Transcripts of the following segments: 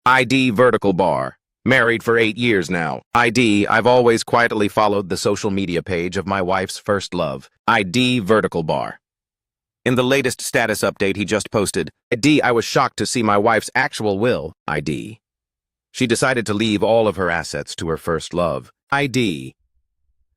ID vertical bar. Married for 8 years now. ID, I've always quietly followed the social media page of my wife's first love. ID vertical bar. In the latest status update he just posted, ID, I was shocked to see my wife's actual will. ID. She decided to leave all of her assets to her first love. ID.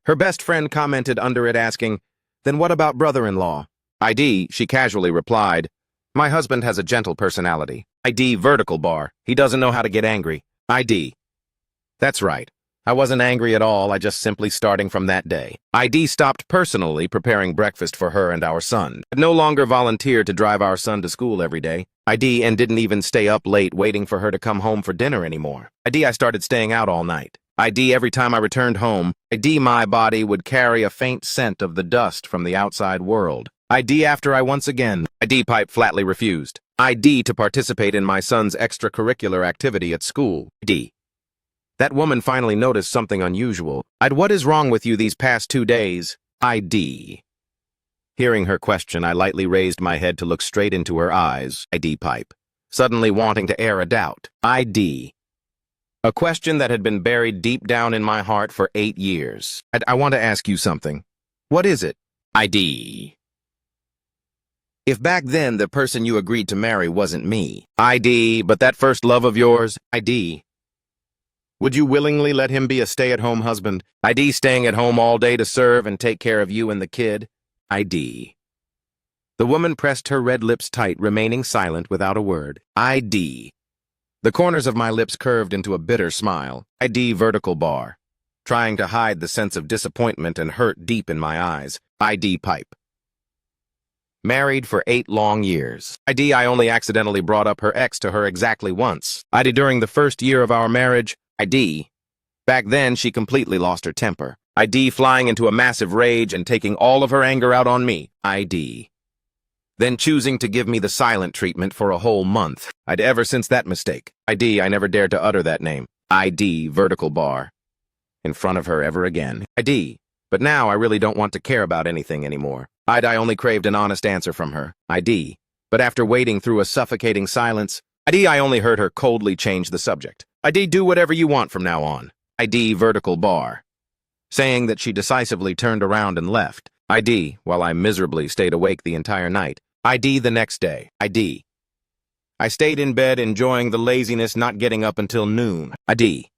Her best friend commented under it asking, "Then what about brother-in-law?" ID, she casually replied, "My husband has a gentle personality." ID vertical bar. He doesn't know how to get angry. ID. That's right. I wasn't angry at all, I just simply starting from that day. ID stopped personally preparing breakfast for her and our son. No longer volunteered to drive our son to school every day. ID and didn't even stay up late waiting for her to come home for dinner anymore. ID I started staying out all night. ID every time I returned home. ID my body would carry a faint scent of the dust from the outside world. ID after I once again. ID pipe flatly refused. ID to participate in my son's extracurricular activity at school. ID. That woman finally noticed something unusual. What is wrong with you these past 2 days? ID. Hearing her question, I lightly raised my head to look straight into her eyes. ID pipe. Suddenly wanting to air a doubt. ID. A question that had been buried deep down in my heart for 8 years. I want to ask you something. What is it? ID. If back then the person you agreed to marry wasn't me. ID, but that first love of yours. ID. Would you willingly let him be a stay-at-home husband? ID staying at home all day to serve and take care of you and the kid? ID. The woman pressed her red lips tight, remaining silent without a word. ID. The corners of my lips curved into a bitter smile. ID vertical bar. Trying to hide the sense of disappointment and hurt deep in my eyes. ID pipe. Married for 8 long years. ID I only accidentally brought up her ex to her exactly once. ID during the first year of our marriage. ID. Back then, she completely lost her temper. ID flying into a massive rage and taking all of her anger out on me. ID. Then choosing to give me the silent treatment for a whole month. Ever since that mistake. ID I never dared to utter that name. ID vertical bar. In front of her ever again. ID. But now I really don't want to care about anything anymore. I only craved an honest answer from her. ID. But after waiting through a suffocating silence, ID I only heard her coldly change the subject. ID do whatever you want from now on. ID vertical bar. Saying that she decisively turned around and left. ID while I miserably stayed awake the entire night. ID the next day. ID. I stayed in bed enjoying the laziness, not getting up until noon. ID.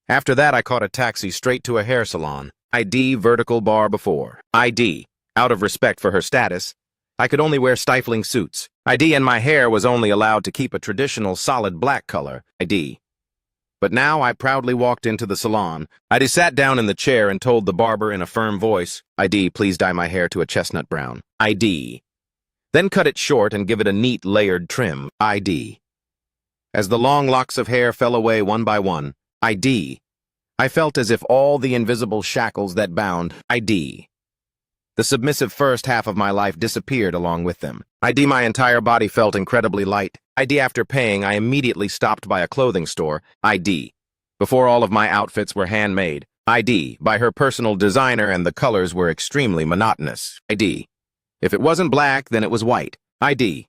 After that I caught a taxi straight to a hair salon. ID vertical bar before. ID. Out of respect for her status, I could only wear stifling suits. ID and my hair was only allowed to keep a traditional solid black color. ID. But now I proudly walked into the salon. ID sat down in the chair and told the barber in a firm voice, ID, please dye my hair to a chestnut brown. ID. Then cut it short and give it a neat layered trim. ID. As the long locks of hair fell away one by one. ID. I felt as if all the invisible shackles that bound. ID. The submissive first half of my life disappeared along with them. ID my entire body felt incredibly light. ID after paying, I immediately stopped by a clothing store. ID. Before all of my outfits were handmade. ID by her personal designer and the colors were extremely monotonous. ID. If it wasn't black, then it was white. ID.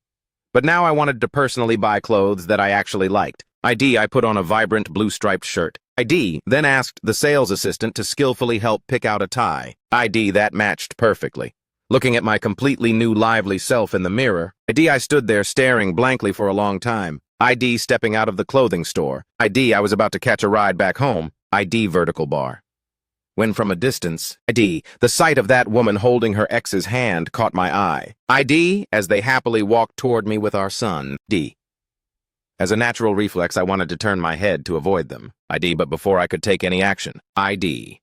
But now I wanted to personally buy clothes that I actually liked. ID I put on a vibrant blue striped shirt. ID then asked the sales assistant to skillfully help pick out a tie. ID that matched perfectly. Looking at my completely new lively self in the mirror, ID I stood there staring blankly for a long time. ID stepping out of the clothing store. ID I was about to catch a ride back home. ID vertical bar. When from a distance, ID, the sight of that woman holding her ex's hand caught my eye. ID as they happily walked toward me with our son. D. As a natural reflex, I wanted to turn my head to avoid them. ID, but before I could take any action. ID.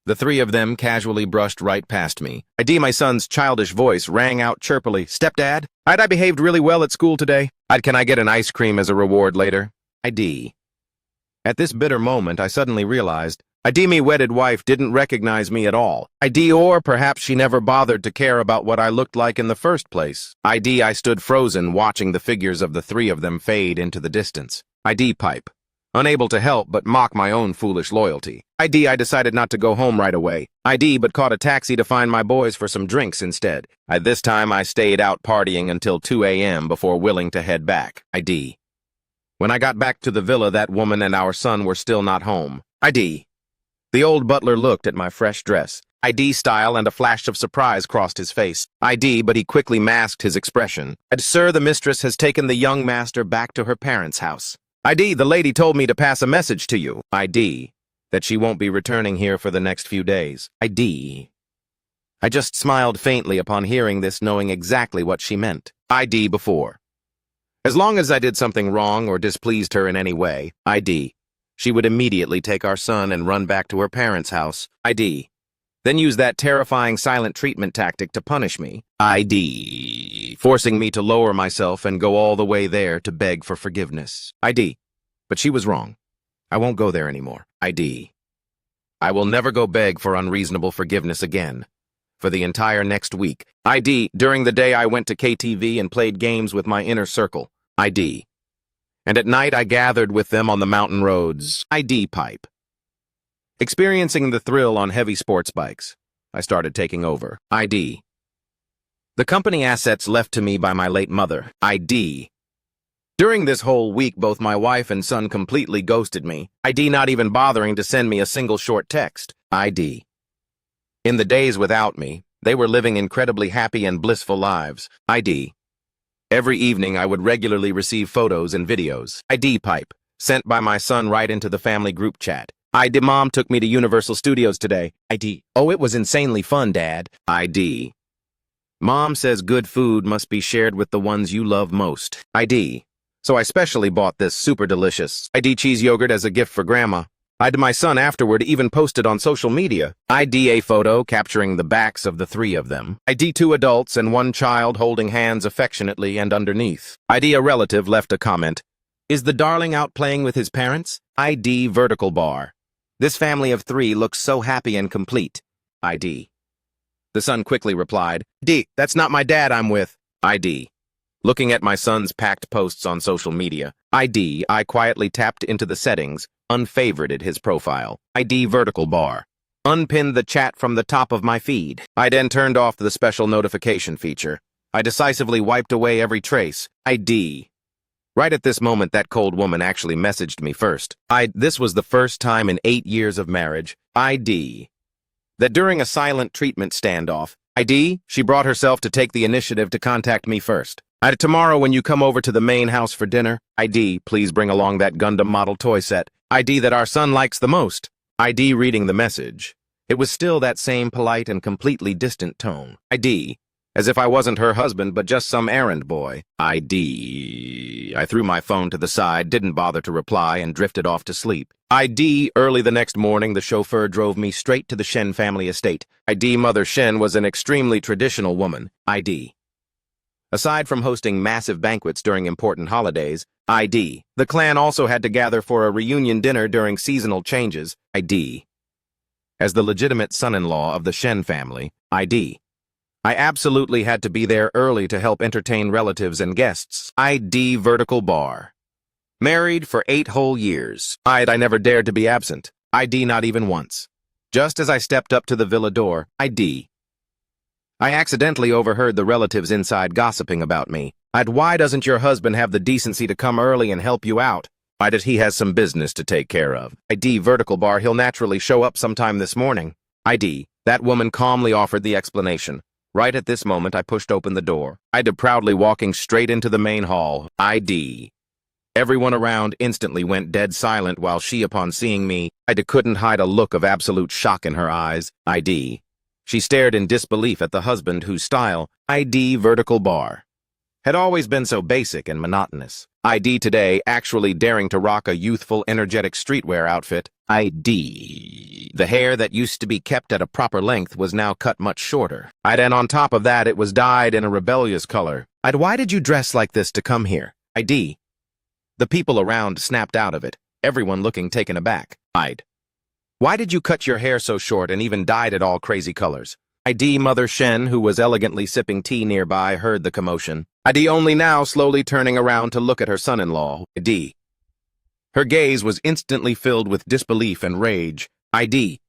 The three of them casually brushed right past me. ID, my son's childish voice rang out chirpily. Stepdad, I behaved really well at school today. Can I get an ice cream as a reward later? ID. At this bitter moment, I suddenly realized ID me wedded wife didn't recognize me at all. ID or perhaps she never bothered to care about what I looked like in the first place. ID I stood frozen watching the figures of the three of them fade into the distance. ID pipe. Unable to help but mock my own foolish loyalty. ID I decided not to go home right away. ID but caught a taxi to find my boys for some drinks instead. This time I stayed out partying until 2 a.m. before willing to head back. ID. When I got back to the villa, that woman and our son were still not home. ID. The old butler looked at my fresh dress. ID style, and a flash of surprise crossed his face. ID, but he quickly masked his expression. Sir, the mistress has taken the young master back to her parents' house. ID, the lady told me to pass a message to you. ID, that she won't be returning here for the next few days. ID. I just smiled faintly upon hearing this, knowing exactly what she meant. ID before. As long as I did something wrong or displeased her in any way, ID, she would immediately take our son and run back to her parents' house. ID. Then use that terrifying silent treatment tactic to punish me. ID. Forcing me to lower myself and go all the way there to beg for forgiveness. ID. But she was wrong. I won't go there anymore. ID. I will never go beg for unreasonable forgiveness again. For the entire next week. ID. During the day I went to KTV and played games with my inner circle. ID. And at night I gathered with them on the mountain roads. ID pipe. Experiencing the thrill on heavy sports bikes, I started taking over. ID. The company assets left to me by my late mother. ID. During this whole week, both my wife and son completely ghosted me. ID, not even bothering to send me a single short text. ID. In the days without me, they were living incredibly happy and blissful lives. ID. Every evening I would regularly receive photos and videos. ID pipe, sent by my son right into the family group chat. ID. Mom took me to Universal Studios today. ID. Oh, it was insanely fun, Dad. ID. Mom says good food must be shared with the ones you love most. ID. So I specially bought this super delicious ID cheese yogurt as a gift for Grandma. My son afterward even posted on social media. ID a photo capturing the backs of the three of them. ID 2 adults and 1 child holding hands affectionately, and underneath. ID a relative left a comment. Is the darling out playing with his parents? ID vertical bar. This family of 3 looks so happy and complete. ID. The son quickly replied, D, that's not my dad I'm with. ID. Looking at my son's packed posts on social media. ID, I quietly tapped into the settings, unfavorited his profile. ID vertical bar. Unpinned the chat from the top of my feed. I then turned off the special notification feature. I decisively wiped away every trace. ID. Right at this moment, that cold woman actually messaged me first. This was the first time in 8 years of marriage. ID. That during a silent treatment standoff, ID, she brought herself to take the initiative to contact me first. Tomorrow when you come over to the main house for dinner, ID, please bring along that Gundam model toy set. ID that our son likes the most. ID reading the message. It was still that same polite and completely distant tone. ID. As if I wasn't her husband, but just some errand boy. ID. I threw my phone to the side, didn't bother to reply, and drifted off to sleep. ID. Early the next morning, the chauffeur drove me straight to the Shen family estate. ID. Mother Shen was an extremely traditional woman. ID. Aside from hosting massive banquets during important holidays, ID. The clan also had to gather for a reunion dinner during seasonal changes. ID. As the legitimate son-in-law of the Shen family, ID. I absolutely had to be there early to help entertain relatives and guests. ID vertical bar. Married for 8 whole years. I never dared to be absent. ID not even once. Just as I stepped up to the villa door, ID. I accidentally overheard the relatives inside gossiping about me. Why doesn't your husband have the decency to come early and help you out? Why does he has some business to take care of? ID vertical bar. He'll naturally show up sometime this morning. ID. That woman calmly offered the explanation. Right at this moment, I pushed open the door. ID proudly walking straight into the main hall. ID. Everyone around instantly went dead silent while she, upon seeing me, ID couldn't hide a look of absolute shock in her eyes. ID. She stared in disbelief at the husband whose style, ID vertical bar, had always been so basic and monotonous. ID today actually daring to rock a youthful, energetic streetwear outfit. ID. The hair that used to be kept at a proper length was now cut much shorter. And on top of that, it was dyed in a rebellious color. Why did you dress like this to come here? ID. The people around snapped out of it, everyone looking taken aback. Why did you cut your hair so short and even dyed it all crazy colors? ID. Mother Shen, who was elegantly sipping tea nearby, heard the commotion. ID only now slowly turning around to look at her son-in-law. ID. Her gaze was instantly filled with disbelief and rage. ID.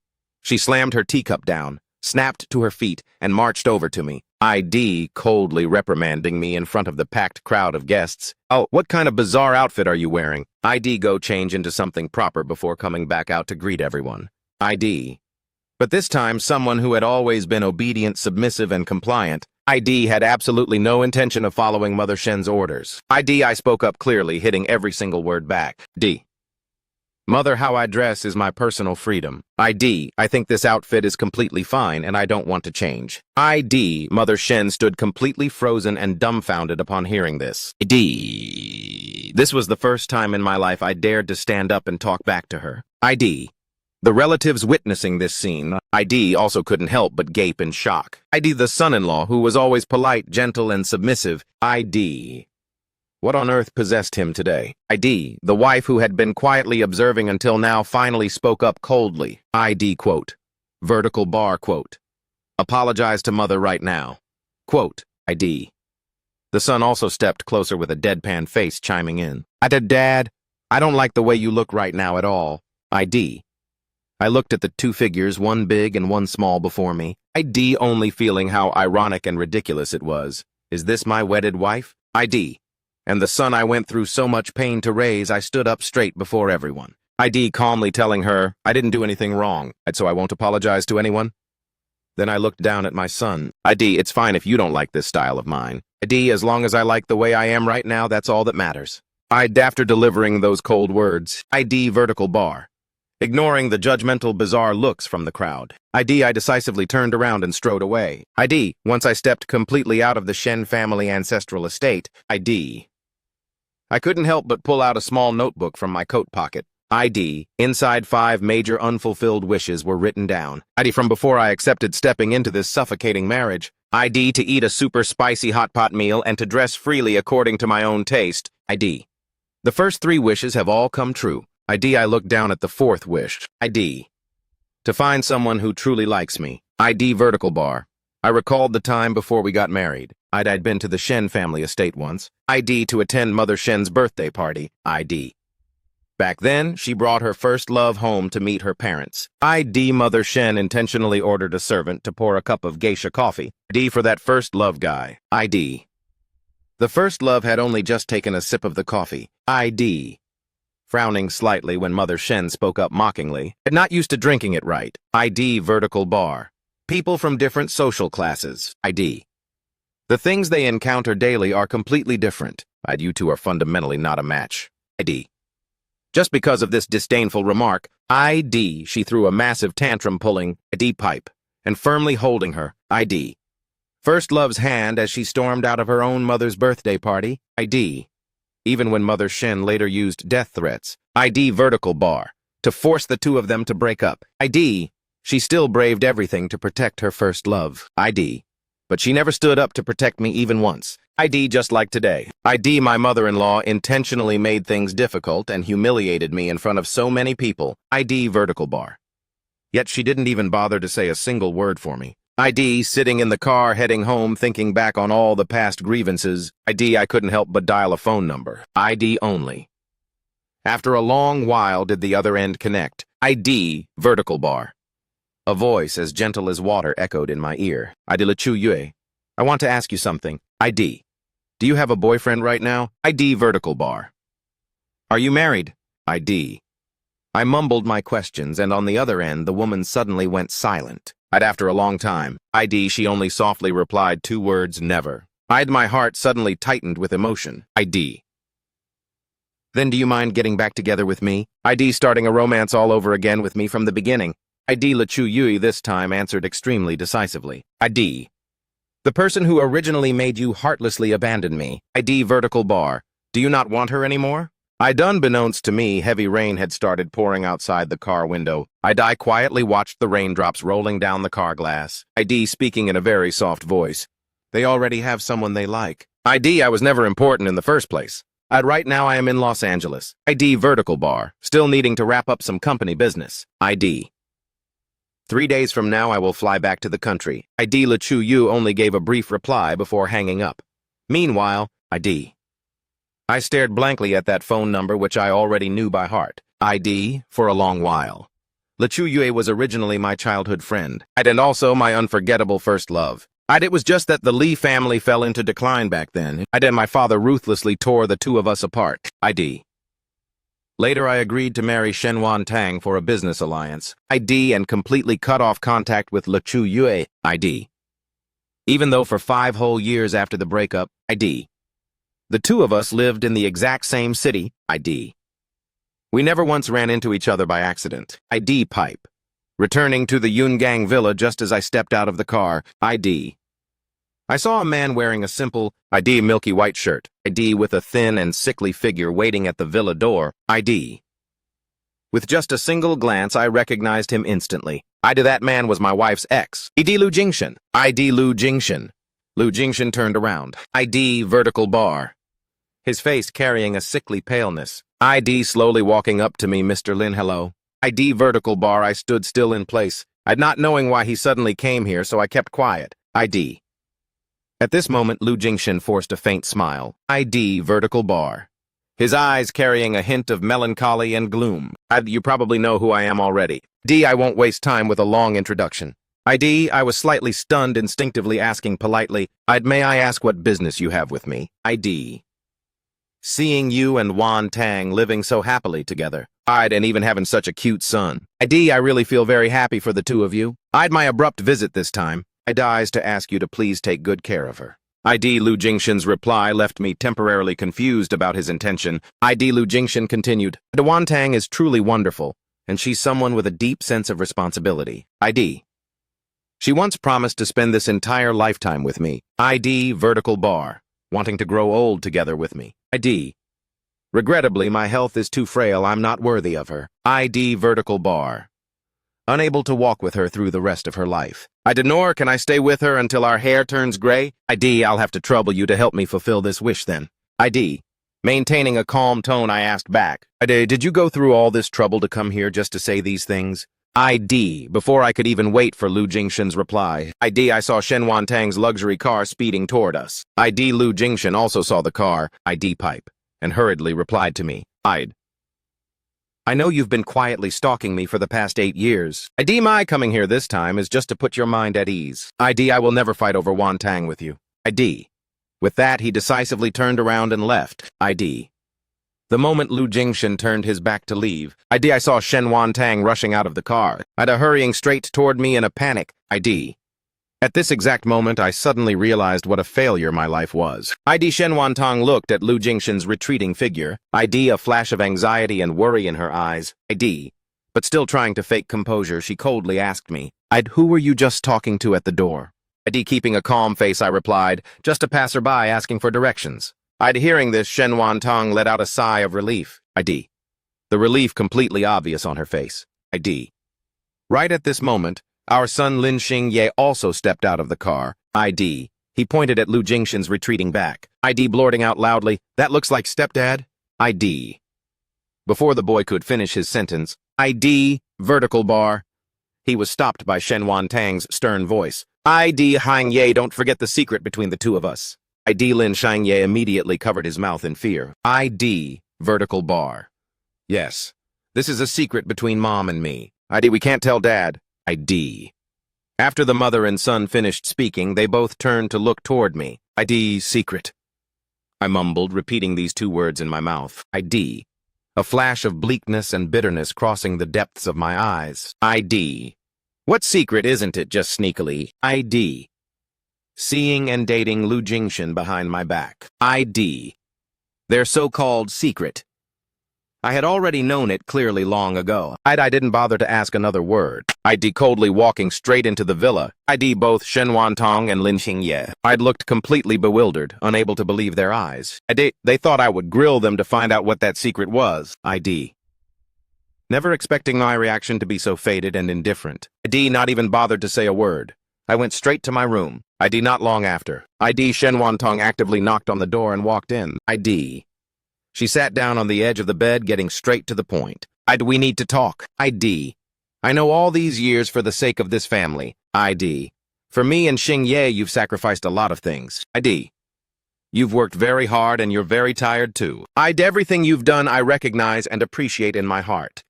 She slammed her teacup down, snapped to her feet, and marched over to me. ID coldly reprimanding me in front of the packed crowd of guests. Oh, what kind of bizarre outfit are you wearing? ID go change into something proper before coming back out to greet everyone. ID. But this time, someone who had always been obedient, submissive, and compliant. ID had absolutely no intention of following Mother Shen's orders. I spoke up clearly, hitting every single word back. D. Mother, how I dress is my personal freedom. I think this outfit is completely fine and I don't want to change. Mother Shen stood completely frozen and dumbfounded upon hearing this. This was the first time in my life I dared to stand up and talk back to her. The relatives witnessing this scene, also couldn't help but gape in shock. The son-in-law, who was always polite, gentle, and submissive. What on earth possessed him today? The wife who had been quietly observing until now finally spoke up coldly. Quote, vertical bar, quote, apologize to mother right now. Quote, The son also stepped closer with a deadpan face chiming in. Dad, I don't like the way you look right now at all. I looked at the two figures, one big and one small before me. Only feeling how ironic and ridiculous it was. Is this my wedded wife? And the son I went through so much pain to raise, I stood up straight before everyone. Calmly telling her, I didn't do anything wrong, so I won't apologize to anyone. Then I looked down at my son. It's fine if you don't like this style of mine. As long as I like the way I am right now, that's all that matters. After delivering those cold words, vertical bar. Ignoring the judgmental, bizarre looks from the crowd, I decisively turned around and strode away. Once I stepped completely out of the Shen family ancestral estate, I couldn't help but pull out a small notebook from my coat pocket. Inside 5 major unfulfilled wishes were written down. From before I accepted stepping into this suffocating marriage. To eat a super spicy hot pot meal and to dress freely according to my own taste. The first 3 wishes have all come true. I looked down at the 4th wish. To find someone who truly likes me. Vertical bar. I recalled the time before we got married. I'd been to the Shen family estate once. To attend Mother Shen's birthday party. Back then, she brought her first love home to meet her parents. Mother Shen intentionally ordered a servant to pour a cup of geisha coffee. For that first love guy. The first love had only just taken a sip of the coffee. Frowning slightly when Mother Shen spoke up mockingly. Not used to drinking it right. Vertical bar. People from different social classes. The things they encounter daily are completely different. You two are fundamentally not a match. Just because of this disdainful remark, she threw a massive tantrum pulling pipe and firmly holding her. First love's hand as she stormed out of her own mother's birthday party. Even when Mother Shen later used death threats. Vertical bar. To force the two of them to break up. She still braved everything to protect her first love. But she never stood up to protect me even once. Just like today. My mother-in-law intentionally made things difficult and humiliated me in front of so many people. Vertical bar. Yet she didn't even bother to say a single word for me. Sitting in the car heading home thinking back on all the past grievances. I couldn't help but dial a phone number. Only. After a long while did the other end connect. Vertical bar. A voice as gentle as water echoed in my ear. Chu Yue. I want to ask you something. Do you have a boyfriend right now? Vertical bar. Are you married? I mumbled my questions, and on the other end, the woman suddenly went silent. After a long time, she only softly replied 2 words, never. My heart suddenly tightened with emotion. Then do you mind getting back together with me? Starting a romance all over again with me from the beginning. Chu Yui this time answered extremely decisively. The person who originally made you heartlessly abandon me. Vertical bar. Do you not want her anymore? Unbeknownst to me, heavy rain had started pouring outside the car window. I quietly watched the raindrops rolling down the car glass. Speaking in a very soft voice. They already have someone they like. I was never important in the first place. Right now I am in Los Angeles. Vertical bar. Still needing to wrap up some company business. 3 days from now I will fly back to the country. Chu Yu only gave a brief reply before hanging up. Meanwhile, I stared blankly at that phone number which I already knew by heart. For a long while. Chu Yue was originally my childhood friend, and also my unforgettable first love. It was just that the Lee family fell into decline back then. And my father ruthlessly tore the two of us apart. Later, I agreed to marry Shenwan Tang for a business alliance. And completely cut off contact with Le Chu Yue. Even though for 5 whole years after the breakup, the two of us lived in the exact same city. We never once ran into each other by accident. Pipe. Returning to the Yungang villa just as I stepped out of the car. I saw a man wearing a simple milky white shirt. With a thin and sickly figure waiting at the villa door. With just a single glance, I recognized him instantly. That man was my wife's ex. Lu Jingshan. Lu Jingshan. Lu Jingshan turned around. Vertical bar. His face carrying a sickly paleness. Slowly walking up to me, Mr. Lin, hello. Vertical bar. I stood still in place. Not knowing why he suddenly came here, so I kept quiet. At this moment, Lu Jingshan forced a faint smile. Vertical bar. His eyes carrying a hint of melancholy and gloom. You probably know who I am already. I won't waste time with a long introduction. I was slightly stunned, instinctively asking politely, may I ask what business you have with me? Seeing you and Wan Tang living so happily together. And even having such a cute son. I really feel very happy for the two of you. My abrupt visit this time. Dies to ask you to please take good care of her. Lu Jingshan's reply left me temporarily confused about his intention. Lu Jingshan continued, Wan Tang is truly wonderful, and she's someone with a deep sense of responsibility. She once promised to spend this entire lifetime with me. Vertical bar. Wanting to grow old together with me. Regrettably, my health is too frail, I'm not worthy of her. Vertical bar. Unable to walk with her through the rest of her life. Nor can I stay with her until our hair turns gray? I'll have to trouble you to help me fulfill this wish then. Maintaining a calm tone, I asked back. Did you go through all this trouble to come here just to say these things? Before I could even wait for Lu Jingshan's reply. I saw Shenwan Tang's luxury car speeding toward us. Lu Jingshan also saw the car, pipe, and hurriedly replied to me. I know you've been quietly stalking me for the past 8 years. My coming here this time is just to put your mind at ease. I will never fight over Wan Tang with you. With that, he decisively turned around and left. The moment Lu Jingshan turned his back to leave, I saw Shenwan Tang rushing out of the car, hurrying straight toward me in a panic. At this exact moment, I suddenly realized what a failure my life was. Shenwan Tang looked at Lu Jingshan's retreating figure. A flash of anxiety and worry in her eyes. But still trying to fake composure, she coldly asked me, who were you just talking to at the door? Keeping a calm face, I replied, just a passerby asking for directions. Hearing this, Shenwan Tang let out a sigh of relief. The relief completely obvious on her face. Right at this moment, our son Lin Xingye also stepped out of the car. He pointed at Lu Jingshan's retreating back. Blurting out loudly, that looks like stepdad. Before the boy could finish his sentence, vertical bar. He was stopped by Shenwan Tang's stern voice. Hangye, don't forget the secret between the two of us. Lin Xingye immediately covered his mouth in fear. Vertical bar. Yes, this is a secret between Mom and me. We can't tell Dad. After the mother and son finished speaking, they both turned to look toward me. Secret. I mumbled, repeating these 2 words in my mouth. A flash of bleakness and bitterness crossing the depths of my eyes. What secret isn't it, just sneakily? Seeing and dating Lu Jingshan behind my back. Their so-called secret. I had already known it clearly long ago. I didn't bother to ask another word. Coldly walking straight into the villa. Both Shenwan Tang and Lin Xingye. Looked completely bewildered, unable to believe their eyes. They thought I would grill them to find out what that secret was. Never expecting my reaction to be so faded and indifferent. Not even bothered to say a word. I went straight to my room. Not long after. Shenwan Tang actively knocked on the door and walked in. She sat down on the edge of the bed, getting straight to the point. We need to talk. I know all these years for the sake of this family. For me and Xingye, you've sacrificed a lot of things. You've worked very hard and you're very tired too. Everything you've done I recognize and appreciate in my heart.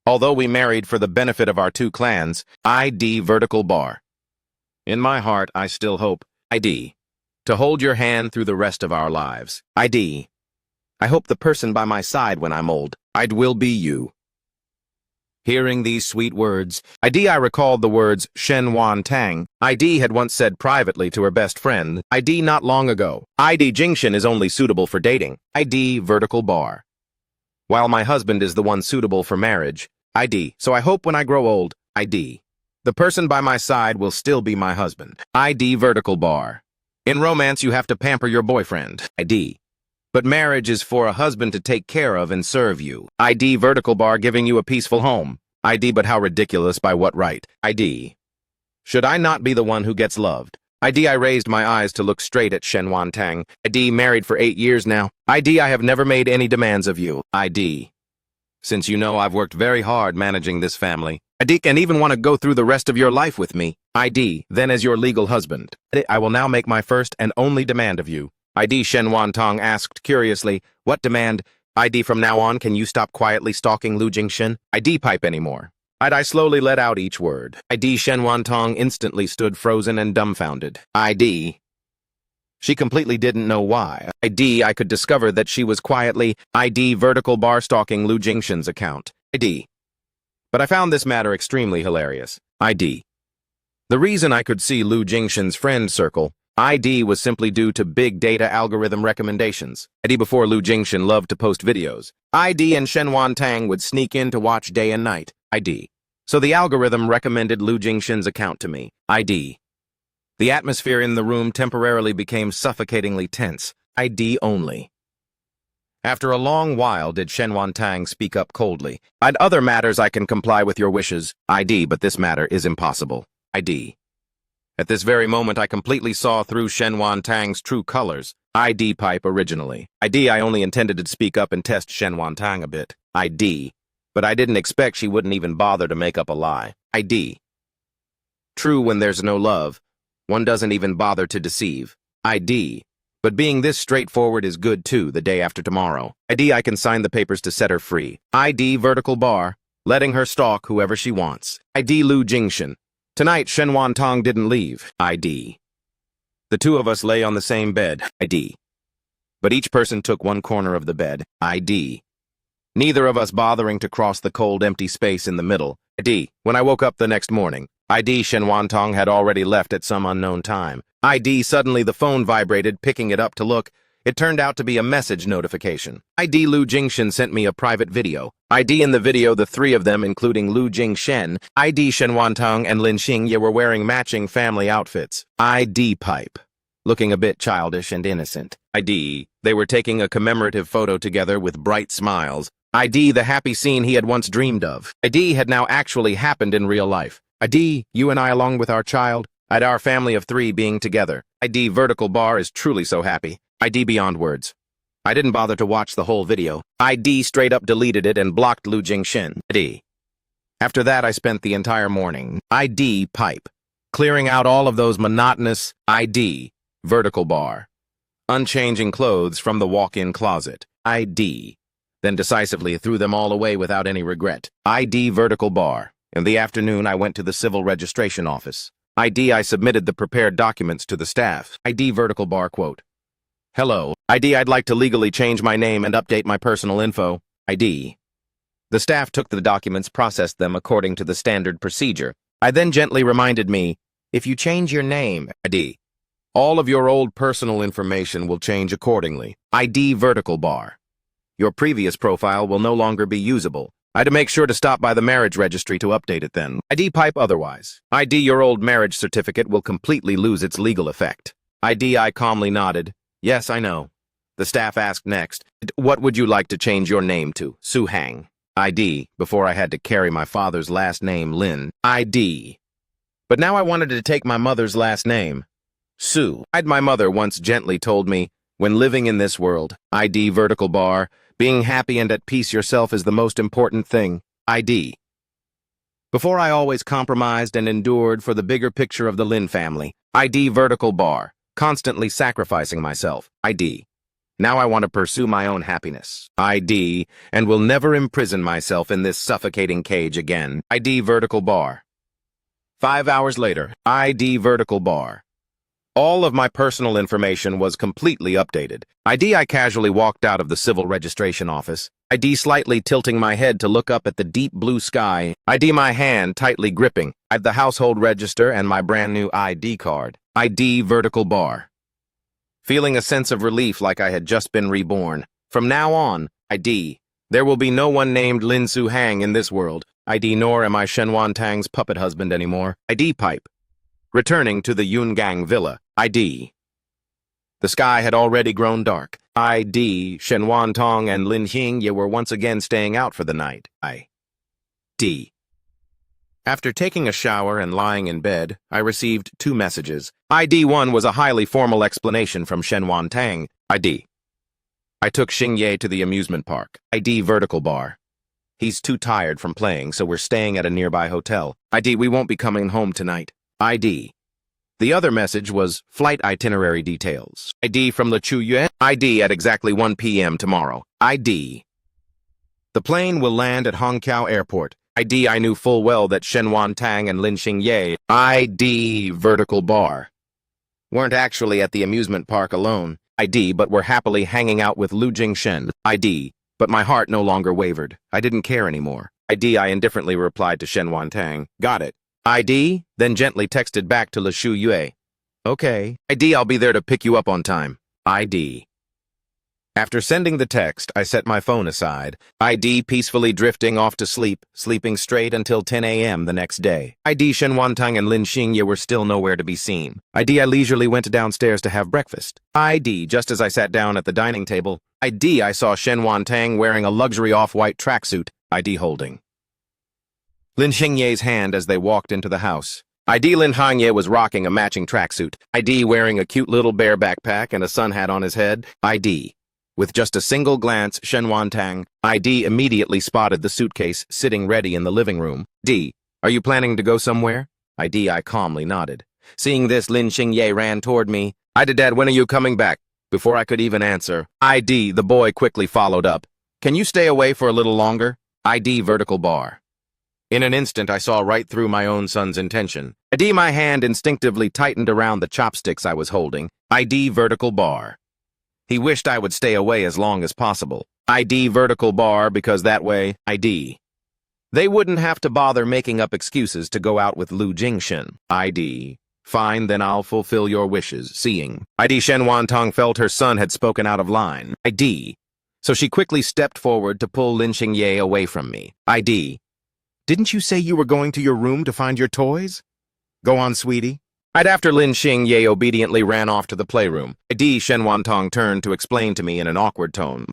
Although we married for the benefit of our 2 clans, vertical bar. In my heart, I still hope. ID. To hold your hand through the rest of our lives. ID. I hope the person by my side when I'm old. I will be you. Hearing these sweet words, I recalled the words Shen Wan Tang. Had once said privately to her best friend, not long ago. Jingshin is only suitable for dating. Vertical bar. While my husband is the one suitable for marriage. So I hope when I grow old, the person by my side will still be my husband. Vertical bar. In romance, you have to pamper your boyfriend. But marriage is for a husband to take care of and serve you. Vertical bar giving you a peaceful home. But how ridiculous, by what right? Should I not be the one who gets loved? I raised my eyes to look straight at Shen Wan Tang. Married for 8 years now. I have never made any demands of you. Since you know I've worked very hard managing this family. And even want to go through the rest of your life with me. Then as your legal husband. I will now make my first and only demand of you. Shen Wan Tong asked curiously, what demand? From now on, can you stop quietly stalking Lu Jingshin? Pipe anymore. I slowly let out each word. Shen Wan Tong instantly stood frozen and dumbfounded. She completely didn't know why. I could discover that she was quietly vertical bar stalking Lu Jingshin's account. But I found this matter extremely hilarious. The reason I could see Lu Jingshin's friend circle was simply due to big data algorithm recommendations. Before Lu Jingshin loved to post videos. And Shen Wan Tang would sneak in to watch day and night. So the algorithm recommended Lu Jingshin's account to me. The atmosphere in the room temporarily became suffocatingly tense. Only. After a long while did Shen Wan Tang speak up coldly. Other matters I can comply with your wishes. But this matter is impossible. At this very moment, I completely saw through Shen Wan Tang's true colors. Pipe originally. I only intended to speak up and test Shen Wan Tang a bit. But I didn't expect she wouldn't even bother to make up a lie. True, when there's no love, one doesn't even bother to deceive. But being this straightforward is good too the day after tomorrow. I can sign the papers to set her free. Vertical bar, letting her stalk whoever she wants. Lu Jingshin. Tonight, Shen Wan Tong didn't leave. The two of us lay on the same bed. But each person took one corner of the bed. Neither of us bothering to cross the cold, empty space in the middle. When I woke up the next morning, Shen Wan Tong had already left at some unknown time. Suddenly the phone vibrated, picking it up to look. It turned out to be a message notification. Lu Jingshin sent me a private video. In the video, the three of them, including Lu Jingshen, Shen Wan Tong, and Lin Xingye were wearing matching family outfits. Pipe. Looking a bit childish and innocent. They were taking a commemorative photo together with bright smiles. The happy scene he had once dreamed of. Had now actually happened in real life. You and I along with our child, our family of 3 being together. Vertical bar is truly so happy. Beyond words. I didn't bother to watch the whole video. Straight up deleted it and blocked Lu Jingshin. After that, I spent the entire morning. Pipe. Clearing out all of those monotonous vertical bar. Unchanging clothes from the walk-in closet. Then decisively threw them all away without any regret. Vertical bar. In the afternoon, I went to the civil registration office. I submitted the prepared documents to the staff. Vertical bar quote. Hello. I'd like to legally change my name and update my personal info. The staff took the documents, processed them according to the standard procedure. I then gently reminded me, if you change your name, all of your old personal information will change accordingly. Vertical bar. Your previous profile will no longer be usable. I had to make sure to stop by the marriage registry to update it then. Pipe otherwise. Your old marriage certificate will completely lose its legal effect. I calmly nodded. Yes, I know. The staff asked next, what would you like to change your name to? Su Hang. Before I had to carry my father's last name, Lin. But now I wanted to take my mother's last name. Su. My mother once gently told me, when living in this world, vertical bar, being happy and at peace yourself is the most important thing. Before I always compromised and endured for the bigger picture of the Lin family. Vertical bar. Constantly sacrificing myself. Now I want to pursue my own happiness. And will never imprison myself in this suffocating cage again. Vertical bar. 5 hours later, ID vertical bar. All of my personal information was completely updated. I casually walked out of the civil registration office. Slightly tilting my head to look up at the deep blue sky. My hand tightly gripping. The household register and my brand new ID card. Vertical bar. Feeling a sense of relief like I had just been reborn. From now on, there will be no one named Lin Su Hang in this world. Nor am I Shen Wan Tang's puppet husband anymore. Pipe. Returning to the Yungang villa. The sky had already grown dark. Shen Wan Tong and Lin Xingye were once again staying out for the night. After taking a shower and lying in bed, I received 2 messages. One was a highly formal explanation from Shen Wan Tang. I took Xingye to the amusement park. Vertical bar. He's too tired from playing, so we're staying at a nearby hotel. We won't be coming home tonight. The other message was flight itinerary details. From Le Chuyue. At exactly 1 p.m. tomorrow. The plane will land at Hongqiao Airport. I knew full well that Shen Wan Tang and Lin Xingye, vertical bar, weren't actually at the amusement park alone. But were happily hanging out with Lu Jingshen. But my heart no longer wavered. I didn't care anymore. I indifferently replied to Shen Wan Tang. Got it. Then gently texted back to Le Chuyue. Okay. I'll be there to pick you up on time. After sending the text, I set my phone aside. Peacefully drifting off to sleep, sleeping straight until 10 a.m. the next day. Shen Wan Tang and Lin Xingye were still nowhere to be seen. I leisurely went downstairs to have breakfast. Just as I sat down at the dining table, I saw Shen Wan Tang wearing a luxury off-white tracksuit, holding Lin Xingye's hand as they walked into the house. Lin Xingye was rocking a matching tracksuit. Wearing a cute little bear backpack and a sun hat on his head. With just a single glance, Shen Wan Tang, immediately spotted the suitcase sitting ready in the living room. Are you planning to go somewhere? I calmly nodded. Seeing this, Lin Xingye ran toward me. Dad, when are you coming back? Before I could even answer, the boy quickly followed up. Can you stay away for a little longer? Vertical bar. In an instant, I saw right through my own son's intention. My hand instinctively tightened around the chopsticks I was holding. Vertical bar. He wished I would stay away as long as possible. Vertical bar because that way, they wouldn't have to bother making up excuses to go out with Lu Jingshen. Fine, then I'll fulfill your wishes, seeing. Shen Wan Tong felt her son had spoken out of line. So she quickly stepped forward to pull Lin Xingye away from me. Didn't you say you were going to your room to find your toys? Go on, sweetie. After Lin Xingye obediently ran off to the playroom, Shen Wan Tong turned to explain to me in an awkward tone.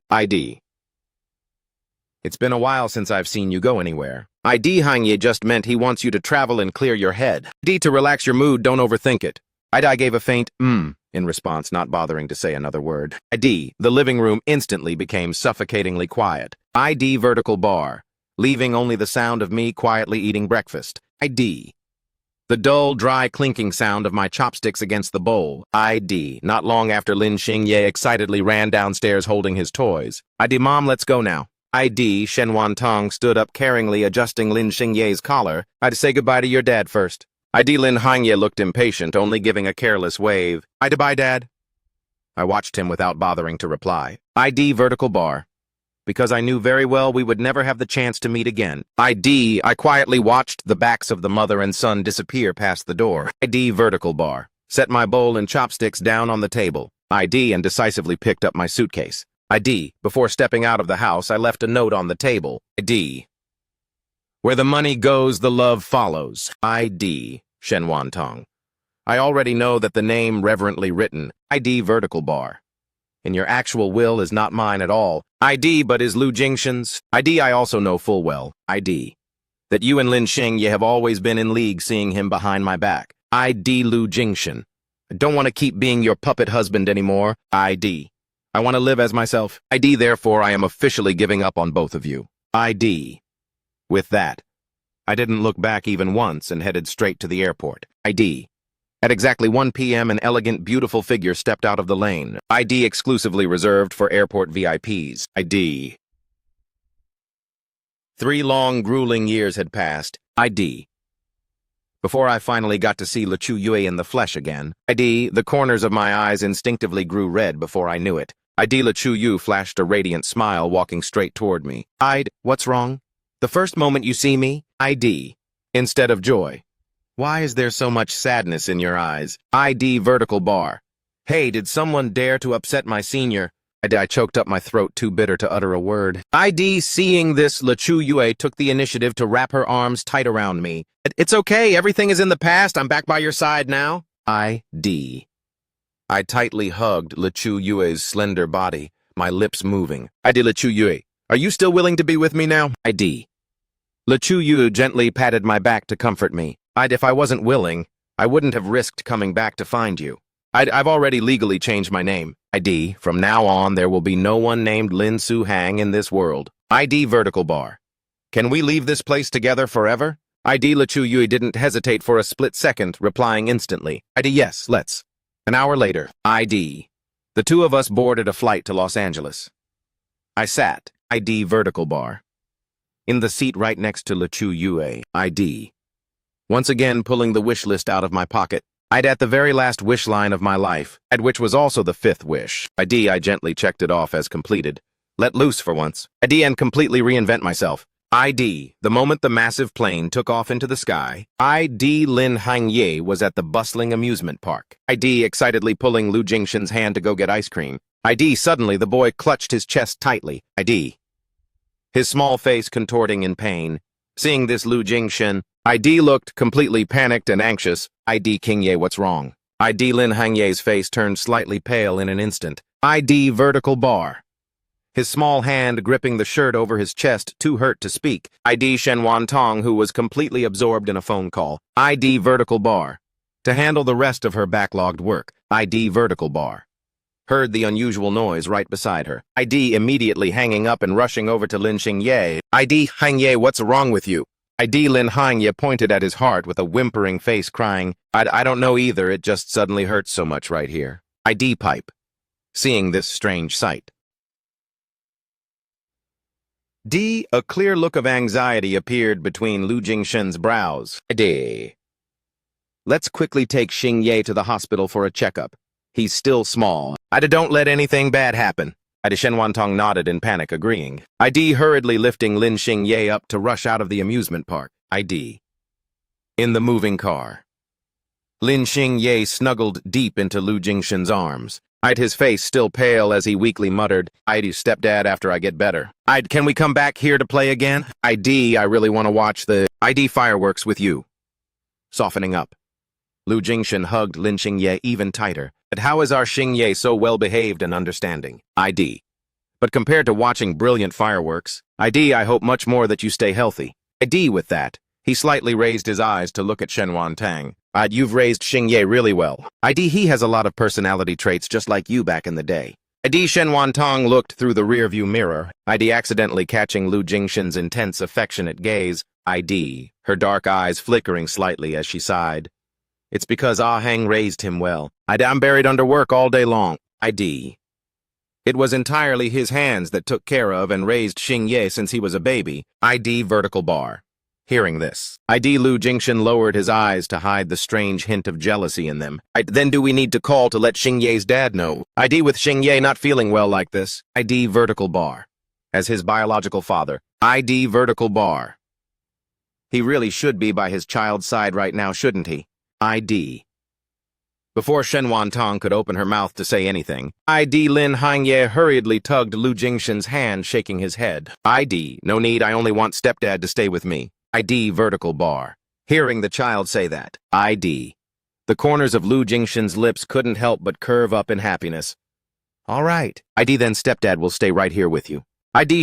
It's been a while since I've seen you go anywhere. Hangye just meant he wants you to travel and clear your head. To relax your mood, don't overthink it. I gave a faint, in response, not bothering to say another word. The living room instantly became suffocatingly quiet. Vertical bar, leaving only the sound of me quietly eating breakfast. The dull, dry clinking sound of my chopsticks against the bowl. Not long after Lin Xingye excitedly ran downstairs holding his toys. Mom, let's go now. Shen Wan Tong stood up caringly adjusting Lin Xingye's collar. Say goodbye to your dad first. Lin Hangye looked impatient, only giving a careless wave. Bye, Dad. I watched him without bothering to reply. Vertical bar. Because I knew very well we would never have the chance to meet again. I quietly watched the backs of the mother and son disappear past the door. Vertical bar. Set my bowl and chopsticks down on the table. And decisively picked up my suitcase. Before stepping out of the house, I left a note on the table. Where the money goes, the love follows. Shen Wan Tong. I already know that the name reverently written, vertical bar, in your actual will is not mine at all. But is Lu Jingshen's. I also know full well. That you and Lin Xingye have always been in league seeing him behind my back. Lu Jingshen. I don't want to keep being your puppet husband anymore. I want to live as myself. Therefore I am officially giving up on both of you. With that, I didn't look back even once and headed straight to the airport. At exactly 1 p.m., an elegant, beautiful figure stepped out of the lane. Exclusively reserved for airport VIPs. 3 long, grueling years had passed. before I finally got to see Le Chu Yue in the flesh again. The corners of my eyes instinctively grew red before I knew it. Le Chu Yu flashed a radiant smile, walking straight toward me. What's wrong? The first moment you see me, instead of joy. Why is there so much sadness in your eyes? Vertical bar. Hey, did someone dare to upset my senior? I choked up my throat, too bitter to utter a word. Seeing this, Le Chu Yue took the initiative to wrap her arms tight around me. It's okay, everything is in the past, I'm back by your side now. I tightly hugged Le Chu Yue's slender body, my lips moving. Le Chu Yue, are you still willing to be with me now? Le Chu Yue gently patted my back to comfort me. If I wasn't willing, I wouldn't have risked coming back to find you. I've already legally changed my name. From now on, there will be no one named Lin Su Hang in this world. Vertical bar. Can we leave this place together forever? Le Chu Yue didn't hesitate for a split second, replying instantly. Yes, let's. An hour later, the two of us boarded a flight to Los Angeles. I sat, vertical bar, in the seat right next to Le Chu Yue, once again pulling the wish list out of my pocket. At the very last wish line of my life, which was also the fifth wish. I gently checked it off as completed. Let loose for once. And completely reinvent myself. The moment the massive plane took off into the sky, Lin Hangye was at the bustling amusement park. Excitedly pulling Lu Jingshan's hand to go get ice cream. Suddenly the boy clutched his chest tightly. His small face contorting in pain. Seeing this, Lu Jingshan, looked completely panicked and anxious. King Ye, what's wrong? Lin Hangye's face turned slightly pale in an instant. Vertical bar. His small hand gripping the shirt over his chest, too hurt to speak. Shen Wan Tong, who was completely absorbed in a phone call. Vertical bar. To handle the rest of her backlogged work. Vertical bar. Heard the unusual noise right beside her. Immediately hanging up and rushing over to Lin Xingye. Hangye, what's wrong with you? Lin Hangye pointed at his heart with a whimpering face, crying, I don't know either, it just suddenly hurts so much right here. Pipe. Seeing this strange sight. A clear look of anxiety appeared between Lu Jingshan's brows. Let's quickly take Xingye to the hospital for a checkup. He's still small. Don't let anything bad happen. Shen Wantong nodded in panic, agreeing. Hurriedly lifting Lin Xingye up to rush out of the amusement park. In the moving car. Lin Xingye snuggled deep into Lu Jingshan's arms. His face still pale as he weakly muttered, stepdad after I get better. Can we come back here to play again? I really want to watch the fireworks with you. Softening up. Lu Jingshan hugged Lin Xingye even tighter. But how is our Xingye so well-behaved and understanding? But compared to watching brilliant fireworks, I hope much more that you stay healthy. With that, he slightly raised his eyes to look at Shen Wan Tang. You've raised Xingye really well. He has a lot of personality traits just like you back in the day. Shen Wan Tong looked through the rearview mirror, accidentally catching Lu Jingshan's intense, affectionate gaze. Her dark eyes flickering slightly as she sighed. It's because Ah Heng raised him well. I'm buried under work all day long. It was entirely his hands that took care of and raised Xingye since he was a baby. Vertical bar. Hearing this, Lu Jingshan lowered his eyes to hide the strange hint of jealousy in them. Then do we need to call to let Xingye's dad know? With Xingye not feeling well like this. Vertical bar. As his biological father. Vertical bar. He really should be by his child's side right now, shouldn't he? Before Shen Wan Tong could open her mouth to say anything, Lin Hangye hurriedly tugged Lu Jingshan's hand, shaking his head. No need, I only want stepdad to stay with me. Vertical bar. Hearing the child say that, the corners of Lu Jingshan's lips couldn't help but curve up in happiness. All right. Then stepdad will stay right here with you.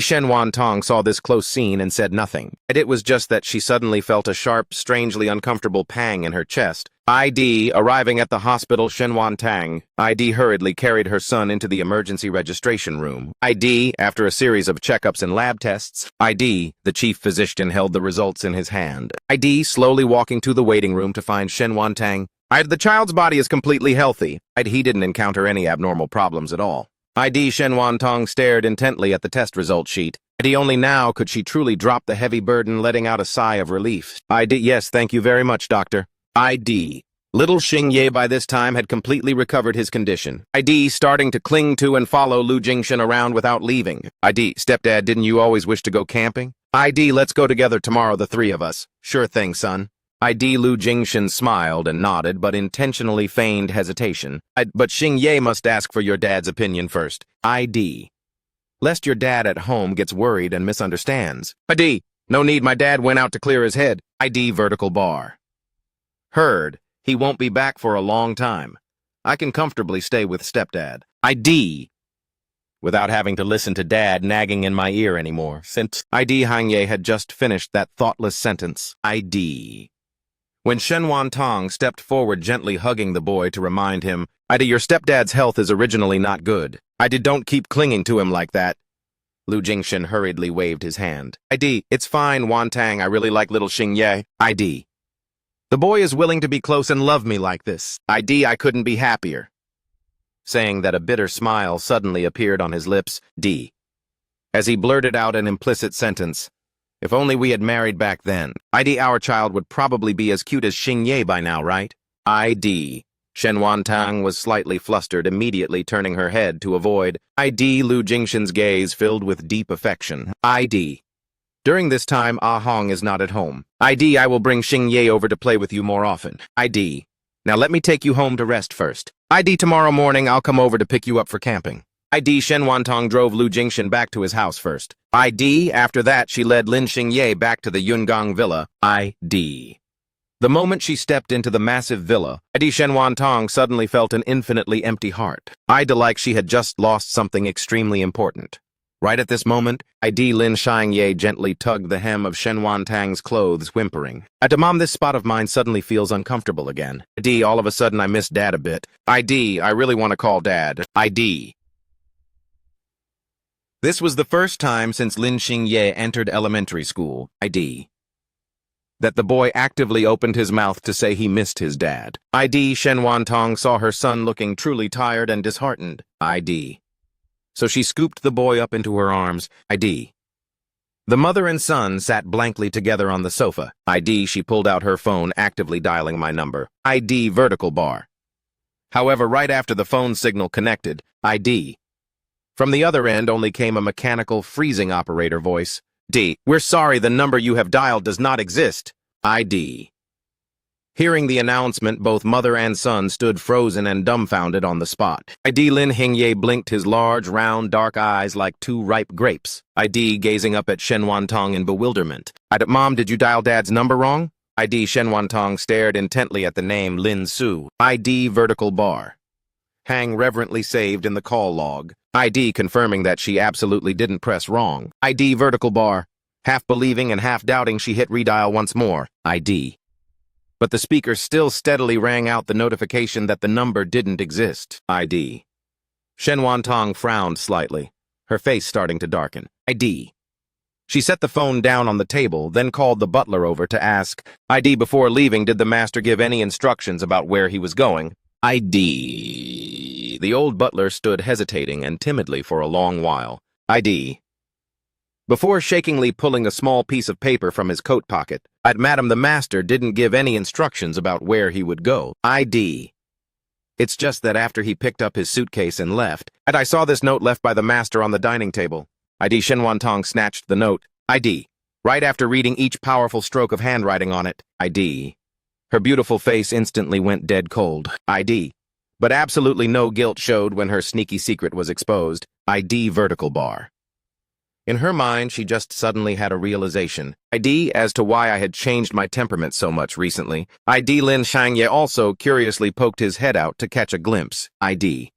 Shen Wan Tong saw this close scene and said nothing. It was just that she suddenly felt a sharp, strangely uncomfortable pang in her chest. Arriving at the hospital, Shen Wan Tang, hurriedly carried her son into the emergency registration room. After a series of checkups and lab tests, the chief physician held the results in his hand. Slowly walking to the waiting room to find Shen Wan Tang. The child's body is completely healthy. He didn't encounter any abnormal problems at all. Shen Wan Tong stared intently at the test result sheet. ID only now could she truly drop the heavy burden, letting out a sigh of relief. ID, yes, thank you very much, doctor. ID. Little Xingye by this time had completely recovered his condition. ID starting to cling to and follow Lu Jingshan around without leaving. ID, stepdad, didn't you always wish to go camping? ID, let's go together tomorrow, the three of us. Sure thing, son. ID Lu Jingshan smiled and nodded, but intentionally feigned hesitation. But Xingye must ask for your dad's opinion first. ID. Lest your dad at home gets worried and misunderstands. ID. No need, my dad went out to clear his head. ID vertical bar. Heard. He won't be back for a long time. I can comfortably stay with stepdad. ID. Without having to listen to dad nagging in my ear anymore, since ID Hangye had just finished that thoughtless sentence. ID. When Shen Wantong stepped forward, gently hugging the boy to remind him, ID, your stepdad's health is originally not good. ID, don't keep clinging to him like that. Lu Jingshan hurriedly waved his hand. ID, it's fine, Wantang, I really like little Xingye. ID. The boy is willing to be close and love me like this. ID, I couldn't be happier. Saying that, a bitter smile suddenly appeared on his lips. D. As he blurted out an implicit sentence. If only we had married back then. ID, our child would probably be as cute as Xingye by now, right? ID. Shen Wantang was slightly flustered, immediately turning her head to avoid ID Lu Jingshan's gaze filled with deep affection. ID. During this time, Ah Hong is not at home. ID, I will bring Xingye over to play with you more often. ID. Now let me take you home to rest first. ID, tomorrow morning I'll come over to pick you up for camping. ID, Shen Wantong drove Lu Jingshan back to his house first. ID, after that she led Lin Xingye back to the Yungang villa. ID. The moment she stepped into the massive villa, ID Shen Wantong suddenly felt an infinitely empty heart. Like she had just lost something extremely important. Right at this moment, ID Lin Xingye gently tugged the hem of Shen Wantang's clothes, whimpering. Mom, this spot of mine suddenly feels uncomfortable again. ID, all of a sudden I miss Dad a bit. ID, I really want to call Dad. ID. This was the first time since Lin Xingye entered elementary school. ID. That the boy actively opened his mouth to say he missed his dad. ID Shen Wantong saw her son looking truly tired and disheartened. ID. So she scooped the boy up into her arms. ID. The mother and son sat blankly together on the sofa. ID, she pulled out her phone, actively dialing my number. ID vertical bar. However, right after the phone signal connected, ID. From the other end only came a mechanical, freezing operator voice. D. We're sorry, the number you have dialed does not exist. ID. Hearing the announcement, both mother and son stood frozen and dumbfounded on the spot. ID Lin Xingye blinked his large, round, dark eyes like two ripe grapes. ID gazing up at Shen Wantong in bewilderment. Mom, did you dial Dad's number wrong? ID Shen Wantong stared intently at the name Lin Su. ID vertical bar. Hang reverently saved in the call log. ID confirming that she absolutely didn't press wrong. ID vertical bar. Half believing and half doubting, she hit redial once more. ID. But the speaker still steadily rang out the notification that the number didn't exist. ID. Shen Wantong frowned slightly, her face starting to darken. ID. She set the phone down on the table, then called the butler over to ask, ID, before leaving, did the master give any instructions about where he was going? ID. The old butler stood hesitating and timidly for a long while. ID. Before shakingly pulling a small piece of paper from his coat pocket, Madam, the master didn't give any instructions about where he would go. ID. It's just that after he picked up his suitcase and left, I saw this note left by the master on the dining table. ID Shen Wantong snatched the note. ID. Right after reading each powerful stroke of handwriting on it. ID. Her beautiful face instantly went dead cold. ID. But absolutely no guilt showed when her sneaky secret was exposed. ID vertical bar. In her mind, she just suddenly had a realization. ID as to why I had changed my temperament so much recently. ID Lin Xingye also curiously poked his head out to catch a glimpse. ID.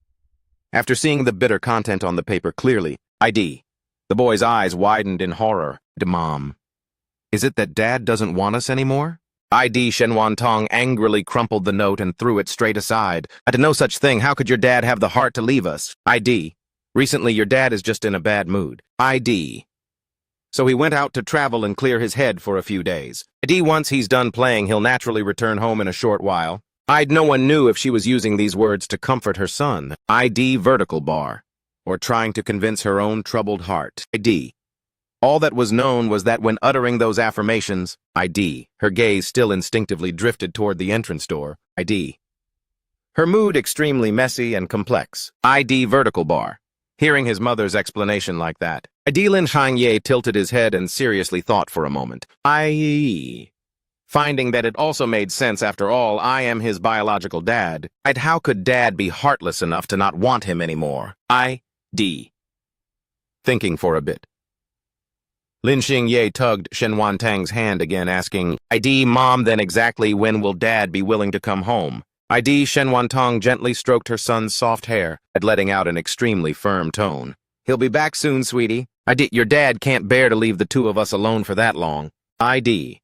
After seeing the bitter content on the paper clearly. ID. The boy's eyes widened in horror. Mom. Is it that Dad doesn't want us anymore? ID Shen Wantong angrily crumpled the note and threw it straight aside. I did no such thing. How could your dad have the heart to leave us? ID. Recently, your dad is just in a bad mood. ID. So he went out to travel and clear his head for a few days. ID, once he's done playing, he'll naturally return home in a short while. No one knew if she was using these words to comfort her son. ID vertical bar. Or trying to convince her own troubled heart. ID. All that was known was that when uttering those affirmations, ID, her gaze still instinctively drifted toward the entrance door, ID. Her mood extremely messy and complex, ID vertical bar. Hearing his mother's explanation like that, ID Lin Hangye tilted his head and seriously thought for a moment. Finding that it also made sense after all, I am his biological dad. How could dad be heartless enough to not want him anymore? ID. Thinking for a bit. Lin Xingye tugged Shen Wantang's hand again, asking, ID, Mom, then exactly when will Dad be willing to come home? ID, Shen Wantang gently stroked her son's soft hair, letting out an extremely firm tone. He'll be back soon, sweetie. ID, your dad can't bear to leave the two of us alone for that long. ID.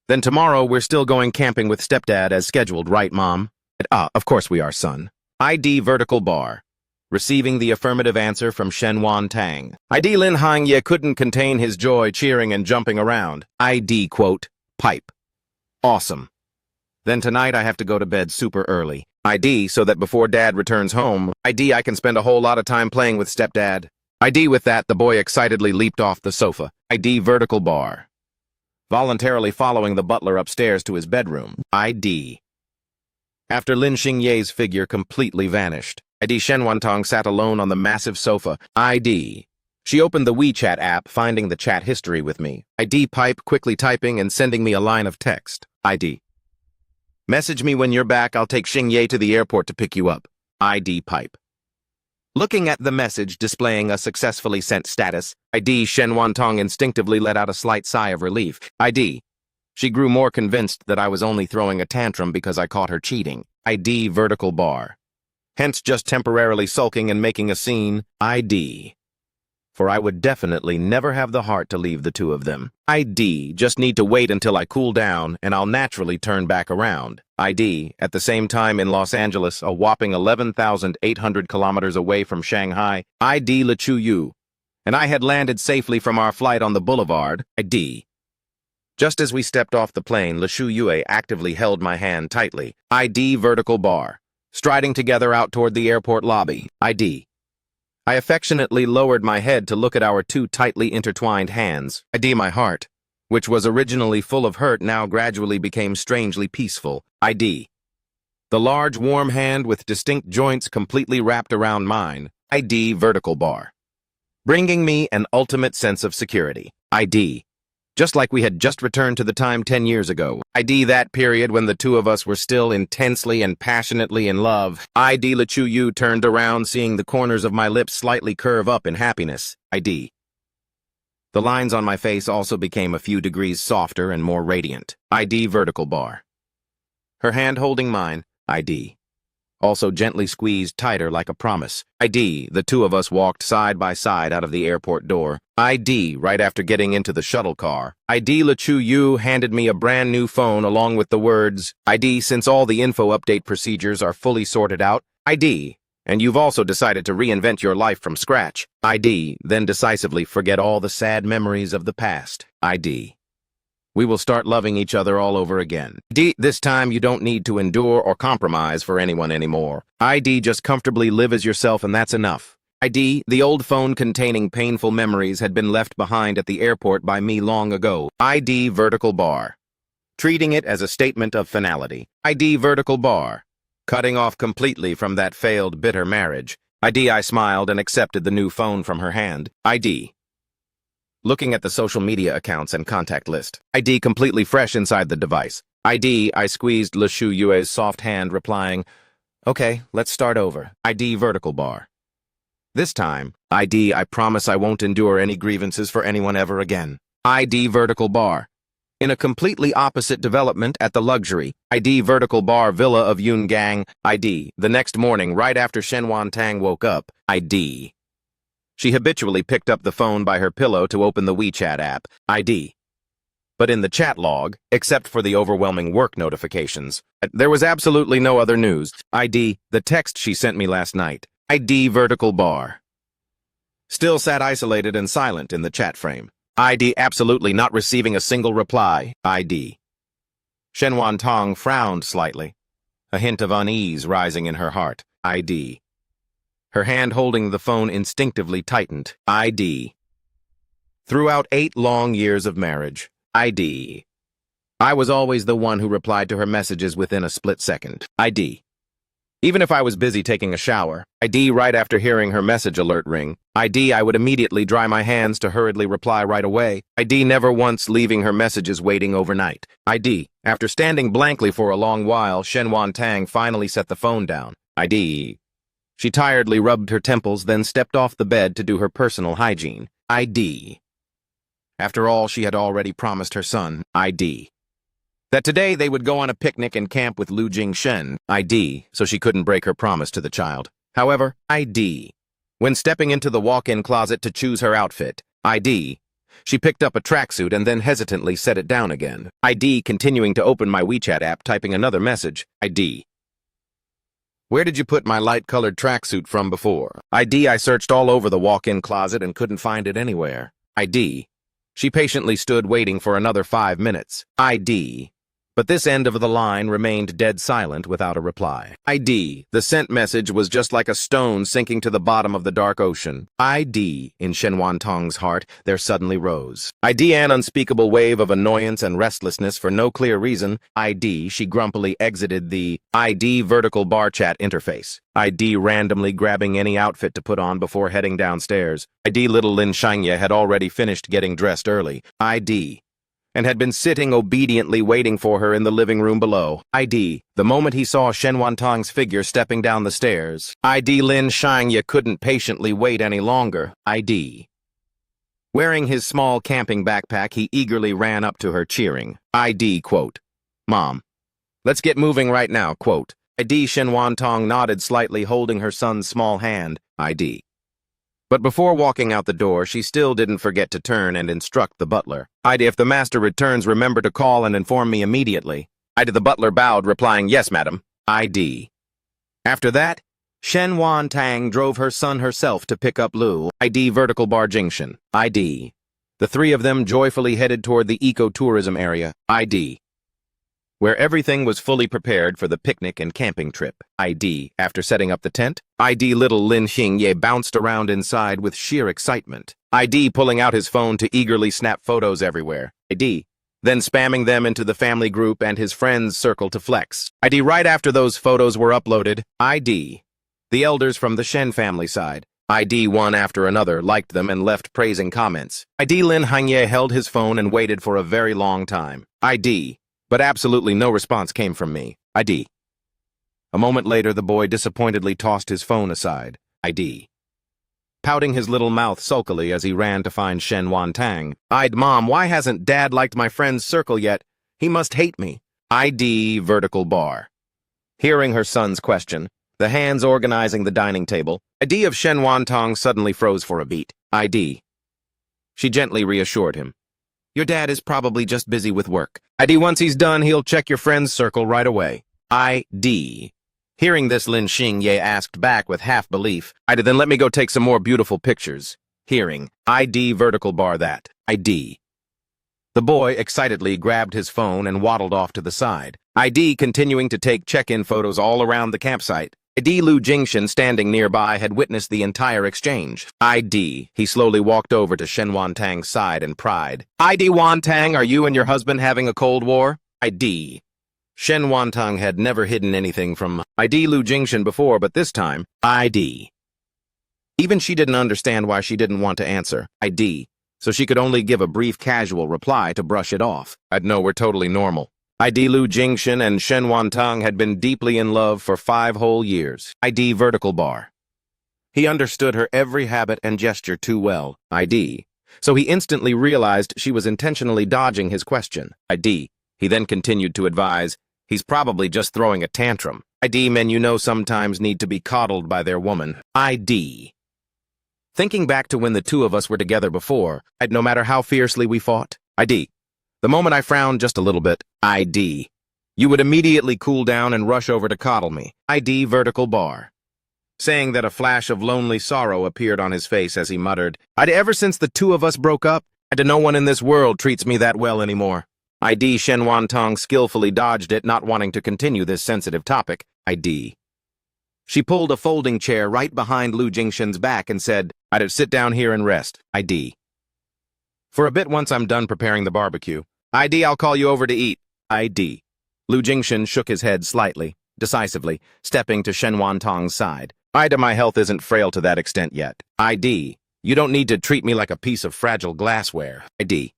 Then tomorrow we're still going camping with stepdad as scheduled, right, Mom? Of course we are, son. ID vertical bar. Receiving the affirmative answer from Shen Wantang. ID Lin Hangye couldn't contain his joy, cheering and jumping around. ID, quote, pipe. Awesome. Then tonight I have to go to bed super early. ID, so that before Dad returns home, ID I can spend a whole lot of time playing with stepdad. ID with that, the boy excitedly leaped off the sofa. ID vertical bar. Voluntarily following the butler upstairs to his bedroom. ID. After Lin Xingye's figure completely vanished, ID Shen Wantang sat alone on the massive sofa. ID. She opened the WeChat app, finding the chat history with me. ID pipe, quickly typing and sending me a line of text. ID. Message me when you're back, I'll take Xingye to the airport to pick you up. ID pipe. Looking at the message displaying a successfully sent status, ID Shen Wantang instinctively let out a slight sigh of relief. ID. She grew more convinced that I was only throwing a tantrum because I caught her cheating. ID vertical bar. Hence just temporarily sulking and making a scene. ID. For I would definitely never have the heart to leave the two of them. ID. Just need to wait until I cool down and I'll naturally turn back around. ID. At the same time in Los Angeles, a whopping 11,800 kilometers away from Shanghai. ID Le Chuyu. And I had landed safely from our flight on the boulevard. ID. Just as we stepped off the plane, Le Chuyu actively held my hand tightly. ID vertical bar. Striding together out toward the airport lobby. ID. I affectionately lowered my head to look at our two tightly intertwined hands. ID my heart, which was originally full of hurt, now gradually became strangely peaceful. ID. The large, warm hand with distinct joints completely wrapped around mine. ID vertical bar. Bringing me an ultimate sense of security. ID. Just like we had just returned to the time 10 years ago. ID that period when the two of us were still intensely and passionately in love. ID Le Chuyu turned around, seeing the corners of my lips slightly curve up in happiness. ID. The lines on my face also became a few degrees softer and more radiant. ID vertical bar. Her hand holding mine. ID. Also gently squeezed tighter like a promise. ID. The two of us walked side by side out of the airport door. ID. Right after getting into the shuttle car. ID Le Chuyu handed me a brand new phone along with the words, ID, since all the info update procedures are fully sorted out. ID. And you've also decided to reinvent your life from scratch. ID. Then decisively forget all the sad memories of the past. ID. We will start loving each other all over again. D. This time you don't need to endure or compromise for anyone anymore. ID. Just comfortably live as yourself and that's enough. ID. The old phone containing painful memories had been left behind at the airport by me long ago. ID vertical bar. Treating it as a statement of finality. ID vertical bar. Cutting off completely from that failed bitter marriage. ID. I smiled and accepted the new phone from her hand. ID. Looking at the social media accounts and contact list. ID completely fresh inside the device. ID, I squeezed Le Chuyue's soft hand, replying, okay, let's start over. ID vertical bar. This time, ID, I promise I won't endure any grievances for anyone ever again. ID vertical bar. In a completely opposite development at the luxury ID vertical bar villa of Yungang. ID, the next morning right after Shen Wantang woke up. ID. She habitually picked up the phone by her pillow to open the WeChat app. ID. But in the chat log, except for the overwhelming work notifications, there was absolutely no other news. ID. The text she sent me last night. ID vertical bar. Still sat isolated and silent in the chat frame. ID absolutely not receiving a single reply. ID. Shen Wantang frowned slightly, a hint of unease rising in her heart. ID. Her hand holding the phone instinctively tightened. ID. Throughout 8 long years of marriage, ID. I was always the one who replied to her messages within a split second. ID. Even if I was busy taking a shower, ID right after hearing her message alert ring, I would immediately dry my hands to hurriedly reply right away. Never once leaving her messages waiting overnight. After standing blankly for a long while, Shenwan Tang finally set the phone down. She tiredly rubbed her temples, then stepped off the bed to do her personal hygiene. After all, she had already promised her son, that today they would go on a picnic and camp with Lu Jingshen, so she couldn't break her promise to the child. However, when stepping into the walk-in closet to choose her outfit, she picked up a tracksuit and then hesitantly set it down again. Continuing to open my WeChat app, typing another message. Where did you put my light-colored tracksuit from before? I searched all over the walk-in closet and couldn't find it anywhere. She patiently stood waiting for another 5 minutes. But this end of the line remained dead silent without a reply. The sent message was just like a stone sinking to the bottom of the dark ocean. In Shenwan Tong's heart, there suddenly rose. An unspeakable wave of annoyance and restlessness for no clear reason. She grumpily exited the vertical bar chat interface. Randomly grabbing any outfit to put on before heading downstairs. Little Lin Shangye had already finished getting dressed early. And had been sitting obediently waiting for her in the living room below. The moment he saw Shenwan Tong's figure stepping down the stairs, Lin Shangye couldn't patiently wait any longer. Wearing his small camping backpack, he eagerly ran up to her, cheering. Quote, "Mom, let's get moving right now," quote. Shenwan Tong nodded slightly, holding her son's small hand. But before walking out the door, she still didn't forget to turn and instruct the butler. If the master returns, remember to call and inform me immediately." The butler bowed, replying, "Yes, madam." After that, Shenwan Tang drove her son herself to pick up Lu, vertical bar Jingshan. The three of them joyfully headed toward the eco-tourism area, where everything was fully prepared for the picnic and camping trip. After setting up the tent, little Lin Xingye bounced around inside with sheer excitement. Pulling out his phone to eagerly snap photos everywhere. Then spamming them into the family group and his friends' circle to flex. Right after those photos were uploaded, the elders from the Shen family side, one after another, liked them and left praising comments. Lin Hangye held his phone and waited for a very long time. But absolutely no response came from me. A moment later, the boy disappointedly tossed his phone aside. Pouting his little mouth sulkily as he ran to find Shenwan Tang. "Mom, why hasn't Dad liked my friend's circle yet? He must hate me." Vertical bar. Hearing her son's question, the hands organizing the dining table, of Shenwan Tong suddenly froze for a beat. She gently reassured him. "Your dad is probably just busy with work. Once he's done, he'll check your friend's circle right away." Hearing this, Lin Xingye asked back with half-belief, "Then let me go take some more beautiful pictures." Hearing, vertical bar that. The boy excitedly grabbed his phone and waddled off to the side. Continuing to take check-in photos all around the campsite. Lu Jingshan, standing nearby, had witnessed the entire exchange. He slowly walked over to Shenwan Tang's side and pried. "Wan Tang, are you and your husband having a cold war?" Shenwan Tang had never hidden anything from Lu Jingshan before, but this time, even she didn't understand why she didn't want to answer, so she could only give a brief casual reply to brush it off. "No, we're totally normal." Lu Jingshan and Shenwan Tang had been deeply in love for 5 whole years. Vertical bar. He understood her every habit and gesture too well. So he instantly realized she was intentionally dodging his question. He then continued to advise, "He's probably just throwing a tantrum. Men you know sometimes need to be coddled by their woman." Thinking back to when the two of us were together before, no matter how fiercely we fought, the moment I frowned just a little bit, you would immediately cool down and rush over to coddle me. Vertical bar. Saying that, a flash of lonely sorrow appeared on his face as he muttered, "Ever since the two of us broke up, no one in this world treats me that well anymore." Shenwan Tong skillfully dodged it, not wanting to continue this sensitive topic. She pulled a folding chair right behind Lu Jingshan's back and said, "Sit down here and rest." For a bit once I'm done preparing the barbecue. ID, I'll call you over to eat. ID. Lu Jingshan shook his head slightly, decisively, stepping to Shen Wantong's side. Ida, my health isn't frail to that extent yet. ID. You don't need to treat me like a piece of fragile glassware. ID.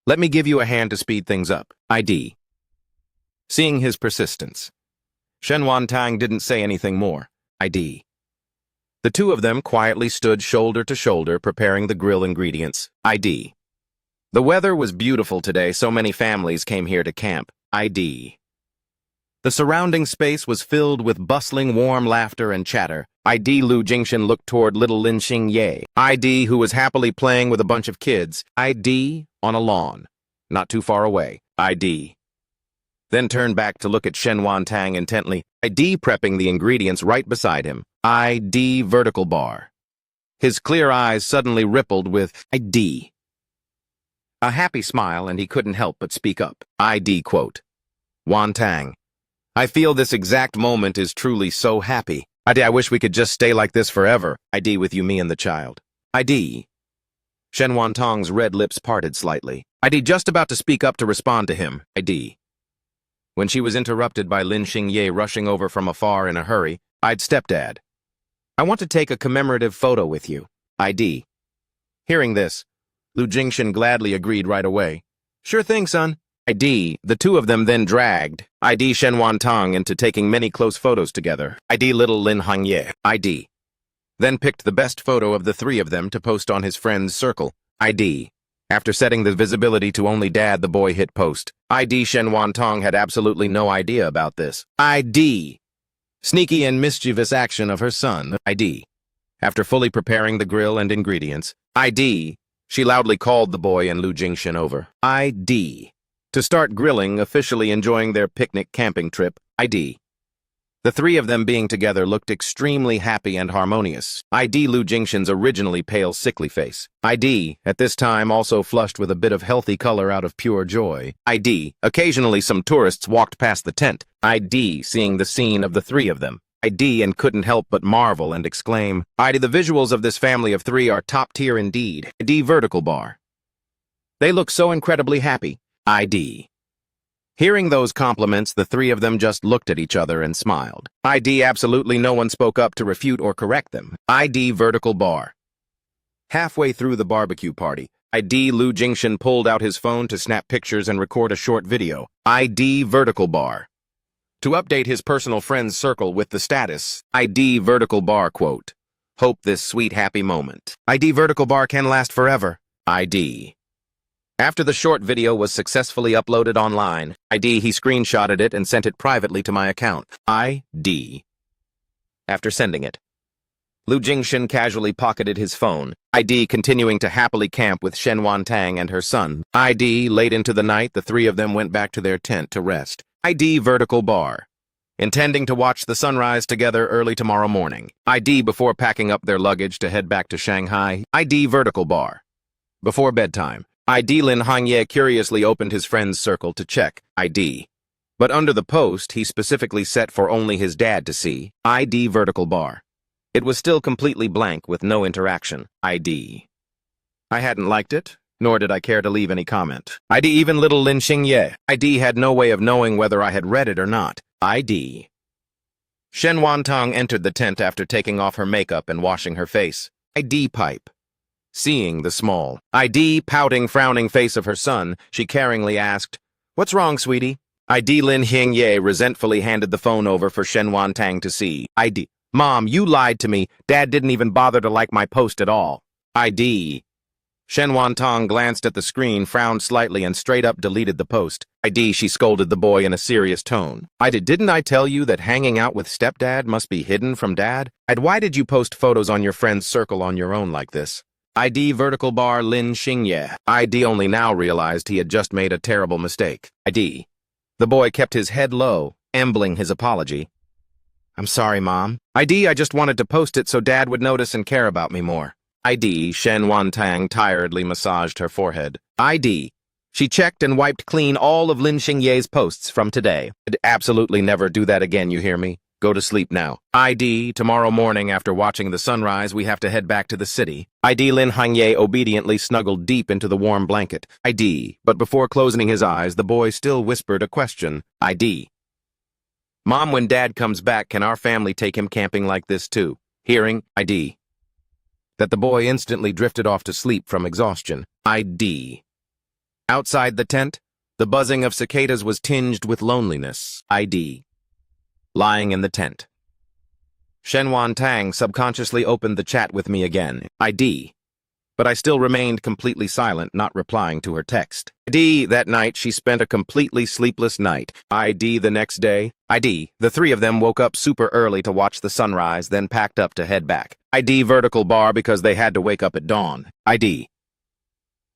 Let me give you a hand to speed things up. ID. Seeing his persistence, Shen Wantong didn't say anything more. ID. The two of them quietly stood shoulder to shoulder preparing the grill ingredients. ID. The weather was beautiful today, so many families came here to camp. ID. The surrounding space was filled with bustling, warm laughter and chatter. ID. Lu Jingshan looked toward little Lin Xingye. ID, who was happily playing with a bunch of kids. ID, on a lawn, not too far away. ID. Then turned back to look at Shen Wantong intently. ID prepping the ingredients right beside him. ID vertical bar. His clear eyes suddenly rippled with ID. A happy smile, and he couldn't help but speak up. ID quote. Wantong. I feel this exact moment is truly so happy. ID, I wish we could just stay like this forever. ID with you, me, and the child. ID. Shen Wantong's red lips parted slightly. ID just about to speak up to respond to him. ID. When she was interrupted by Lin Xingye rushing over from afar in a hurry. I'd stepdad. I want to take a commemorative photo with you. ID. Hearing this, Lu Jingshan gladly agreed right away. Sure thing, son. ID. The two of them then dragged ID Shen Wantong into taking many close photos together. ID little Lin Hangye. ID. Then picked the best photo of the three of them to post on his friend's circle. ID. After setting the visibility to only dad, the boy hit post. ID Shen Wantong had absolutely no idea about this. ID. Sneaky and mischievous action of her son. ID. After fully preparing the grill and ingredients. ID. She loudly called the boy and Lu Jingshan over. ID. To start grilling, officially enjoying their picnic camping trip. ID. The three of them being together looked extremely happy and harmonious. ID Lu Jingshan's originally pale, sickly face. ID, at this time also flushed with a bit of healthy color out of pure joy. ID, occasionally some tourists walked past the tent. ID, seeing the scene of the three of them. ID, and couldn't help but marvel and exclaim, ID, the visuals of this family of three are top tier indeed. ID vertical bar. They look so incredibly happy. ID. Hearing those compliments, the three of them just looked at each other and smiled. ID absolutely no one spoke up to refute or correct them. ID vertical bar. Halfway through the barbecue party, ID Lu Jingshan pulled out his phone to snap pictures and record a short video. ID vertical bar. To update his personal friends circle with the status, ID vertical bar quote. Hope this sweet happy moment. ID vertical bar can last forever. ID. After the short video was successfully uploaded online, ID he screenshotted it and sent it privately to my account. ID. After sending it, Lu Jingshan casually pocketed his phone. ID continuing to happily camp with Shen Wantong and her son. ID late into the night, the three of them went back to their tent to rest. ID vertical bar. Intending to watch the sunrise together early tomorrow morning. ID before packing up their luggage to head back to Shanghai. ID vertical bar. Before bedtime. ID Lin Hangye curiously opened his friend's circle to check ID. But under the post, he specifically set for only his dad to see ID vertical bar. It was still completely blank with no interaction. ID. I hadn't liked it, nor did I care to leave any comment. ID even little Lin Xingye. ID had no way of knowing whether I had read it or not. ID. Shen Wantong entered the tent after taking off her makeup and washing her face. ID pipe. Seeing the small, ID pouting, frowning face of her son, she caringly asked, "What's wrong, sweetie?" ID Lin Hingye resentfully handed the phone over for Shen Wantong to see. ID. Mom, you lied to me. Dad didn't even bother to like my post at all. ID. Shen Wantong glanced at the screen, frowned slightly, and straight up deleted the post. ID, she scolded the boy in a serious tone. Didn't I tell you that hanging out with stepdad must be hidden from dad? Why did you post photos on your friend's circle on your own like this? ID vertical bar Lin Xingye. ID only now realized he had just made a terrible mistake. ID. The boy kept his head low, ambling his apology. I'm sorry, Mom. ID, I just wanted to post it so Dad would notice and care about me more. ID, Shen Wantong tiredly massaged her forehead. ID. She checked and wiped clean all of Lin Xingye's posts from today. I'd absolutely never do that again, you hear me? Go to sleep now. ID, tomorrow morning after watching the sunrise, we have to head back to the city. ID Lin Hangye obediently snuggled deep into the warm blanket. ID, but before closing his eyes, the boy still whispered a question. ID. Mom, when Dad comes back, can our family take him camping like this too? Hearing, ID. That the boy instantly drifted off to sleep from exhaustion. ID. Outside the tent, the buzzing of cicadas was tinged with loneliness. ID. Lying in the tent. Shenwan Tang subconsciously opened the chat with me again. ID. But I still remained completely silent, not replying to her text. ID. That night, she spent a completely sleepless night. ID. The next day. ID. The three of them woke up super early to watch the sunrise, then packed up to head back. ID. Vertical bar because they had to wake up at dawn. ID.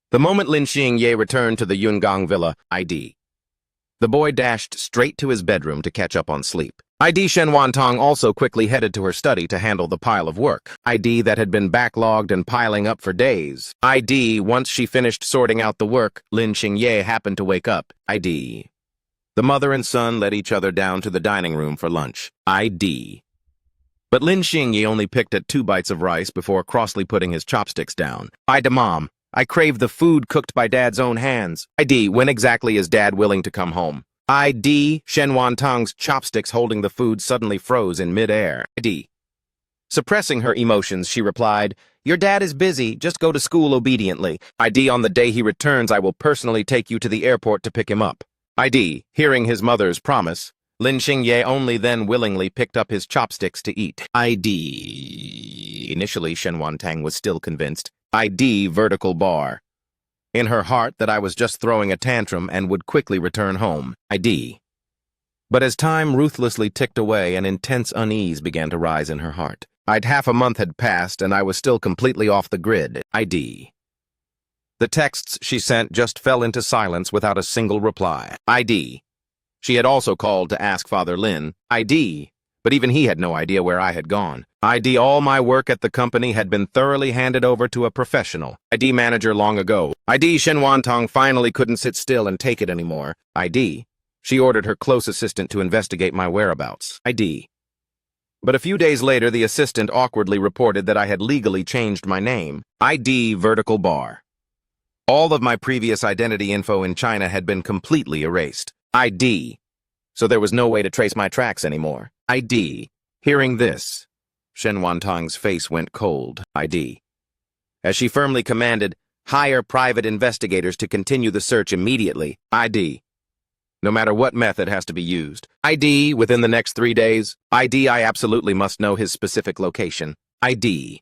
The moment Lin Xingye returned to the Yungang villa. ID. The boy dashed straight to his bedroom to catch up on sleep. ID. Shen Wantong also quickly headed to her study to handle the pile of work. ID. That had been backlogged and piling up for days. ID. Once she finished sorting out the work, Lin Xingye happened to wake up. ID. The mother and son led each other down to the dining room for lunch. ID. But Lin Xingye only picked at 2 bites of rice before crossly putting his chopsticks down. Mom, I crave the food cooked by Dad's own hands. ID. When exactly is Dad willing to come home? ID. Shen Wantong's chopsticks holding the food suddenly froze in midair. ID. Suppressing her emotions, she replied, Your dad is busy, just go to school obediently. ID. On the day he returns, I will personally take you to the airport to pick him up. ID. Hearing his mother's promise, Lin Xingye only then willingly picked up his chopsticks to eat. ID. Initially, Shen Wantang was still convinced. ID. Vertical bar. In her heart that I was just throwing a tantrum and would quickly return home. ID. But as time ruthlessly ticked away, an intense unease began to rise in her heart. Half a month had passed, and I was still completely off the grid. ID. The texts she sent just fell into silence without a single reply. ID. She had also called to ask Father Lin. ID. But even he had no idea where I had gone. ID. All my work at the company had been thoroughly handed over to a professional. ID. Manager long ago. ID. Shen Wantong finally couldn't sit still and take it anymore. ID. She ordered her close assistant to investigate my whereabouts. ID. But a few days later, the assistant awkwardly reported that I had legally changed my name. ID. Vertical bar. All of my previous identity info in China had been completely erased. ID. So there was no way to trace my tracks anymore. ID. Hearing this, Shen Wantong's face went cold. ID. As she firmly commanded, hire private investigators to continue the search immediately. ID. No matter what method has to be used. ID. Within the next 3 days. ID. I absolutely must know his specific location. ID.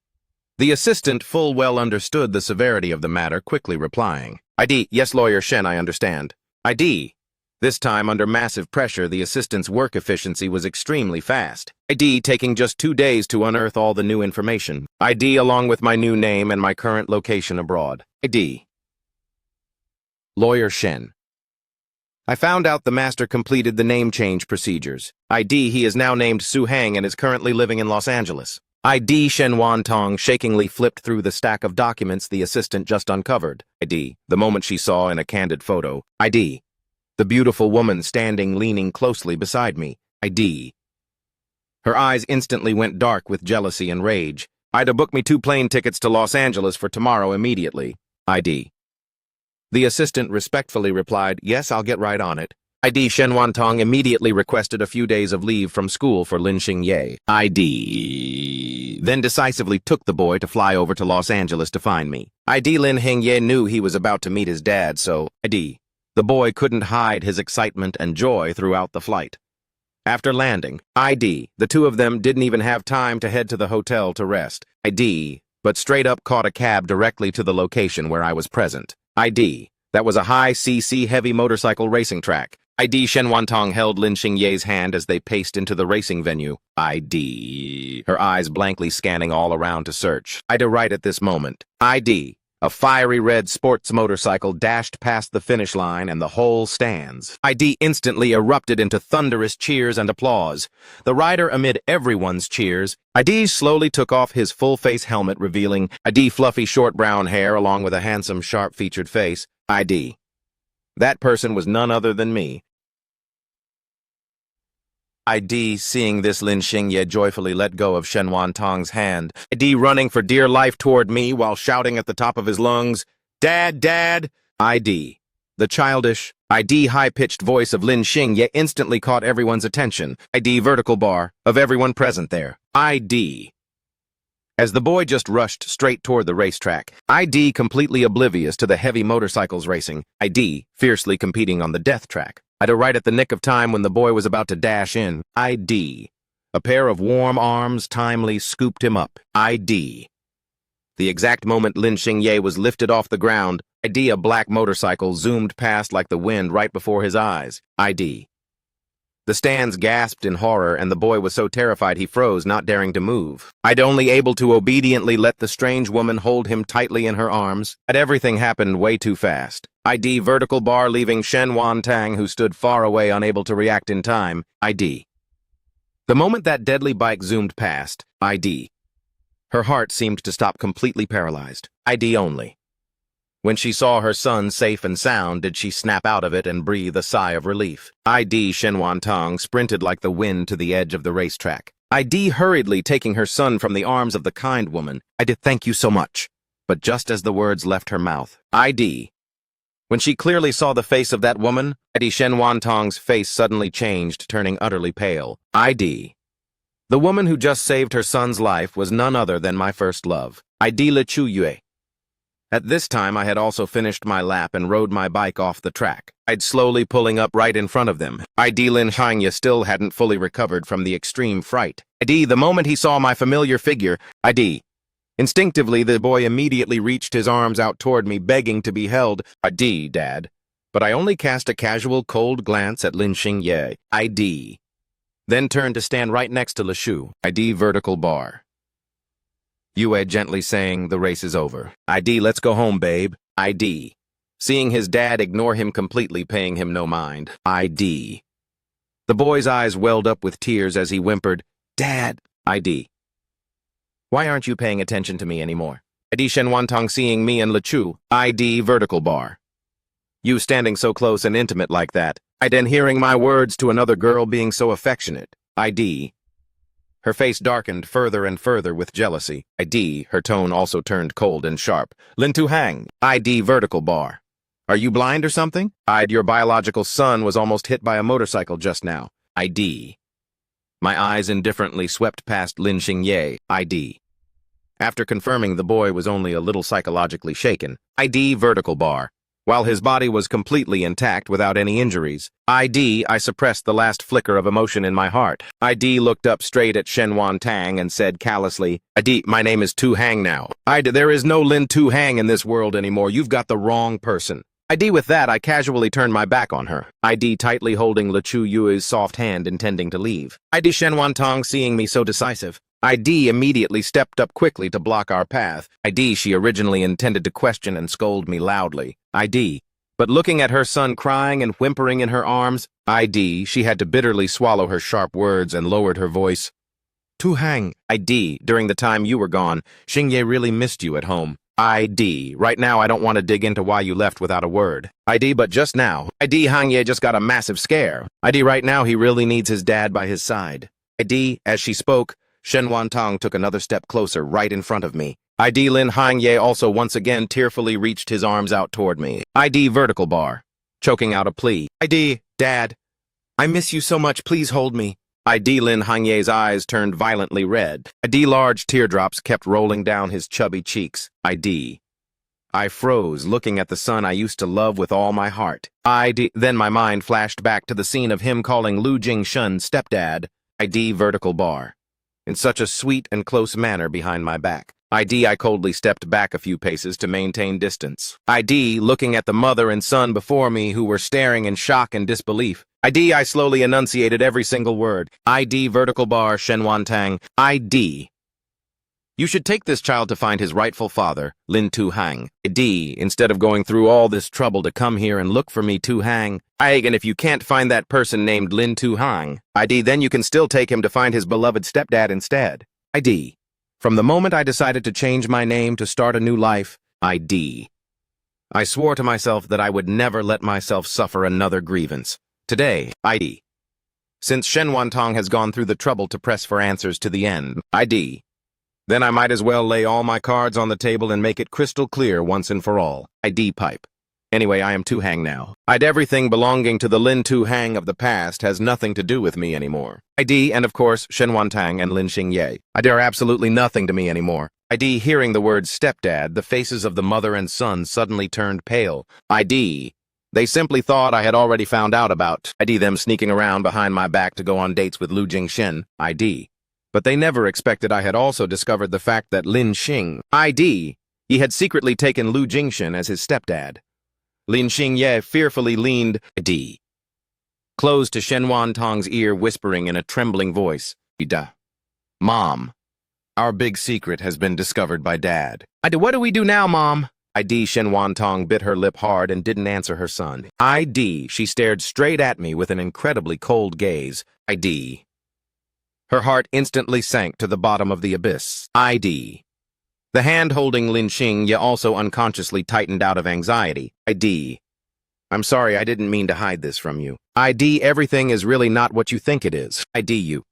The assistant full well understood the severity of the matter, quickly replying. ID. Yes, Lawyer Shen, I understand. ID. This time, under massive pressure, the assistant's work efficiency was extremely fast. ID. Taking just 2 days to unearth all the new information. ID. Along with my new name and my current location abroad. ID. Lawyer Shen. I found out the master completed the name change procedures. ID. He is now named Su Hang and is currently living in Los Angeles. ID. Shen Wantong shakingly flipped through the stack of documents the assistant just uncovered. ID. The moment she saw in a candid photo. ID. The beautiful woman standing leaning closely beside me. ID. Her eyes instantly went dark with jealousy and rage. Ida, book me 2 plane tickets to Los Angeles for tomorrow immediately. ID. The assistant respectfully replied, Yes, I'll get right on it. ID. Shen Wantong immediately requested a few days of leave from school for Lin Xingye. ID. Then decisively took the boy to fly over to Los Angeles to find me. ID. Lin Xingye knew he was about to meet his dad, so ID. The boy couldn't hide his excitement and joy throughout the flight. After landing, ID. The 2 of them didn't even have time to head to the hotel to rest. ID. But straight up caught a cab directly to the location where I was present. ID. That was a high-cc heavy motorcycle racing track. ID. Shen Wantong held Lin Xingye's hand as they paced into the racing venue. ID. Her eyes blankly scanning all around to search. Ida right at this moment. ID. A fiery red sports motorcycle dashed past the finish line and the whole stands. ID instantly erupted into thunderous cheers and applause. The rider amid everyone's cheers. ID slowly took off his full-face helmet, revealing ID fluffy short brown hair along with a handsome sharp-featured face. ID. That person was none other than me. ID, seeing this, Lin Xingye joyfully let go of Shen Tong's hand. ID running for dear life toward me while shouting at the top of his lungs, "Dad, Dad!" ID. The childish, ID high-pitched voice of Lin Xingye instantly caught everyone's attention. ID vertical bar of everyone present there. ID. As the boy just rushed straight toward the racetrack, ID completely oblivious to the heavy motorcycles racing, ID fiercely competing on the death track. ID right at the nick of time when the boy was about to dash in. ID. A pair of warm arms timely scooped him up. ID. The exact moment Lin Xingye was lifted off the ground, ID a black motorcycle zoomed past like the wind right before his eyes. ID. The stands gasped in horror, and the boy was so terrified he froze, not daring to move. I'd only able to obediently let the strange woman hold him tightly in her arms. But everything happened way too fast. ID vertical bar leaving Shen Tang, who stood far away, unable to react in time. ID. The moment that deadly bike zoomed past, ID. Her heart seemed to stop, completely paralyzed. ID only. When she saw her son safe and sound, did she snap out of it and breathe a sigh of relief. ID Shen Tong sprinted like the wind to the edge of the racetrack. ID hurriedly taking her son from the arms of the kind woman. "I did thank you so much." But just as the words left her mouth, ID. When she clearly saw the face of that woman, ID Shen Tong's face suddenly changed, turning utterly pale. ID. The woman who just saved her son's life was none other than my first love. ID Le Chu Yue. At this time, I had also finished my lap and rode my bike off the track. I'd slowly pulling up right in front of them. ID Lin Xingye still hadn't fully recovered from the extreme fright. ID, the moment he saw my familiar figure, ID. Instinctively, the boy immediately reached his arms out toward me, begging to be held. ID, Dad. But I only cast a casual, cold glance at Lin Xingye. ID. Then turned to stand right next to LeShu. ID vertical bar. Yue gently saying, "The race is over." ID, let's go home, babe. ID. Seeing his dad ignore him completely, paying him no mind. ID. The boy's eyes welled up with tears as he whimpered, "Dad." ID. Why aren't you paying attention to me anymore? ID Shen Tong seeing me and LeChu. ID vertical bar. You standing so close and intimate like that. I then hearing my words to another girl being so affectionate. ID. Her face darkened further and further with jealousy. ID, her tone also turned cold and sharp. Lin Tu Hang. ID vertical bar. Are you blind or something? Your biological son was almost hit by a motorcycle just now. ID. My eyes indifferently swept past Lin Xingye. ID. After confirming the boy was only a little psychologically shaken. ID vertical bar. While his body was completely intact without any injuries. ID, I suppressed the last flicker of emotion in my heart. ID looked up straight at Shen Tang and said callously, "ID, my name is Tu Hang now. There is no Lin Tu Hang in this world anymore. You've got the wrong person." ID, with that, I casually turned my back on her. ID tightly holding LeChu Yue's soft hand, intending to leave. ID Shen Tang seeing me so decisive. ID immediately stepped up quickly to block our path. ID, she originally intended to question and scold me loudly. ID. But looking at her son crying and whimpering in her arms, ID, she had to bitterly swallow her sharp words and lowered her voice. "Tu Hang." ID, during the time you were gone, Xingye really missed you at home. ID, right now I don't want to dig into why you left without a word. ID, but just now, ID Hangye just got a massive scare. ID, right now he really needs his dad by his side. ID, as she spoke, Shen Tong took another step closer right in front of me. ID Lin Xingye also once again tearfully reached his arms out toward me. ID vertical bar. Choking out a plea. ID, Dad. I miss you so much, please hold me. ID Lin Xingye's eyes turned violently red. ID large teardrops kept rolling down his chubby cheeks. ID. I froze, looking at the son I used to love with all my heart. ID. Then my mind flashed back to the scene of him calling Lu Jingshun stepdad. ID vertical bar. In such a sweet and close manner behind my back. ID, I coldly stepped back a few paces to maintain distance. ID, looking at the mother and son before me who were staring in shock and disbelief. ID, I slowly enunciated every single word. ID vertical bar Shen Tang. ID. You should take this child to find his rightful father, Lin Tu Hang. ID, instead of going through all this trouble to come here and look for me, Tu Hang. And if you can't find that person named Lin Tu Hang, ID, then you can still take him to find his beloved stepdad instead. ID. From the moment I decided to change my name to start a new life, ID. I swore to myself that I would never let myself suffer another grievance. Today, ID. since Shen Wantong has gone through the trouble to press for answers to the end. ID. Then I might as well lay all my cards on the table and make it crystal clear once and for all. ID pipe. Anyway, I am Tu Hang now. Everything belonging to the Lin Tu Hang of the past has nothing to do with me anymore. ID, and of course, Shen Wantang and Lin Xingye. ID are absolutely nothing to me anymore. ID, hearing the word stepdad, the faces of the mother and son suddenly turned pale. ID. They simply thought I had already found out about ID them sneaking around behind my back to go on dates with Lu Jingshen. ID. But they never expected I had also discovered the fact that Lin Xing, ID, he had secretly taken Lu Jingshen as his stepdad. Lin Xingye fearfully leaned D. Close to Shen Wantong's ear, whispering in a trembling voice, "Duh. Mom, our big secret has been discovered by Dad." What do we do now, Mom? ID. Shen Wantong bit her lip hard and didn't answer her son. ID. She stared straight at me with an incredibly cold gaze. ID. Her heart instantly sank to the bottom of the abyss. ID. The hand holding Lin Xingye also unconsciously tightened out of anxiety. ID. I'm sorry, I didn't mean to hide this from you. ID, everything is really not what you think it is. ID you.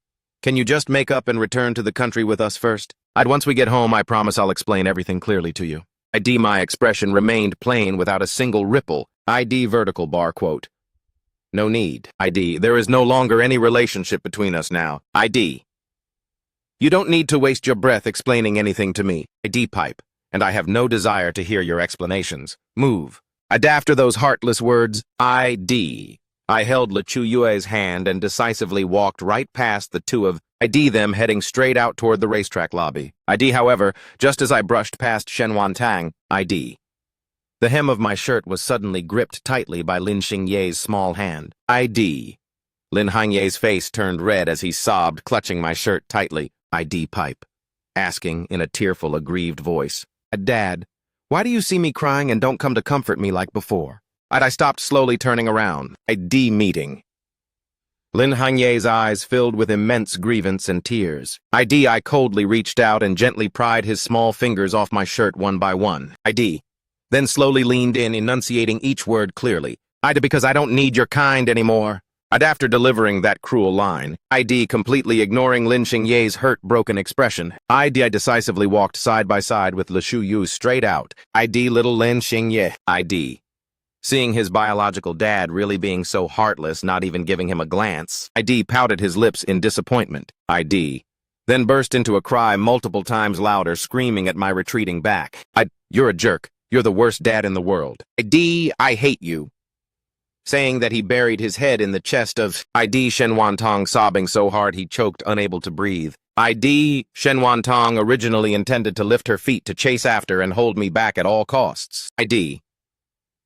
Can you just make up and return to the country with us first? Once we get home, I promise I'll explain everything clearly to you. ID, my expression remained plain without a single ripple. ID vertical bar quote. No need. ID, there is no longer any relationship between us now. ID. You don't need to waste your breath explaining anything to me. ID pipe, and I have no desire to hear your explanations. Move. And after those heartless words, ID. I held Le Chuyue's hand and decisively walked right past the two of ID them heading straight out toward the racetrack lobby. ID, however, just as I brushed past Shen Wantang, ID. The hem of my shirt was suddenly gripped tightly by Lin Xingye's small hand. ID. Lin Hangye's face turned red as he sobbed, clutching my shirt tightly. ID pipe, asking in a tearful, aggrieved voice, Dad, why do you see me crying and don't come to comfort me like before? I stopped slowly turning around. ID meeting. Lin Hangye's eyes filled with immense grievance and tears. I coldly reached out and gently pried his small fingers off my shirt one by one. Then slowly leaned in, enunciating each word clearly. Because I don't need your kind anymore. After delivering that cruel line, ID completely ignoring Lin Xingye's hurt, broken expression, I decisively walked side by side with Le Chuyu straight out. Little Lin Xingye. ID. Seeing his biological dad really being so heartless, not even giving him a glance, ID pouted his lips in disappointment. ID. Then burst into a cry multiple times louder, screaming at my retreating back. You're a jerk. You're the worst dad in the world. I hate you. Saying that, he buried his head in the chest of ID. Shen Wantong, sobbing so hard he choked, unable to breathe. ID. Shen Wantong originally intended to lift her feet to chase after and hold me back at all costs. ID.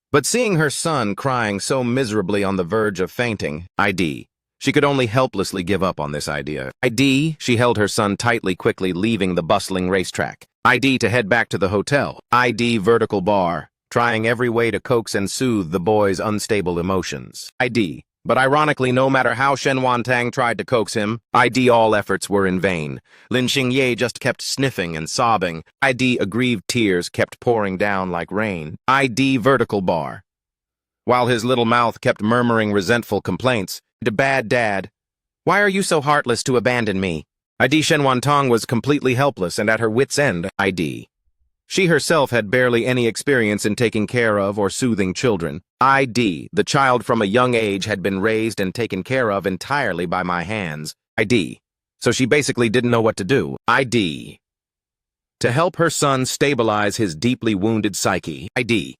But seeing her son crying so miserably on the verge of fainting, ID. She could only helplessly give up on this idea. ID. She held her son tightly, quickly leaving the bustling racetrack. ID to head back to the hotel. ID vertical bar. Trying every way to coax and soothe the boy's unstable emotions. ID. But ironically, no matter how Shen Wantang tried to coax him, ID all efforts were in vain. Lin Xingye just kept sniffing and sobbing. ID aggrieved tears kept pouring down like rain. ID vertical bar. While his little mouth kept murmuring resentful complaints. Bad dad. Why are you so heartless to abandon me? ID. Shen Wantang was completely helpless and at her wit's end. ID. She herself had barely any experience in taking care of or soothing children. ID. The child from a young age had been raised and taken care of entirely by my hands. ID. So she basically didn't know what to do. ID. To help her son stabilize his deeply wounded psyche. ID.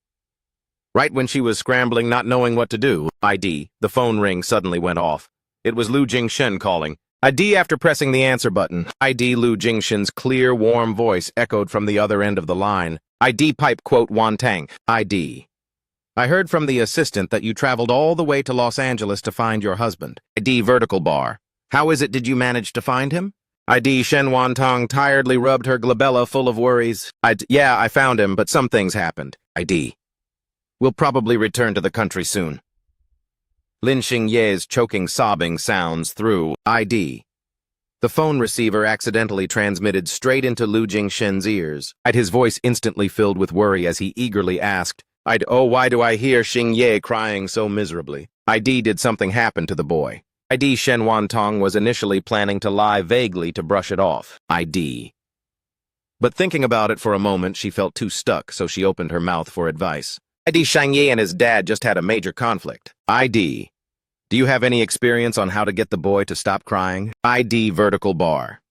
Right when she was scrambling, not knowing what to do. ID. The phone ring suddenly went off. It was Lu Jingshen calling. ID. After pressing the answer button, ID. Lu Jingshen's clear, warm voice echoed from the other end of the line. ID pipe quote Wantang. ID. I heard from the assistant that you traveled all the way to Los Angeles to find your husband. ID vertical bar. How is it did you manage to find him? ID. Shen Wantong tiredly rubbed her glabella full of worries. Yeah, I found him, but some things happened. ID. We'll probably return to the country soon. Lin Xingye's choking sobbing sounds through ID. The phone receiver accidentally transmitted straight into Lu Jingshen's ears. His voice instantly filled with worry as he eagerly asked, Oh, why do I hear Xingye crying so miserably? ID. Did something happen to the boy? ID Shen Wantong was initially planning to lie vaguely to brush it off. ID. But thinking about it for a moment, she felt too stuck, so she opened her mouth for advice. ID Shang Yi and his dad just had a major conflict. ID. Do you have any experience on how to get the boy to stop crying? ID vertical bar.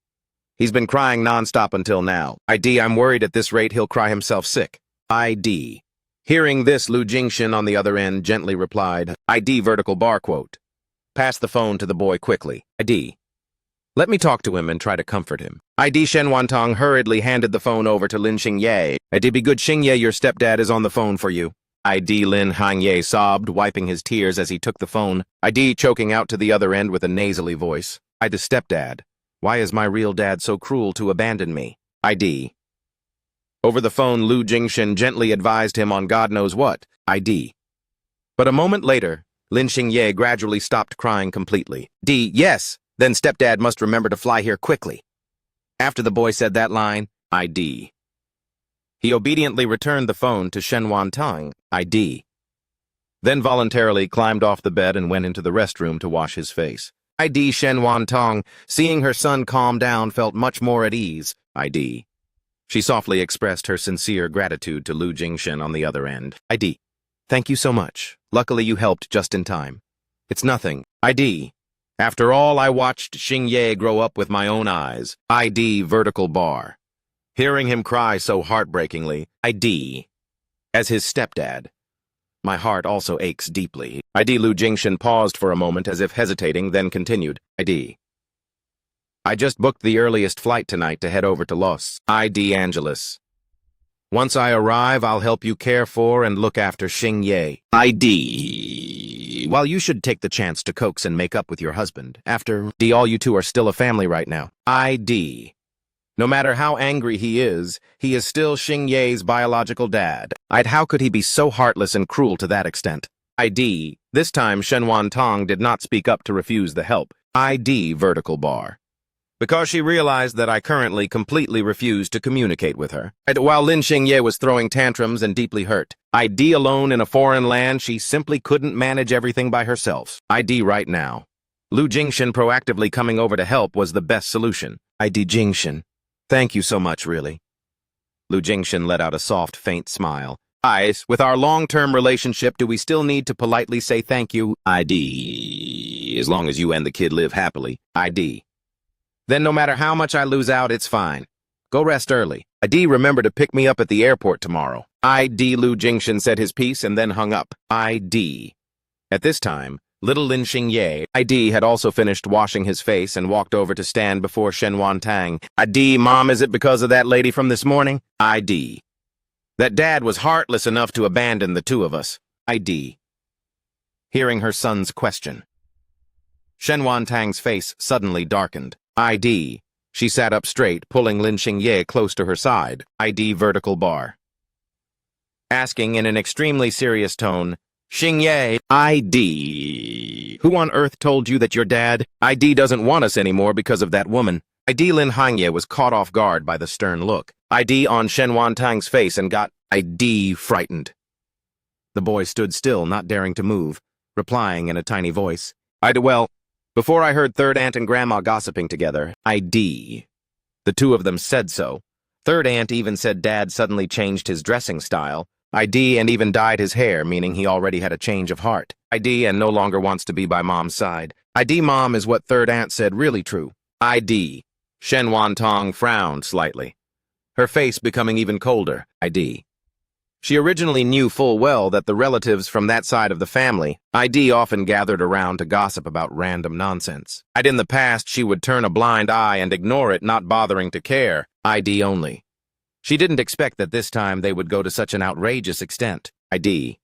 He's been crying nonstop until now. ID, I'm worried at this rate he'll cry himself sick. ID. Hearing this, Lu Jingshin on the other end gently replied, ID vertical bar quote. Pass the phone to the boy quickly. ID. Let me talk to him and try to comfort him. ID Shen Wantong hurriedly handed the phone over to Lin Xingye. ID be good Xingye, your stepdad is on the phone for you. ID Lin Hangye sobbed, wiping his tears as he took the phone. ID choking out to the other end with a nasally voice. ID stepdad. Why is my real dad so cruel to abandon me? ID. Over the phone, Lu Jingshin gently advised him on God knows what. ID. But a moment later, Lin Xingye gradually stopped crying completely. D. Yes, then stepdad must remember to fly here quickly. After the boy said that line, ID. He obediently returned the phone to Shen Wantong, ID. Then voluntarily climbed off the bed and went into the restroom to wash his face. ID Shen Wantong, seeing her son calm down, felt much more at ease. ID. She softly expressed her sincere gratitude to Lu Jingshin on the other end. ID. Thank you so much. Luckily you helped just in time. It's nothing. ID. After all, I watched Xingye grow up with my own eyes. ID vertical bar. Hearing him cry so heartbreakingly, ID. As his stepdad. My heart also aches deeply. ID Lu Jingshin paused for a moment as if hesitating, then continued. ID. I just booked the earliest flight tonight to head over to Los Angeles. Once I arrive, I'll help you care for and look after Xingye. ID. While you should take the chance to coax and make up with your husband. After all, you two are still a family right now. ID. No matter how angry he is still Xingye's biological dad. How could he be so heartless and cruel to that extent? ID. This time, Shen Wantong did not speak up to refuse the help. ID vertical bar. Because she realized that I currently completely refused to communicate with her. While Lin Xingye was throwing tantrums and deeply hurt. ID alone in a foreign land, she simply couldn't manage everything by herself. ID right now. Lu Jingshin proactively coming over to help was the best solution. ID Jingshin. Thank you so much, really. Lu Jingshin let out a soft, faint smile. With our long-term relationship, do we still need to politely say thank you? ID. As long as you and the kid live happily. ID. Then no matter how much I lose out, it's fine. Go rest early. ID, remember to pick me up at the airport tomorrow. ID Lu Jingshin said his piece and then hung up. ID. At this time, little Lin Xingye, ID, had also finished washing his face and walked over to stand before Shen Wantong. ID, Mom, is it because of that lady from this morning? ID. That dad was heartless enough to abandon the two of us. ID. Hearing her son's question. Shen Wantong's face suddenly darkened. ID. She sat up straight, pulling Lin Xingye close to her side. ID vertical bar. Asking in an extremely serious tone, Xingye, ID. Who on earth told you that your dad? ID doesn't want us anymore because of that woman. ID Lin Hangye was caught off guard by the stern look. ID on Shen Wantong's face and got ID frightened. The boy stood still, not daring to move, replying in a tiny voice. Well, before I heard Third Aunt and Grandma gossiping together, ID. The two of them said so. Third Aunt even said Dad suddenly changed his dressing style. ID and even dyed his hair, meaning he already had a change of heart. ID and no longer wants to be by Mom's side. ID Mom is what Third Aunt said really true. ID. Shen Wantong frowned slightly, her face becoming even colder. ID. She originally knew full well that the relatives from that side of the family, ID, often gathered around to gossip about random nonsense. In the past, she would turn a blind eye and ignore it, not bothering to care. ID only. She didn't expect that this time they would go to such an outrageous extent. ID.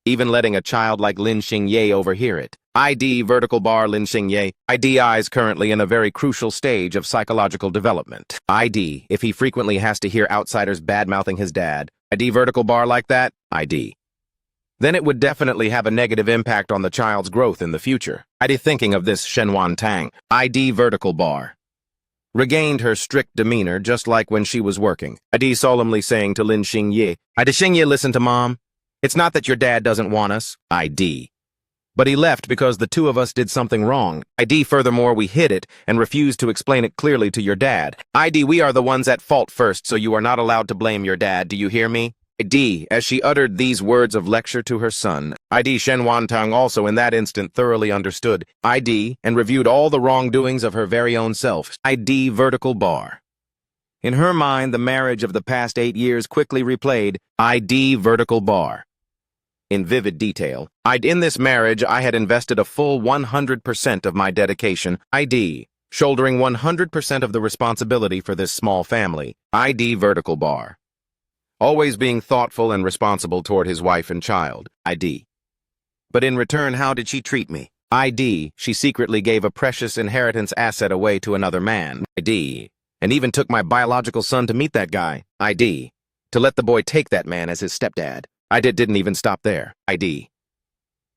Even letting a child like Lin Xingye overhear it. ID vertical bar Lin Xingye. ID is currently in a very crucial stage of psychological development. ID, if he frequently has to hear outsiders bad-mouthing his dad. ID vertical bar like that. ID. Then it would definitely have a negative impact on the child's growth in the future. ID thinking of this Shen Wantong. ID vertical bar. Regained her strict demeanor just like when she was working. ID solemnly saying to Lin Xingye, ID Xingye, listen to Mom. It's not that your dad doesn't want us. ID. But he left because the two of us did something wrong. ID, furthermore, we hid it and refused to explain it clearly to your dad. ID, we are the ones at fault first, so you are not allowed to blame your dad. Do you hear me? ID, as she uttered these words of lecture to her son, ID Shen Wantong also in that instant thoroughly understood ID and reviewed all the wrongdoings of her very own self. ID vertical bar. In her mind, the marriage of the past 8 years quickly replayed ID vertical bar. In vivid detail, in this marriage, I had invested a full 100% of my dedication, ID, shouldering 100% of the responsibility for this small family, ID vertical bar. Always being thoughtful and responsible toward his wife and child, ID. But in return, how did she treat me? ID, she secretly gave a precious inheritance asset away to another man, ID, and even took my biological son to meet that guy, ID, to let the boy take that man as his stepdad. I didn't even stop there, ID.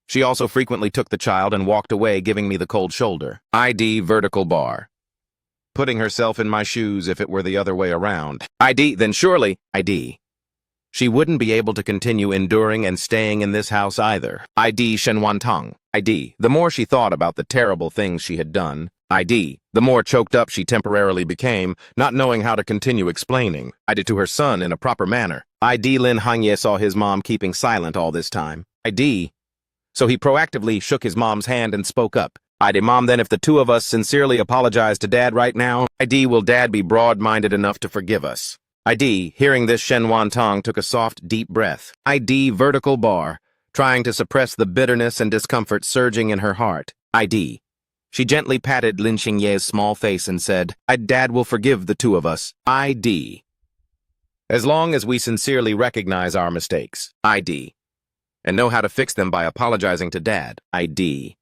She also frequently took the child and walked away, giving me the cold shoulder, ID vertical bar. Putting herself in my shoes if it were the other way around, ID, then surely, ID. She wouldn't be able to continue enduring and staying in this house either. ID Shen Wantong. ID. The more she thought about the terrible things she had done, ID. The more choked up she temporarily became, not knowing how to continue explaining ID to her son in a proper manner. ID Lin Hangye saw his mom keeping silent all this time. ID. So he proactively shook his mom's hand and spoke up. ID Mom, then if the two of us sincerely apologize to Dad right now, ID will Dad be broad-minded enough to forgive us? ID, hearing this, Shen Wantong took a soft, deep breath. ID vertical bar, trying to suppress the bitterness and discomfort surging in her heart. ID. She gently patted Lin Xingye's small face and said, Dad will forgive the two of us. ID. As long as we sincerely recognize our mistakes. ID. And know how to fix them by apologizing to Dad. ID.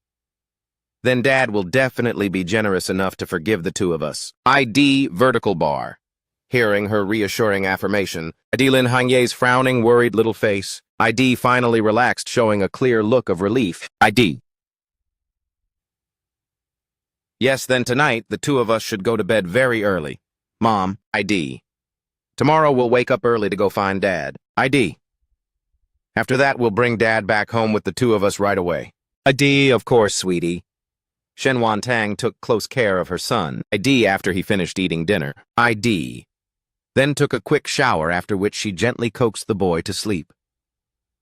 Then Dad will definitely be generous enough to forgive the two of us. ID vertical bar. Hearing her reassuring affirmation, ID Lin Hangye's frowning, worried little face, ID finally relaxed, showing a clear look of relief. ID. Yes, then tonight, the two of us should go to bed very early. Mom, ID. Tomorrow we'll wake up early to go find Dad. ID. After that, we'll bring Dad back home with the two of us right away. ID, of course, sweetie. Shen Wantong took close care of her son, ID, after he finished eating dinner. ID. Then took a quick shower, after which she gently coaxed the boy to sleep.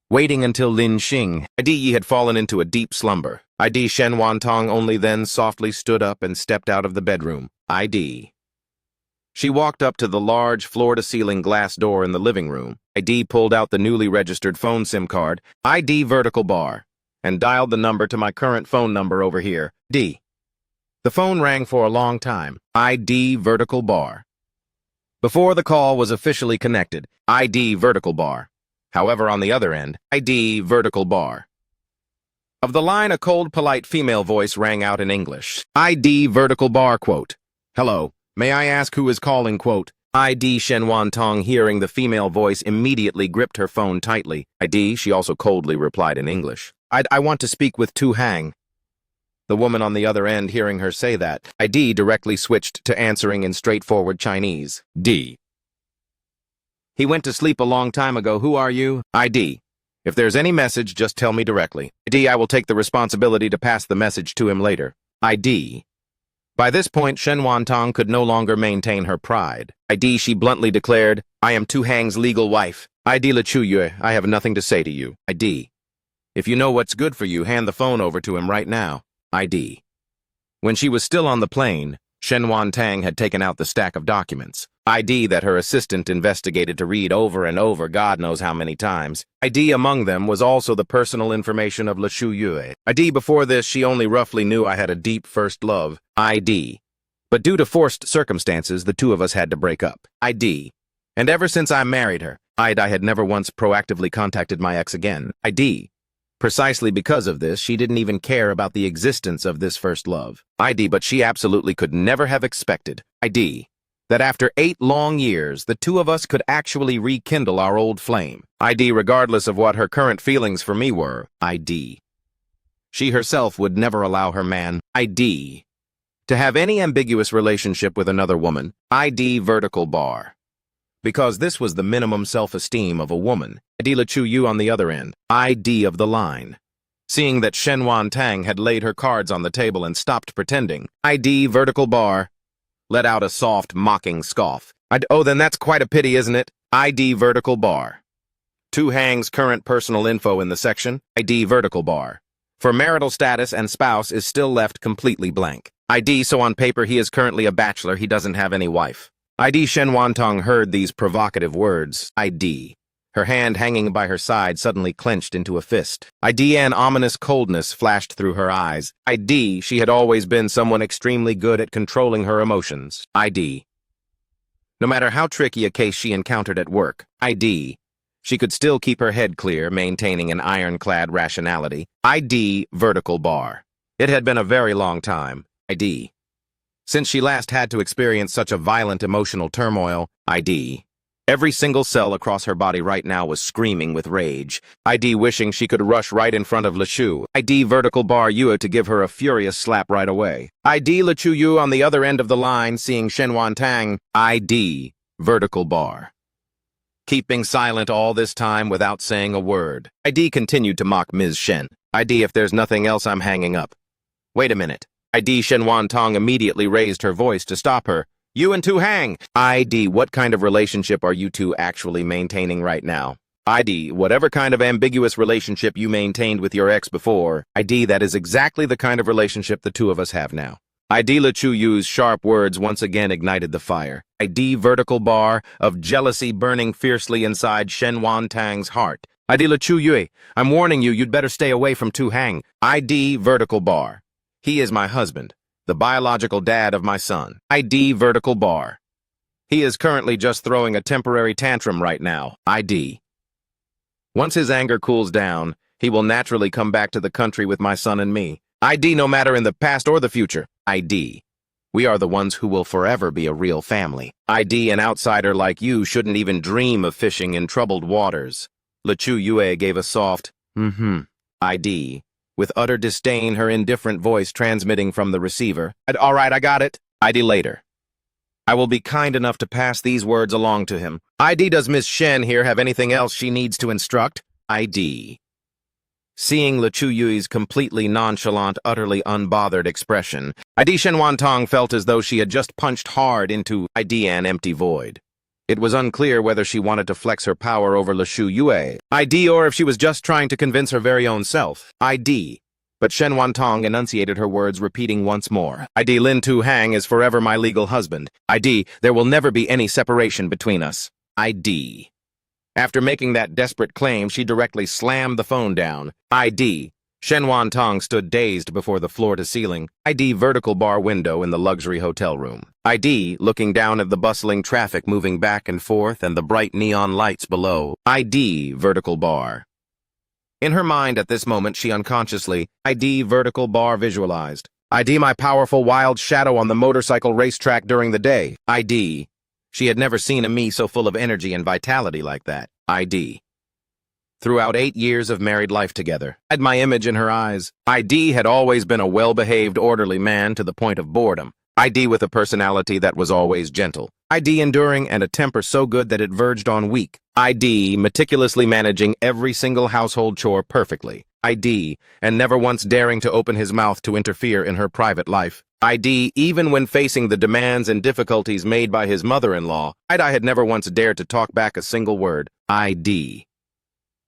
Waiting until Lin Xing, ID had fallen into a deep slumber. ID Shen Wantong only then softly stood up and stepped out of the bedroom. ID. She walked up to the large floor-to-ceiling glass door in the living room. ID pulled out the newly registered phone SIM card, ID vertical bar, and dialed the number to my current phone number over here, D. The phone rang for a long time, ID vertical bar. Before the call was officially connected, ID vertical bar. However, on the other end, ID vertical bar. Of the line, a cold, polite female voice rang out in English. ID vertical bar, quote. Hello, may I ask who is calling, quote. ID Shen Wantong, hearing the female voice, immediately gripped her phone tightly. ID, she also coldly replied in English. I want to speak with Tu Hang. The woman on the other end, hearing her say that, ID directly switched to answering in straightforward Chinese. D. He went to sleep a long time ago. Who are you? ID. If there's any message, just tell me directly. ID, I will take the responsibility to pass the message to him later. ID. By this point, Shen Wantong could no longer maintain her pride. ID, she bluntly declared, I am Tu Hang's legal wife. ID Le Chuyue, I have nothing to say to you. ID. If you know what's good for you, hand the phone over to him right now. ID. When she was still on the plane, Shen Wantong had taken out the stack of documents. ID that her assistant investigated to read over and over God knows how many times. ID among them was also the personal information of Le Chuyue. ID before this, she only roughly knew I had a deep first love. ID. But due to forced circumstances, the two of us had to break up. ID. And ever since I married her, I had never once proactively contacted my ex again. ID. Precisely because of this, she didn't even care about the existence of this first love. ID, but she absolutely could never have expected. ID. That after 8 long years, the two of us could actually rekindle our old flame. ID, regardless of what her current feelings for me were. ID. She herself would never allow her man, ID, to have any ambiguous relationship with another woman. ID vertical bar. Because this was the minimum self-esteem of a woman. ID Le Chuyue on the other end. ID of the line. seeing that Shenwan Tang had laid her cards on the table and stopped pretending. ID vertical bar let out a soft, mocking scoff. Oh, then that's quite a pity, isn't it? ID vertical bar. Tu Hang's current personal info in the section, ID vertical bar. For marital status and spouse is still left completely blank. ID, so on paper he is currently a bachelor, he doesn't have any wife. ID Shen Wantong heard these provocative words. ID. Her hand hanging by her side suddenly clenched into a fist. ID, an ominous coldness flashed through her eyes. ID, she had always been someone extremely good at controlling her emotions. ID. No matter how tricky a case she encountered at work, ID, she could still keep her head clear, maintaining an ironclad rationality. ID vertical bar. It had been a very long time. ID. Since she last had to experience such a violent emotional turmoil. ID. Every single cell across her body right now was screaming with rage. ID wishing she could rush right in front of LeChu. ID vertical bar Yue to give her a furious slap right away. ID LeChu Yu on the other end of the line seeing Shenwan Tang. ID vertical bar. Keeping silent all this time without saying a word. ID continued to mock Ms. Shen. ID, if there's nothing else, I'm hanging up. Wait a minute. ID Shenwan Tong immediately raised her voice to stop her. You and Tu Hang. ID, what kind of relationship are you two actually maintaining right now? ID, whatever kind of ambiguous relationship you maintained with your ex before. ID, that is exactly the kind of relationship the two of us have now. ID LeChu Yu's sharp words once again ignited the fire. ID vertical bar of jealousy burning fiercely inside Shenwan Tang's heart. ID LeChu Yue, I'm warning you, you'd better stay away from Tu Hang. ID vertical bar. He is my husband, the biological dad of my son. ID vertical bar. He is currently just throwing a temporary tantrum right now. ID. Once his anger cools down, he will naturally come back to the country with my son and me. ID, no matter in the past or the future. ID. We are the ones who will forever be a real family. ID, an outsider like you shouldn't even dream of fishing in troubled waters. LeChu Yue gave a soft, ID. With utter disdain, her indifferent voice transmitting from the receiver. All right, I got it. ID later. I will be kind enough to pass these words along to him. ID, does Miss Shen here have anything else she needs to instruct? ID. Seeing LeChu Yui's completely nonchalant, utterly unbothered expression, ID Shenwan Tong felt as though she had just punched hard into ID an empty void. It was unclear whether she wanted to flex her power over LeChu Yue, ID, or if she was just trying to convince her very own self, ID. But Shenwan Tong enunciated her words, repeating once more, ID Lin Tu Hang is forever my legal husband. ID, there will never be any separation between us. ID. After making that desperate claim, she directly slammed the phone down. ID. Shenwan Tong stood dazed before the floor-to-ceiling, ID vertical bar window in the luxury hotel room. ID, looking down at the bustling traffic moving back and forth and the bright neon lights below. ID vertical bar. In her mind at this moment, she unconsciously, ID vertical bar visualized. ID my powerful wild shadow on the motorcycle racetrack during the day. ID. She had never seen a me so full of energy and vitality like that. ID. Throughout 8 years of married life together, I had my image in her eyes. ID had always been a well-behaved, orderly man to the point of boredom. ID with a personality that was always gentle. ID enduring and a temper so good that it verged on weak. ID meticulously managing every single household chore perfectly. ID and never once daring to open his mouth to interfere in her private life. ID even when facing the demands and difficulties made by his mother-in-law. I had never once dared to talk back a single word. ID.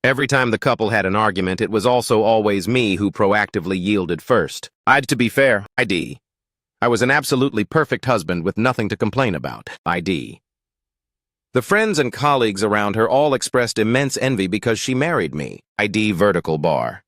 Every time the couple had an argument, it was also always me who proactively yielded first. To be fair, ID. I was an absolutely perfect husband with nothing to complain about. ID. The friends and colleagues around her all expressed immense envy because she married me. ID vertical bar.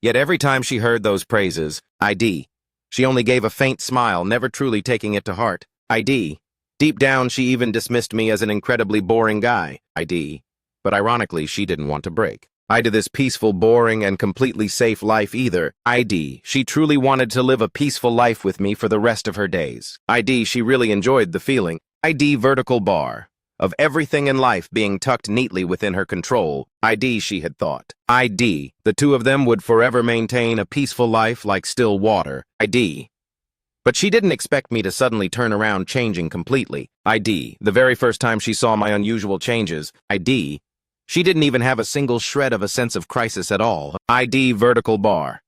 Yet every time she heard those praises, ID, she only gave a faint smile, never truly taking it to heart. ID. Deep down, she even dismissed me as an incredibly boring guy. ID. But ironically, she didn't want to break. This peaceful, boring, and completely safe life either. ID. She truly wanted to live a peaceful life with me for the rest of her days. ID. She really enjoyed the feeling. ID vertical bar. Of everything in life being tucked neatly within her control. ID. She had thought. ID. The two of them would forever maintain a peaceful life like still water. ID. But she didn't expect me to suddenly turn around changing completely. ID. The very first time she saw my unusual changes. ID. She didn't even have a single shred of a sense of crisis at all. ID vertical bar.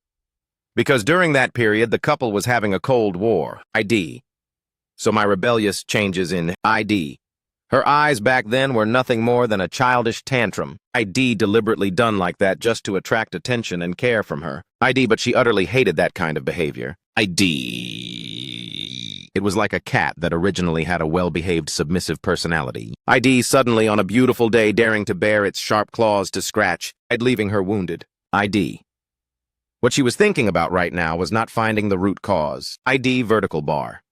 Because during that period, the couple was having a Cold War. ID. So my rebellious changes in ID. Her eyes back then were nothing more than a childish tantrum. ID deliberately done like that just to attract attention and care from her. ID, but she utterly hated that kind of behavior. ID. It was like a cat that originally had a well-behaved, submissive personality. ID suddenly on a beautiful day daring to bare its sharp claws to scratch, leaving her wounded. ID. What she was thinking about right now was not finding the root cause. ID vertical bar.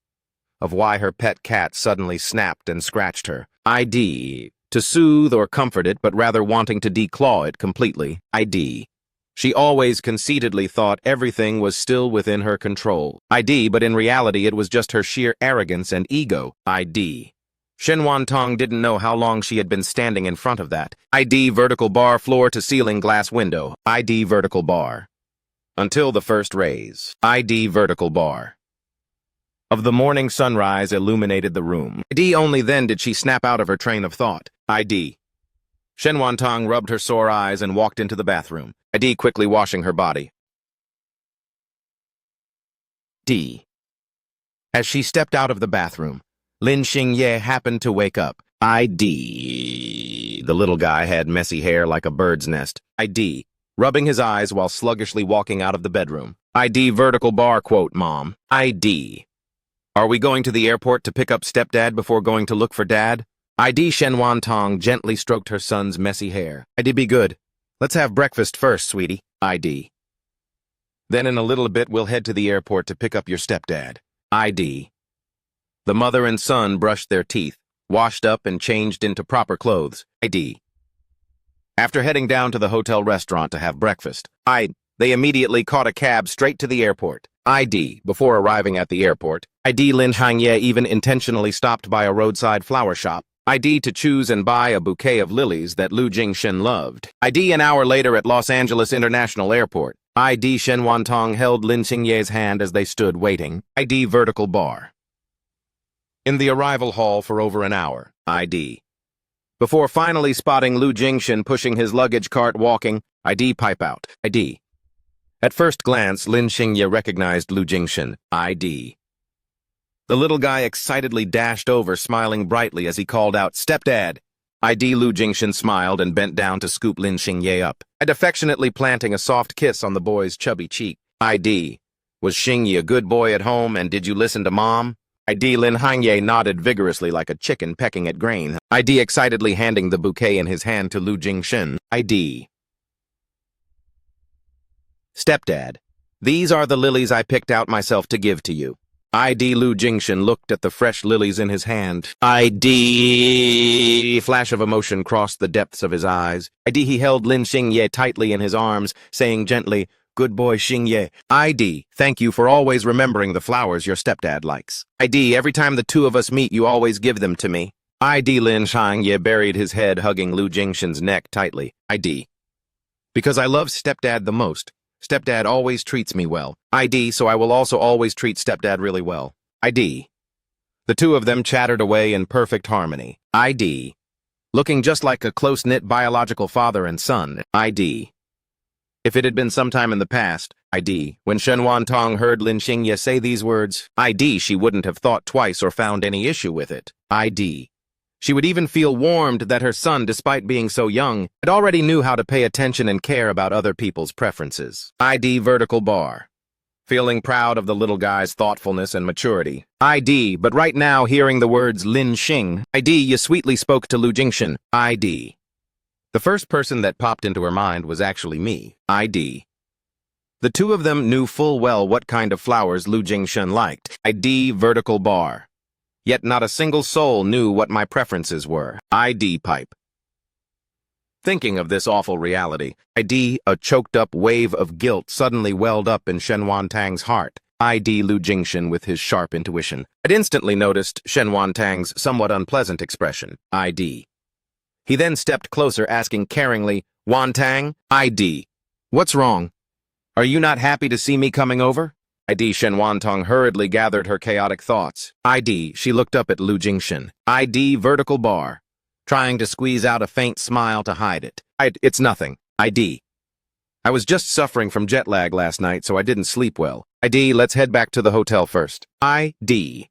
Of why her pet cat suddenly snapped and scratched her. ID. To soothe or comfort it, but rather wanting to declaw it completely. ID. She always conceitedly thought everything was still within her control. ID, but in reality it was just her sheer arrogance and ego. ID. Shen Wantong didn't know how long she had been standing in front of that. ID vertical bar floor to ceiling glass window. ID vertical bar. Until the first rays. ID vertical bar. Of the morning sunrise illuminated the room. ID only then did she snap out of her train of thought. ID. Shen Wantong rubbed her sore eyes and walked into the bathroom. ID quickly washing her body. D. As she stepped out of the bathroom, Lin Xingye happened to wake up. ID. The little guy had messy hair like a bird's nest. ID. Rubbing his eyes while sluggishly walking out of the bedroom. ID vertical bar quote, Mom. ID. Are we going to the airport to pick up stepdad before going to look for dad? ID Shen Wantong gently stroked her son's messy hair. ID be good. Let's have breakfast first, sweetie. ID. Then in a little bit we'll head to the airport to pick up your stepdad. ID. The mother and son brushed their teeth, washed up and changed into proper clothes. ID. After heading down to the hotel restaurant to have breakfast, they immediately caught a cab straight to the airport. ID. Before arriving at the airport, ID Lin Hangye even intentionally stopped by a roadside flower shop. ID to choose and buy a bouquet of lilies that Lu Jingshin loved. ID an hour later at Los Angeles International Airport. ID Shen Wantong held Lin Xingye's hand as they stood waiting. ID vertical bar. In the arrival hall for over an hour. ID. Before finally spotting Lu Jingshin pushing his luggage cart walking, ID pipe out. ID. At first glance, Lin Xingye recognized Lu Jingshin. ID. The little guy excitedly dashed over, smiling brightly as he called out, Stepdad! ID Lu Jingshin smiled and bent down to scoop Lin Xingye up, affectionately planting a soft kiss on the boy's chubby cheek. ID. Was Xingye a good boy at home, and did you listen to Mom? ID Lin Hangye nodded vigorously like a chicken pecking at grain. ID excitedly handing the bouquet in his hand to Lu Jingshin. ID. Stepdad, these are the lilies I picked out myself to give to you. ID Lu Jingshin looked at the fresh lilies in his hand. ID. Flash of emotion crossed the depths of his eyes. ID he held Lin Xingye tightly in his arms, saying gently, Good boy, Xingye. ID, thank you for always remembering the flowers your stepdad likes. ID, every time the two of us meet, you always give them to me. ID Lin Xingye buried his head hugging Lu Jingshin's neck tightly. ID. Because I love stepdad the most. Stepdad always treats me well. ID, so I will also always treat stepdad really well. ID. The two of them chattered away in perfect harmony. ID. Looking just like a close-knit biological father and son. ID. If it had been sometime in the past, ID, when Shen Wantong heard Lin Xingye say these words, ID, she wouldn't have thought twice or found any issue with it. ID. She would even feel warmed that her son, despite being so young, had already knew how to pay attention and care about other people's preferences. ID vertical bar. Feeling proud of the little guy's thoughtfulness and maturity. ID, but right now hearing the words Lin Xing, ID, you sweetly spoke to Lu Jingshin. ID. The first person that popped into her mind was actually me. ID. The two of them knew full well what kind of flowers Lu Jingshin liked. ID vertical bar. Yet not a single soul knew what my preferences were. ID pipe. Thinking of this awful reality, ID, a choked-up wave of guilt suddenly welled up in Shen Wantang's heart. ID Lu Jingshin with his sharp intuition. I'd instantly noticed Shen Wantang's somewhat unpleasant expression. ID. He then stepped closer, asking caringly, Wantang, ID. What's wrong? Are you not happy to see me coming over? ID Shen Wantong hurriedly gathered her chaotic thoughts. ID, she looked up at Lu Jingshin. ID vertical bar. trying to squeeze out a faint smile to hide it. It's nothing. ID. I was just suffering from jet lag last night, so I didn't sleep well. ID, let's head back to the hotel first. ID.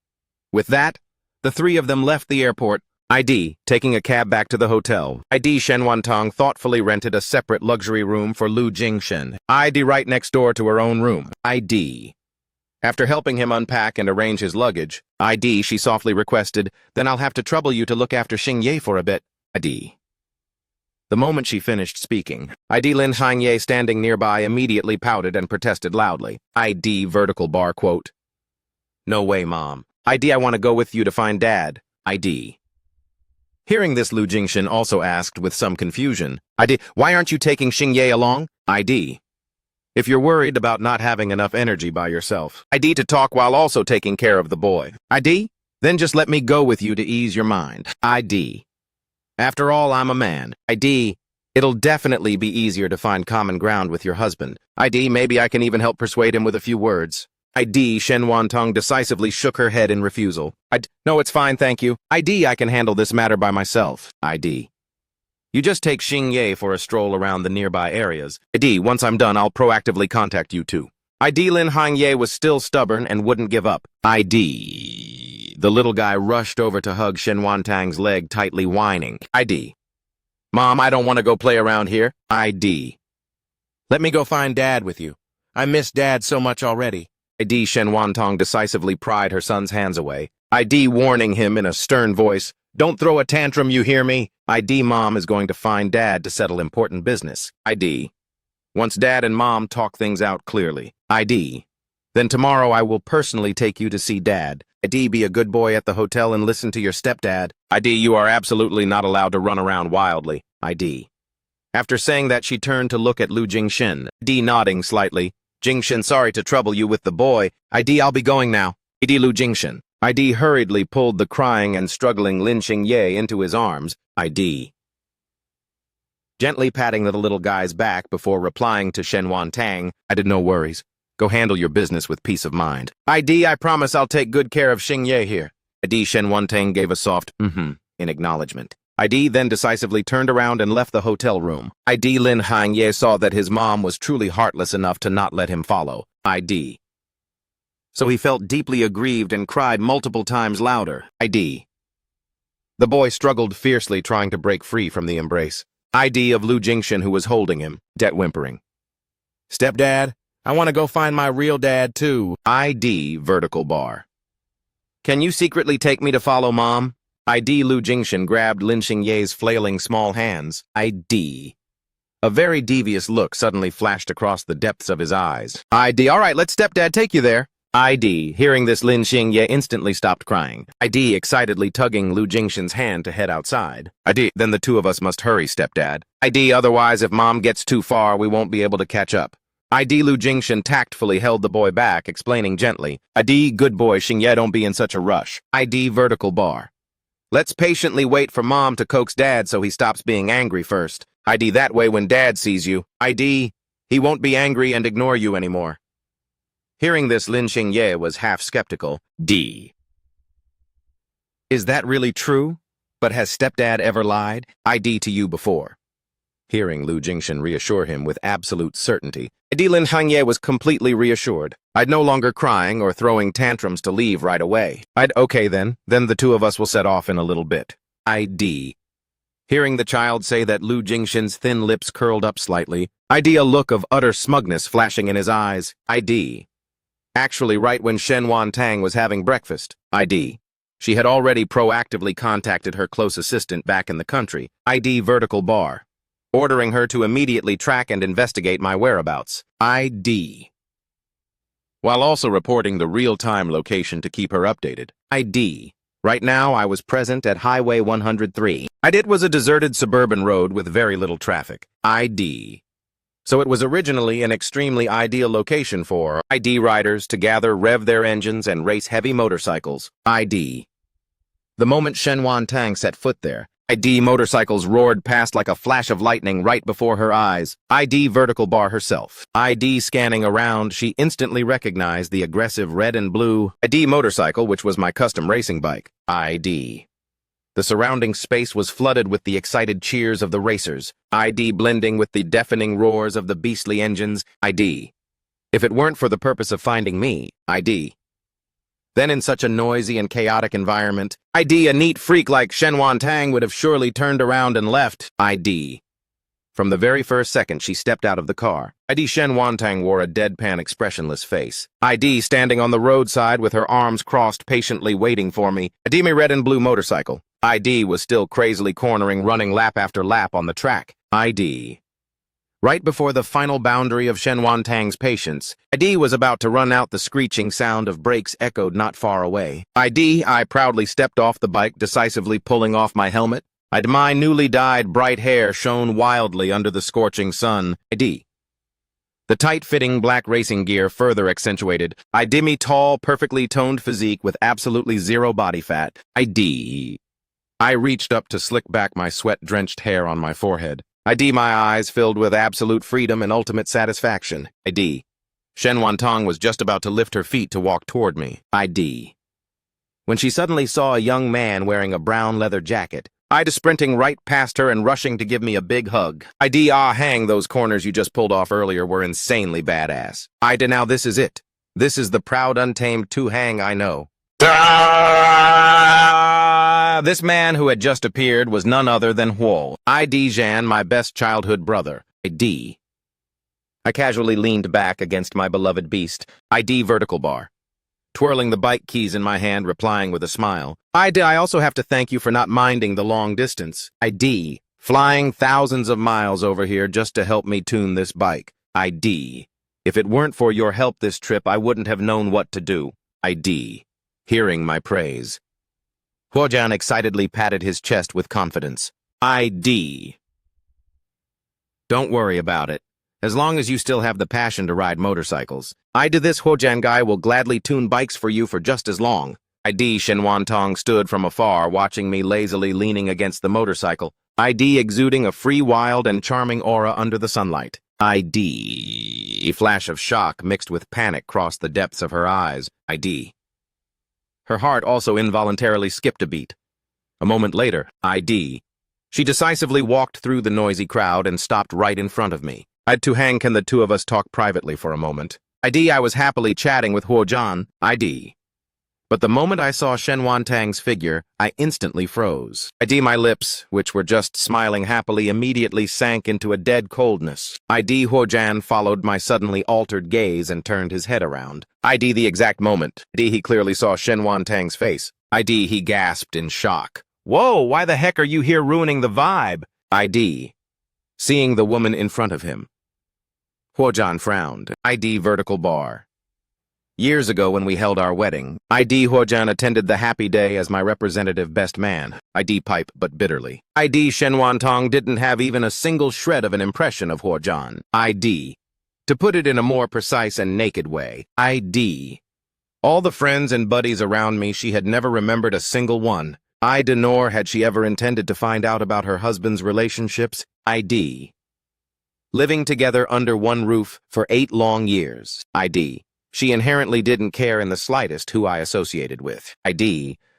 With that, the three of them left the airport. ID, taking a cab back to the hotel. ID Shen Wantong thoughtfully rented a separate luxury room for Lu Jingshen. ID right next door to her own room. ID. After helping him unpack and arrange his luggage, ID, she softly requested, then I'll have to trouble you to look after Xingye for a bit. ID. The moment she finished speaking, ID Lin Xingye standing nearby immediately pouted and protested loudly. ID vertical bar quote. No way, Mom. ID, I want to go with you to find Dad. ID. Hearing this, Lu Jingshen also asked with some confusion, ID, why aren't you taking Xingye along? ID. If you're worried about not having enough energy by yourself. ID to talk while also taking care of the boy. ID? Then just let me go with you to ease your mind. ID. After all, I'm a man. ID. It'll definitely be easier to find common ground with your husband. ID, maybe I can even help persuade him with a few words. ID, Shen Wantong decisively shook her head in refusal. No, it's fine, thank you. ID, I can handle this matter by myself. ID. You just take Xingye for a stroll around the nearby areas. ID, once I'm done, I'll proactively contact you too. ID Lin Xingye was still stubborn and wouldn't give up. ID. The little guy rushed over to hug Shen Wantang's leg, tightly whining. ID. Mom, I don't want to go play around here. ID. Let me go find Dad with you. I miss Dad so much already. ID Shen Wantong decisively pried her son's hands away. ID warning him in a stern voice, don't throw a tantrum, you hear me? ID Mom is going to find Dad to settle important business. ID. Once Dad and Mom talk things out clearly. ID. Then tomorrow I will personally take you to see Dad. ID, be a good boy at the hotel and listen to your stepdad. ID, you are absolutely not allowed to run around wildly. ID. After saying that, she turned to look at Lu Jingshen. ID nodding slightly. Jingshen, sorry to trouble you with the boy. ID, I'll be going now. ID Lu Jingshen. ID hurriedly pulled the crying and struggling Lin Xingye into his arms. ID. Gently patting the little guy's back before replying to Shen Wantang, I did no worries. Go handle your business with peace of mind. ID, I promise I'll take good care of Xingye here. ID Shen Wantang gave a soft in acknowledgement. ID then decisively turned around and left the hotel room. ID Lin Xingye saw that his mom was truly heartless enough to not let him follow. ID. So he felt deeply aggrieved and cried multiple times louder. ID. The boy struggled fiercely, trying to break free from the embrace. ID of Lu Jingshen, who was holding him, whimpering. Stepdad, I want to go find my real dad too. ID vertical bar. Can you secretly take me to follow Mom? ID Lu Jingshen grabbed Lin Xingye's flailing small hands. ID. A very devious look suddenly flashed across the depths of his eyes. ID, all right, let stepdad take you there. ID, hearing this, Lin Xingye instantly stopped crying. ID excitedly tugging Lu Jingshen's hand to head outside. ID, then the two of us must hurry, stepdad. ID, otherwise if Mom gets too far, we won't be able to catch up. ID Lu Jingshen tactfully held the boy back, explaining gently. ID, good boy, Xingye, don't be in such a rush. ID vertical bar. Let's patiently wait for Mom to coax Dad so he stops being angry first. ID, that way when Dad sees you, ID, he won't be angry and ignore you anymore. Hearing this, Lin Xingye was half skeptical. D. Is that really true? But has stepdad ever lied? ID to you before. Hearing Lu Jingshen reassure him with absolute certainty, ID Lin Xingye was completely reassured. I'd no longer crying or throwing tantrums to leave right away. Okay then the two of us will set off in a little bit. ID. Hearing the child say that, Lu Jingshen's thin lips curled up slightly. ID, a look of utter smugness flashing in his eyes. ID. Actually, right when Shen Wantang was having breakfast. ID. She had already proactively contacted her close assistant back in the country. ID vertical bar. Ordering her to immediately track and investigate my whereabouts. ID. While also reporting the real-time location to keep her updated. ID. Right now, I was present at Highway 103. It was a deserted suburban road with very little traffic. ID. So it was originally an extremely ideal location for ID riders to gather, rev their engines, and race heavy motorcycles. ID. The moment Shen Wantang set foot there, ID motorcycles roared past like a flash of lightning right before her eyes. ID vertical bar herself. ID scanning around, she instantly recognized the aggressive red and blue ID motorcycle, which was my custom racing bike. ID. The surrounding space was flooded with the excited cheers of the racers, ID blending with the deafening roars of the beastly engines, ID. If it weren't for the purpose of finding me, ID. Then in such a noisy and chaotic environment, ID, a neat freak like Shen Tang would have surely turned around and left, ID. From the very first second she stepped out of the car, ID Shen Tang wore a deadpan expressionless face. ID standing on the roadside with her arms crossed patiently waiting for me. ID my red and blue motorcycle. ID was still crazily cornering, running lap after lap on the track. ID. Right before the final boundary of Shen Tang's patience, ID was about to run out. The screeching sound of brakes echoed not far away. I proudly stepped off the bike, decisively pulling off my helmet. My newly dyed bright hair shone wildly under the scorching sun. The tight-fitting black racing gear further accentuated me tall, perfectly toned physique with absolutely zero body fat. I reached up to slick back my sweat-drenched hair on my forehead. My eyes filled with absolute freedom and ultimate satisfaction. Shen Tang was just about to lift her feet to walk toward me. When she suddenly saw a young man wearing a brown leather jacket, sprinting right past her and rushing to give me a big hug. Hang, those corners you just pulled off earlier were insanely badass. Now this is it. This is the proud, untamed two-hang I know. This man who had just appeared was none other than Huo. Jan, my best childhood brother. I casually leaned back against my beloved beast. Vertical bar. Twirling the bike keys in my hand, replying with a smile. I also have to thank you for not minding the long distance. Flying thousands of miles over here just to help me tune this bike. If it weren't for your help this trip, I wouldn't have known what to do. Hearing my praise. Huojian excitedly patted his chest with confidence. Don't worry about it. As long as you still have the passion to ride motorcycles. This Huojian guy will gladly tune bikes for you for just as long. Shen Tang stood from afar, watching me lazily leaning against the motorcycle. Exuding a free, wild, and charming aura under the sunlight. A flash of shock mixed with panic crossed the depths of her eyes. Her heart also involuntarily skipped a beat. A moment later, she decisively walked through the noisy crowd and stopped right in front of me. Can the two of us talk privately for a moment? I was happily chatting with Huojian. But the moment I saw Shen Tang's figure, I instantly froze. My lips, which were just smiling happily, immediately sank into a dead coldness. Huojian followed my suddenly altered gaze and turned his head around. The exact moment. He clearly saw Shen Tang's face. He gasped in shock. Whoa, why the heck are you here ruining the vibe? Seeing the woman in front of him. Huojian frowned. Vertical bar. Years ago when we held our wedding, Huojian attended the happy day as my representative best man. Pipe, but bitterly. Shen Tang didn't have even a single shred of an impression of Huojian. To put it in a more precise and naked way, all the friends and buddies around me, she had never remembered a single one. Nor had she ever intended to find out about her husband's relationships. Living together under one roof for 8 long years. She inherently didn't care in the slightest who I associated with.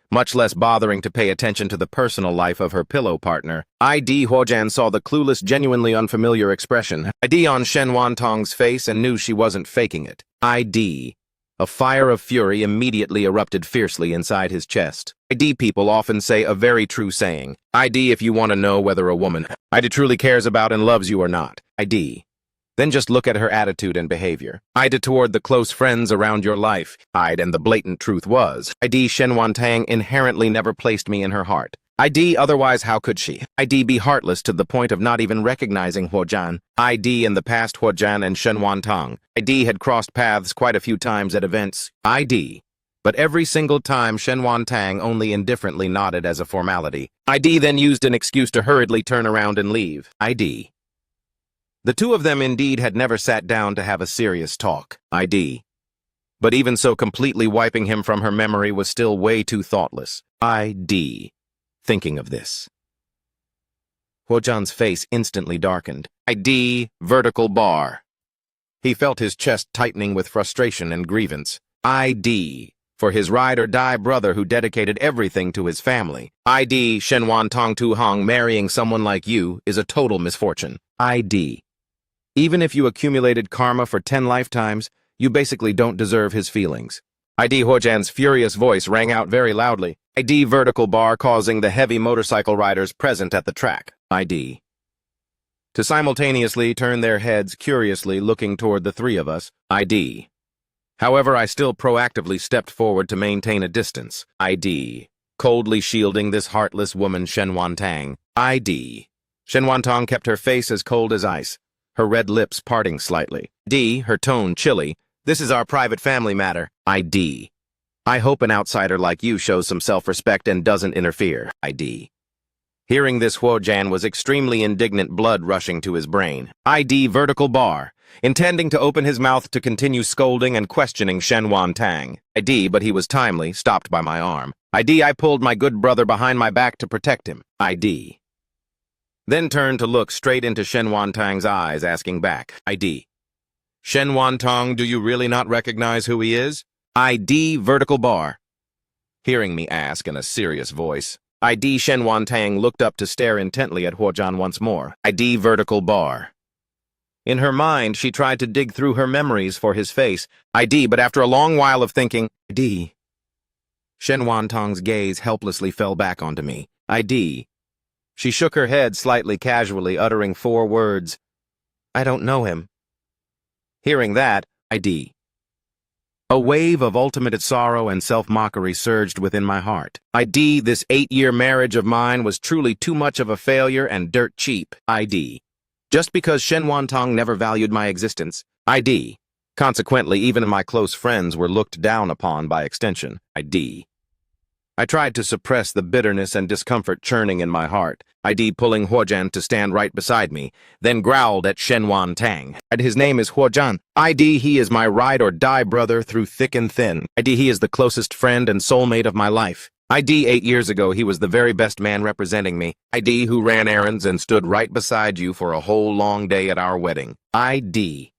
Much less bothering to pay attention to the personal life of her pillow partner. Huojian saw the clueless, genuinely unfamiliar expression on Shen Tang's face and knew she wasn't faking it. A fire of fury immediately erupted fiercely inside his chest. People often say a very true saying. If you want to know whether a woman truly cares about and loves you or not. Then just look at her attitude and behavior. Toward the close friends around your life. And the blatant truth was, Shen Tang inherently never placed me in her heart. Otherwise how could she? Be heartless to the point of not even recognizing Huojian. In the past, Huojian and Shen Tang. Had crossed paths quite a few times at events. But every single time Shen Tang only indifferently nodded as a formality. Then used an excuse to hurriedly turn around and leave. The two of them indeed had never sat down to have a serious talk. But even so, completely wiping him from her memory was still way too thoughtless. Thinking of this. Huojian's face instantly darkened. Vertical bar. He felt his chest tightening with frustration and grievance. for his ride-or-die brother who dedicated everything to his family. ID Shenwan Tong Tu Hong marrying someone like you is a total misfortune. ID. Even if you accumulated karma for 10 lifetimes, you basically don't deserve his feelings. ID Huojan's furious voice rang out very loudly. ID vertical bar causing the heavy motorcycle riders present at the track. ID. To simultaneously turn their heads curiously looking toward the three of us. ID. However, I still proactively stepped forward to maintain a distance. ID. Coldly shielding this heartless woman Shenwan Tang. ID. Shenwan Tong kept her face as cold as ice, her red lips parting slightly. Her tone chilly. This is our private family matter. ID. I hope an outsider like you shows some self-respect and doesn't interfere. ID. Hearing this, Huojan was extremely indignant, blood rushing to his brain. ID vertical bar, intending to open his mouth to continue scolding and questioning Shenwan Tang. ID, but he was timely, stopped by my arm. ID, I pulled my good brother behind my back to protect him. ID. Then turned to look straight into Shenwan Tang's eyes, asking back. ID. Shenwan Tong, do you really not recognize who he is? ID vertical bar. Hearing me ask in a serious voice, ID Shenwan Tang looked up to stare intently at Huojan once more. ID vertical bar. In her mind, she tried to dig through her memories for his face. ID, but after a long while of thinking, ID. Shenwan Tong's gaze helplessly fell back onto me. ID. She shook her head slightly casually, uttering 4 words. I don't know him. Hearing that, ID. A wave of ultimate sorrow and self-mockery surged within my heart. ID, this 8-year marriage of mine was truly too much of a failure and dirt cheap. ID. Just because Shenwan Tong never valued my existence. ID. Consequently, even my close friends were looked down upon by extension. ID. I tried to suppress the bitterness and discomfort churning in my heart. ID pulling Huojan to stand right beside me, then growled at Shenwan Tang. His name is Huojan. ID, he is my ride-or-die brother through thick and thin. ID, he is the closest friend and soulmate of my life. ID, 8 years ago, he was the very best man representing me. ID, who ran errands and stood right beside you for a whole long day at our wedding. ID.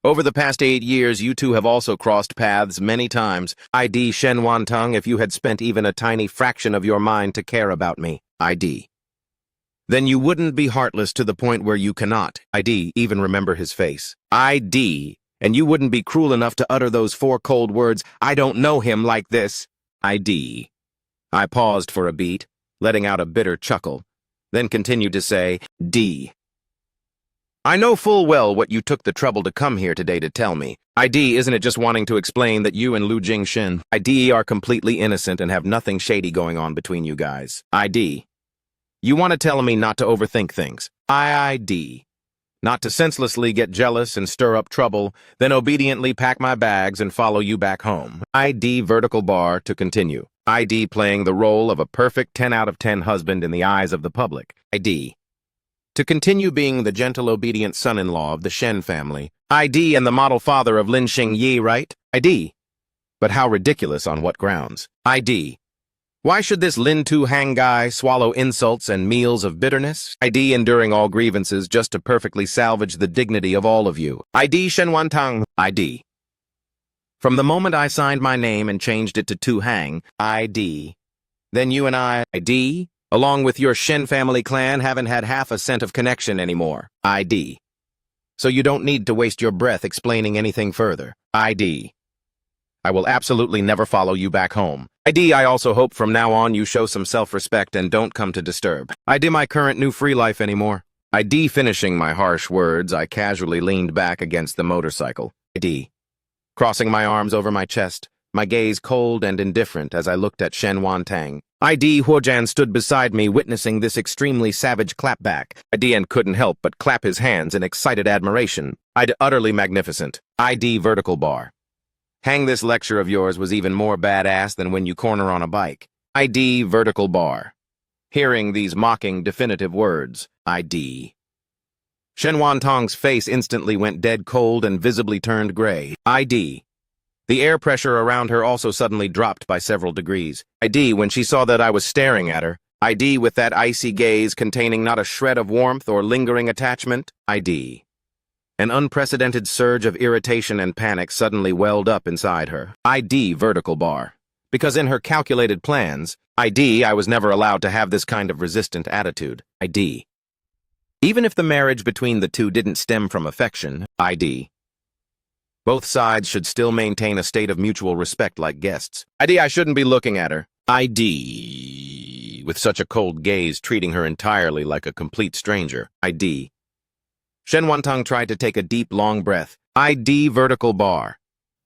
Over the past 8 years, you two have also crossed paths many times. ID Shenwan Tong, if you had spent even a tiny fraction of your mind to care about me. ID. Then you wouldn't be heartless to the point where you cannot, ID, even remember his face. ID. And you wouldn't be cruel enough to utter those 4 cold words, I don't know him like this. ID. I paused for a beat, letting out a bitter chuckle, then continued to say, D. I know full well what you took the trouble to come here today to tell me. ID, isn't it just wanting to explain that you and Lu Jingxin, ID, are completely innocent and have nothing shady going on between you guys? ID. You want to tell me not to overthink things. ID. Not to senselessly get jealous and stir up trouble, then obediently pack my bags and follow you back home. ID vertical bar to continue. ID playing the role of a perfect 10 out of 10 husband in the eyes of the public. ID. To continue being the gentle, obedient son-in-law of the Shen family. ID and the model father of Lin Xing Yi, right? ID. But how ridiculous, on what grounds? ID. Why should this Lin Tu Hang guy swallow insults and meals of bitterness? ID enduring all grievances just to perfectly salvage the dignity of all of you. ID Shenwan Tang. ID. From the moment I signed my name and changed it to Tu Hang, ID. Then you and ID, along with your Shen family clan, haven't had half a cent of connection anymore. ID. So you don't need to waste your breath explaining anything further. ID. I will absolutely never follow you back home. ID, I also hope from now on you show some self-respect and don't come to disturb. ID, my current new free life anymore. ID, finishing my harsh words, I casually leaned back against the motorcycle. ID. Crossing my arms over my chest, my gaze cold and indifferent as I looked at Shenwan Tang. ID Huojan stood beside me, witnessing this extremely savage clapback. ID and couldn't help but clap his hands in excited admiration. Utterly magnificent. ID vertical bar. Hang, this lecture of yours was even more badass than when you corner on a bike. ID vertical bar. Hearing these mocking, definitive words. ID. Shenwan Tong's face instantly went dead cold and visibly turned gray. ID. The air pressure around her also suddenly dropped by several degrees. ID, when she saw that I was staring at her. ID, with that icy gaze containing not a shred of warmth or lingering attachment. ID. An unprecedented surge of irritation and panic suddenly welled up inside her. ID vertical bar. Because in her calculated plans, I was never allowed to have this kind of resistant attitude. ID. Even if the marriage between the two didn't stem from affection, both sides should still maintain a state of mutual respect like guests. I shouldn't be looking at her. With such a cold gaze treating her entirely like a complete stranger. Shen Wantong tried to take a deep, long breath. Vertical bar.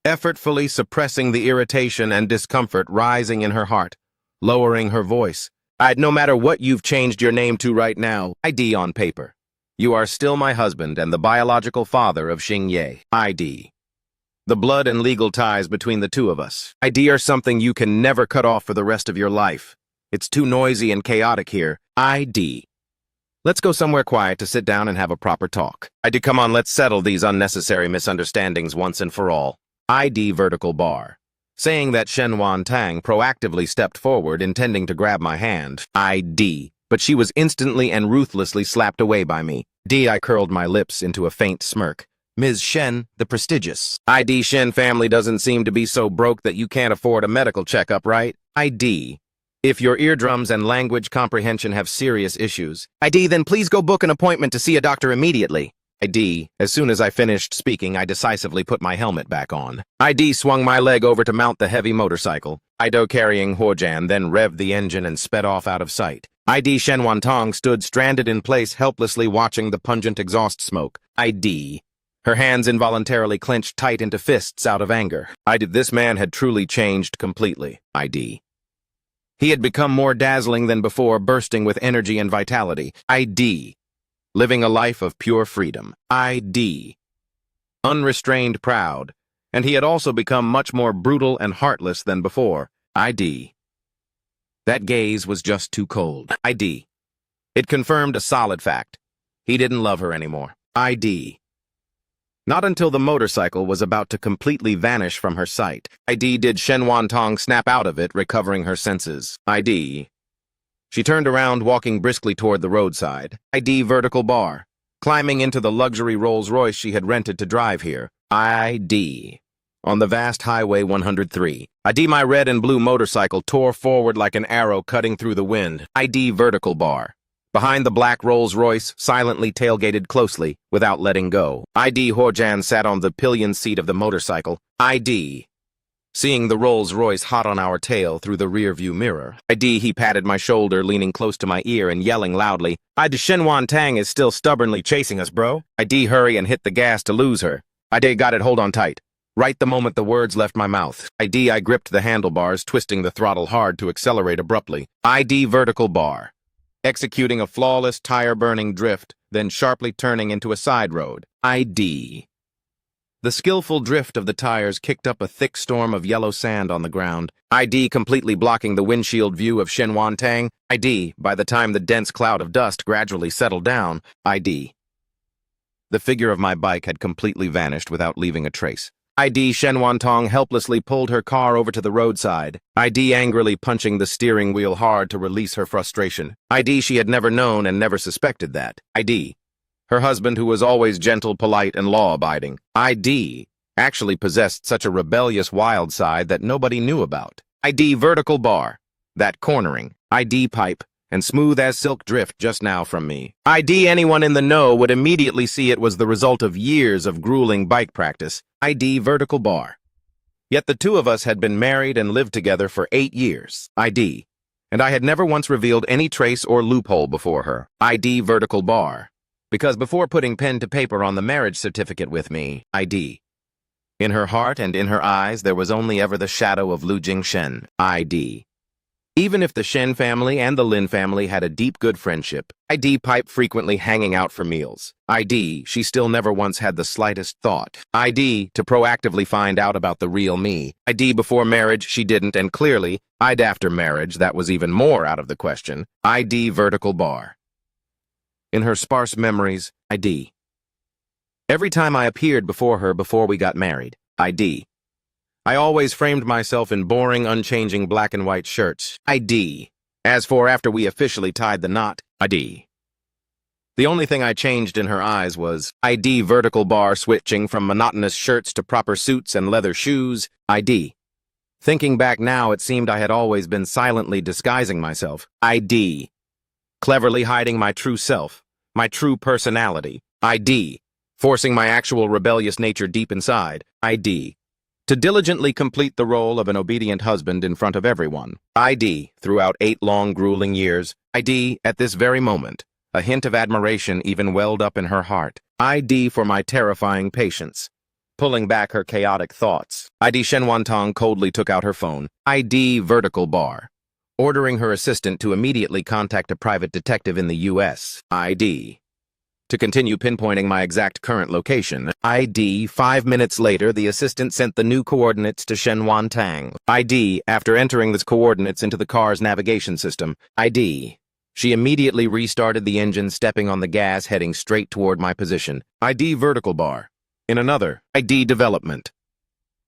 Effortfully suppressing the irritation and discomfort rising in her heart, lowering her voice. No matter what you've changed your name to right now, on paper. You are still my husband and the biological father of Xing Ye. The blood and legal ties between the two of us. Are something you can never cut off for the rest of your life. It's too noisy and chaotic here. Let's go somewhere quiet to sit down and have a proper talk. Come on, let's settle these unnecessary misunderstandings once and for all. Vertical bar. Saying that Shen Wantong proactively stepped forward, intending to grab my hand. But she was instantly and ruthlessly slapped away by me. I curled my lips into a faint smirk. Ms. Shen, the prestigious. Shen family doesn't seem to be so broke that you can't afford a medical checkup, right? If your eardrums and language comprehension have serious issues, then please go book an appointment to see a doctor immediately. As soon as I finished speaking, I decisively put my helmet back on. Swung my leg over to mount the heavy motorcycle. Carrying Huojan, then revved the engine and sped off out of sight. Shen Wantong stood stranded in place, helplessly watching the pungent exhaust smoke. Her hands involuntarily clenched tight into fists out of anger. This man had truly changed completely. He had become more dazzling than before, bursting with energy and vitality. Living a life of pure freedom. Unrestrained proud. And he had also become much more brutal and heartless than before. That gaze was just too cold. It confirmed a solid fact. He didn't love her anymore. Not until the motorcycle was about to completely vanish from her sight, did Shen Wantong snap out of it, recovering her senses. She turned around, walking briskly toward the roadside. Vertical bar. Climbing into the luxury Rolls-Royce she had rented to drive here. On the vast Highway 103. My red and blue motorcycle tore forward like an arrow cutting through the wind. Vertical bar. Behind the black Rolls-Royce, silently tailgated closely, without letting go. Huojan sat on the pillion seat of the motorcycle. Seeing the Rolls-Royce hot on our tail through the rear-view mirror. He patted my shoulder, leaning close to my ear and yelling loudly. Shen Wantong is still stubbornly chasing us, bro. Hurry and hit the gas to lose her. Got it, hold on tight. Right the moment the words left my mouth. I gripped the handlebars, twisting the throttle hard to accelerate abruptly. Vertical bar. Executing a flawless tire-burning drift, then sharply turning into a side road. The skillful drift of the tires kicked up a thick storm of yellow sand on the ground. Completely blocking the windshield view of Shen Wantong. By the time the dense cloud of dust gradually settled down. The figure of my bike had completely vanished without leaving a trace. Shen Wantong helplessly pulled her car over to the roadside. Angrily punching the steering wheel hard to release her frustration. She had never known and never suspected that. Her husband, who was always gentle, polite, and law-abiding. Actually possessed such a rebellious wild side that nobody knew about. Vertical bar. That cornering. Pipe. And smooth as silk drift just now from me. Anyone in the know would immediately see it was the result of years of grueling bike practice. Vertical bar. Yet the two of us had been married and lived together for 8 years. And I had never once revealed any trace or loophole before her. Vertical bar. Because before putting pen to paper on the marriage certificate with me, in her heart and in her eyes there was only ever the shadow of Lu Jingshen. Even if the Shen family and the Lin family had a deep good friendship, pipe frequently hanging out for meals. She still never once had the slightest thought. To proactively find out about the real me. Before marriage, she didn't, and clearly, after marriage, that was even more out of the question. Vertical bar. In her sparse memories, every time I appeared before her before we got married, I always framed myself in boring, unchanging black and white shirts. As for after we officially tied the knot, The only thing I changed in her eyes was ID vertical bar, switching from monotonous shirts to proper suits and leather shoes. ID. Thinking back now, it seemed I had always been silently disguising myself. ID. Cleverly hiding my true self, my true personality. ID. Forcing my actual rebellious nature deep inside. ID. To diligently complete the role of an obedient husband in front of everyone. ID. Throughout 8 long, grueling years. ID. At this very moment. A hint of admiration even welled up in her heart. ID. For my terrifying patience. Pulling back her chaotic thoughts. ID. Shen Wantong coldly took out her phone. ID. Vertical bar. Ordering her assistant to immediately contact a private detective in the U.S. ID. To continue pinpointing my exact current location. ID. 5 minutes later, the assistant sent the new coordinates to Shen Wantong. ID. After entering the coordinates into the car's navigation system. ID. She immediately restarted the engine, stepping on the gas, heading straight toward my position. ID. Vertical bar. In another, ID development.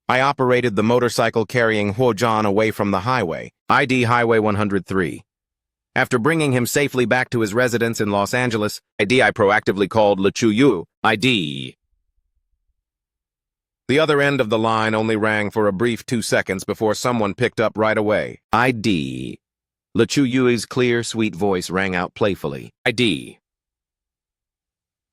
I operated the motorcycle carrying Huojian away from the highway. ID Highway 103. After bringing him safely back to his residence in Los Angeles, I proactively called Le Chuyu. ID. The other end of the line only rang for a brief 2 seconds before someone picked up right away. ID. Le Chuyu's clear, sweet voice rang out playfully. ID.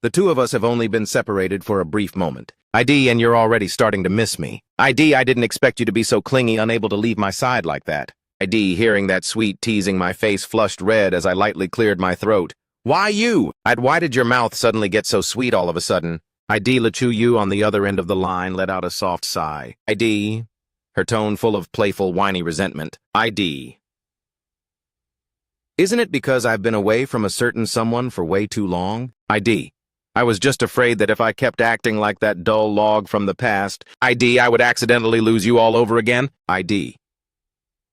The two of us have only been separated for a brief moment. ID, and you're already starting to miss me. ID, I didn't expect you to be so clingy, unable to leave my side like that. ID, hearing that sweet teasing, my face flushed red as I lightly cleared my throat. Why you? Why did your mouth suddenly get so sweet all of a sudden? ID. Le Chuyu on the other end of the line let out a soft sigh. ID. Her tone full of playful, whiny resentment. ID. Isn't it because I've been away from a certain someone for way too long? ID. I was just afraid that if I kept acting like that dull log from the past, ID, I would accidentally lose you all over again. ID.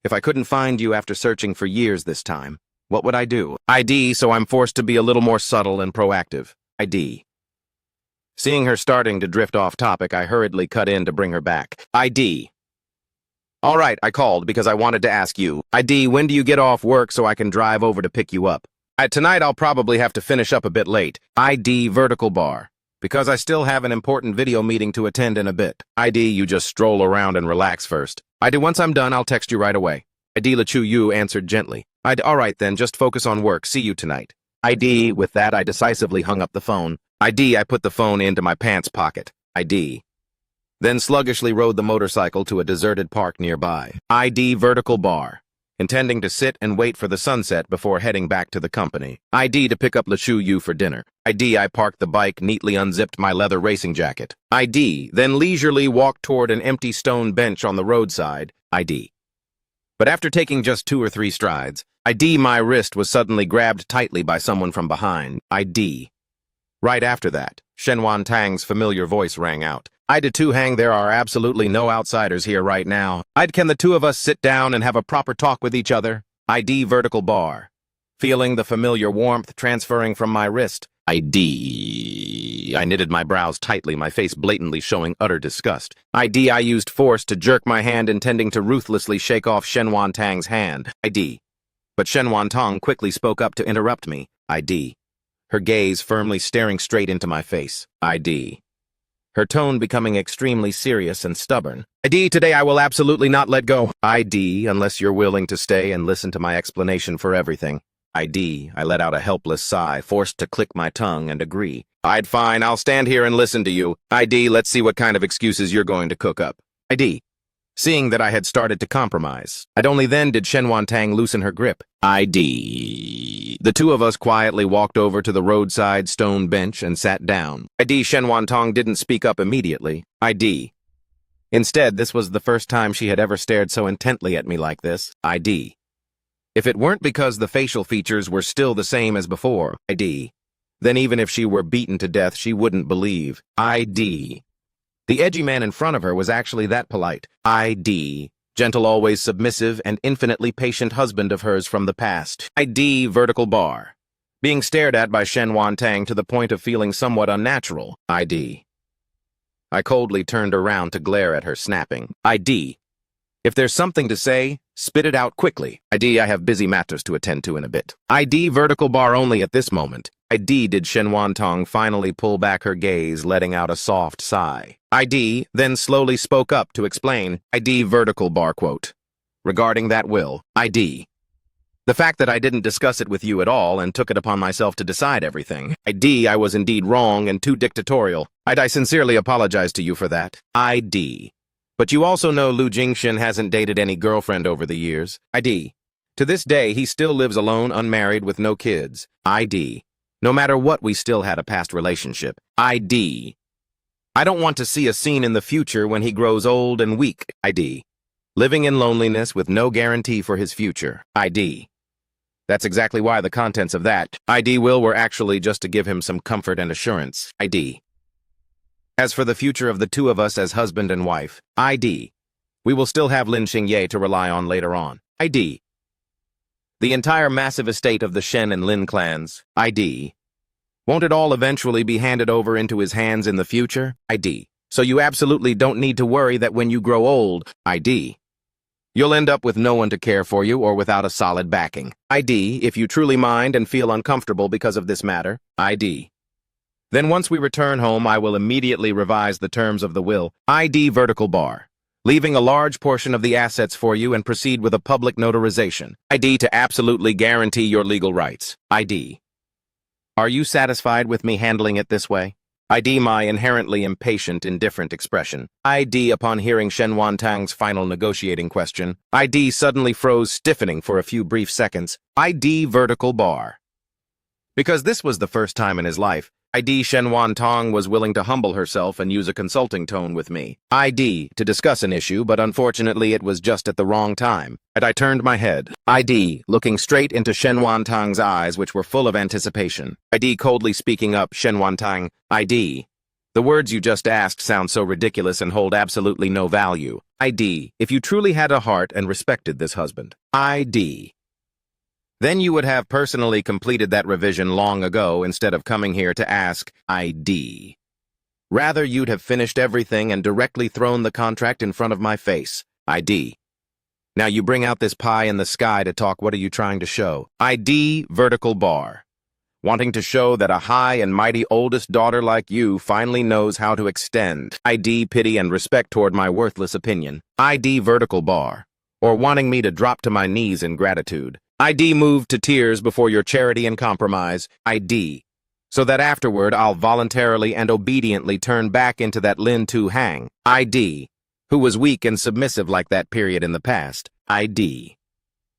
If I couldn't find you after searching for years this time, what would I do? ID, so I'm forced to be a little more subtle and proactive. ID. Seeing her starting to drift off topic, I hurriedly cut in to bring her back. ID. All right, I called because I wanted to ask you. ID, when do you get off work so I can drive over to pick you up? Tonight I'll probably have to finish up a bit late. ID vertical bar. Because I still have an important video meeting to attend in a bit. ID, you just stroll around and relax first. ID, once I'm done, I'll text you right away. ID, Le Chuyu answered gently. All right then, just focus on work. See you tonight. ID, with that, I decisively hung up the phone. ID, I put the phone into my pants pocket. ID. Then sluggishly rode the motorcycle to a deserted park nearby. ID vertical bar. Intending to sit and wait for the sunset before heading back to the company. ID to pick up Le Chuyu for dinner. ID, I parked the bike, neatly unzipped my leather racing jacket. ID, then leisurely walked toward an empty stone bench on the roadside. ID. But after taking just 2 or 3 strides, ID, my wrist was suddenly grabbed tightly by someone from behind. ID. Right after that, Shen Wantong's familiar voice rang out. Hang, there are absolutely no outsiders here right now. Can the two of us sit down and have a proper talk with each other? ID vertical bar. Feeling the familiar warmth transferring from my wrist. ID. I knitted my brows tightly, my face blatantly showing utter disgust. ID. I used force to jerk my hand, intending to ruthlessly shake off Shen Wantong's hand. ID. But Shen Wantong quickly spoke up to interrupt me. ID. Her gaze firmly staring straight into my face. ID. Her tone becoming extremely serious and stubborn. ID, today I will absolutely not let go. ID, unless you're willing to stay and listen to my explanation for everything. ID, I let out a helpless sigh, forced to click my tongue and agree. Fine, I'll stand here and listen to you. ID, let's see what kind of excuses you're going to cook up. ID. Seeing that I had started to compromise, only then did Shen Wantong loosen her grip. ID. The two of us quietly walked over to the roadside stone bench and sat down. ID. Shen Wantong didn't speak up immediately. ID. Instead, this was the first time she had ever stared so intently at me like this. ID. If it weren't because the facial features were still the same as before, ID. Then even if she were beaten to death, she wouldn't believe. ID. The edgy man in front of her was actually that polite. ID. Gentle, always submissive, and infinitely patient husband of hers from the past. ID vertical bar. Being stared at by Shen Wantong to the point of feeling somewhat unnatural. ID. I coldly turned around to glare at her, snapping. ID. If there's something to say, spit it out quickly. ID, I have busy matters to attend to in a bit. ID vertical bar only at this moment. ID did Shen Tong finally pull back her gaze, letting out a soft sigh. ID then slowly spoke up to explain. ID vertical bar quote. Regarding that will, ID. The fact that I didn't discuss it with you at all and took it upon myself to decide everything. I was indeed wrong and too dictatorial. I sincerely apologize to you for that. ID. But you also know Lu Jingxin hasn't dated any girlfriend over the years. ID. To this day, he still lives alone, unmarried, with no kids. ID. No matter what, we still had a past relationship. ID. I don't want to see a scene in the future when he grows old and weak. ID. Living in loneliness with no guarantee for his future. ID. That's exactly why the contents of that ID will were actually just to give him some comfort and assurance. ID. As for the future of the two of us as husband and wife, ID. We will still have Lin Xingye to rely on later on. ID. The entire massive estate of the Shen and Lin clans. ID. Won't it all eventually be handed over into his hands in the future? ID. So you absolutely don't need to worry that when you grow old, ID. You'll end up with no one to care for you or without a solid backing. ID, if you truly mind and feel uncomfortable because of this matter. ID. Then once we return home, I will immediately revise the terms of the will. ID vertical bar. Leaving a large portion of the assets for you and proceed with a public notarization. ID to absolutely guarantee your legal rights. ID. Are you satisfied with me handling it this way? ID my inherently impatient, indifferent expression. ID upon hearing Shen Tang's final negotiating question. ID suddenly froze, stiffening for a few brief seconds. ID vertical bar. Because this was the first time in his life, ID Shen Tang was willing to humble herself and use a consulting tone with me. ID to discuss an issue, but unfortunately it was just at the wrong time. And I turned my head. ID looking straight into Shen Tang's eyes, which were full of anticipation. ID coldly speaking up. Shen Tang. ID. The words you just asked sound so ridiculous and hold absolutely no value. ID. If you truly had a heart and respected this husband. ID. Then you would have personally completed that revision long ago instead of coming here to ask ID. Rather, you'd have finished everything and directly thrown the contract in front of my face. ID. Now you bring out this pie in the sky to talk. What are you trying to show? ID vertical bar. Wanting to show that a high and mighty oldest daughter like you finally knows how to extend ID pity and respect toward my worthless opinion. ID vertical bar. Or wanting me to drop to my knees in gratitude. ID moved to tears before your charity and compromise. ID. So that afterward I'll voluntarily and obediently turn back into that Lin Tu Hang. ID. Who was weak and submissive like that period in the past. ID.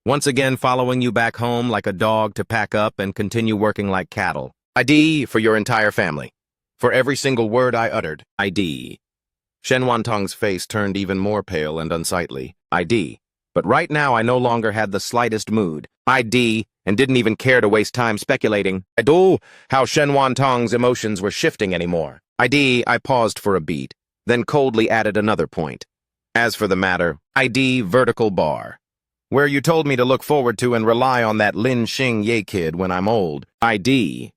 Once again following you back home like a dog to pack up and continue working like cattle. ID for your entire family. For every single word I uttered. ID. Shen Tang's face turned even more pale and unsightly. ID. But right now I no longer had the slightest mood. ID, and didn't even care to waste time speculating. I do how Shen Tang's emotions were shifting anymore. I paused for a beat, then coldly added another point. As for the matter, ID vertical bar. Where you told me to look forward to and rely on that Lin Xingye kid when I'm old. ID.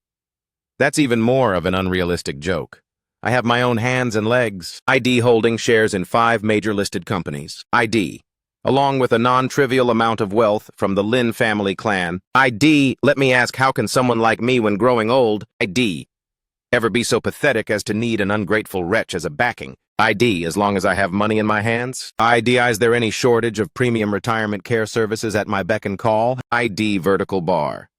That's even more of an unrealistic joke. I have my own hands and legs. ID holding shares in 5 major listed companies. ID. Along with a non-trivial amount of wealth from the Lin family clan. ID, let me ask, how can someone like me when growing old, ID, ever be so pathetic as to need an ungrateful wretch as a backing? ID, as long as I have money in my hands? ID, is there any shortage of premium retirement care services at my beck and call? ID vertical bar.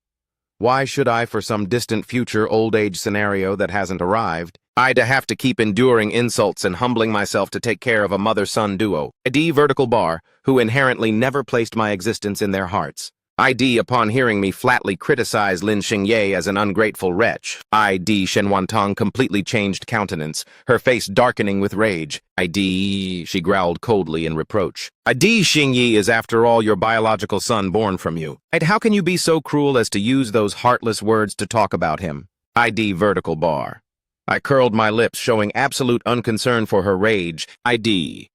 Why should I, for some distant future old age scenario that hasn't arrived, I'd have to keep enduring insults and humbling myself to take care of a mother-son duo? ID vertical bar, who inherently never placed my existence in their hearts. ID upon hearing me flatly criticize Lin Xingye as an ungrateful wretch. ID Shen Tang completely changed countenance, her face darkening with rage. ID, she growled coldly in reproach. ID Xingye is after all your biological son born from you. And how can you be so cruel as to use those heartless words to talk about him? ID vertical bar. I curled my lips, showing absolute unconcern for her rage. ID.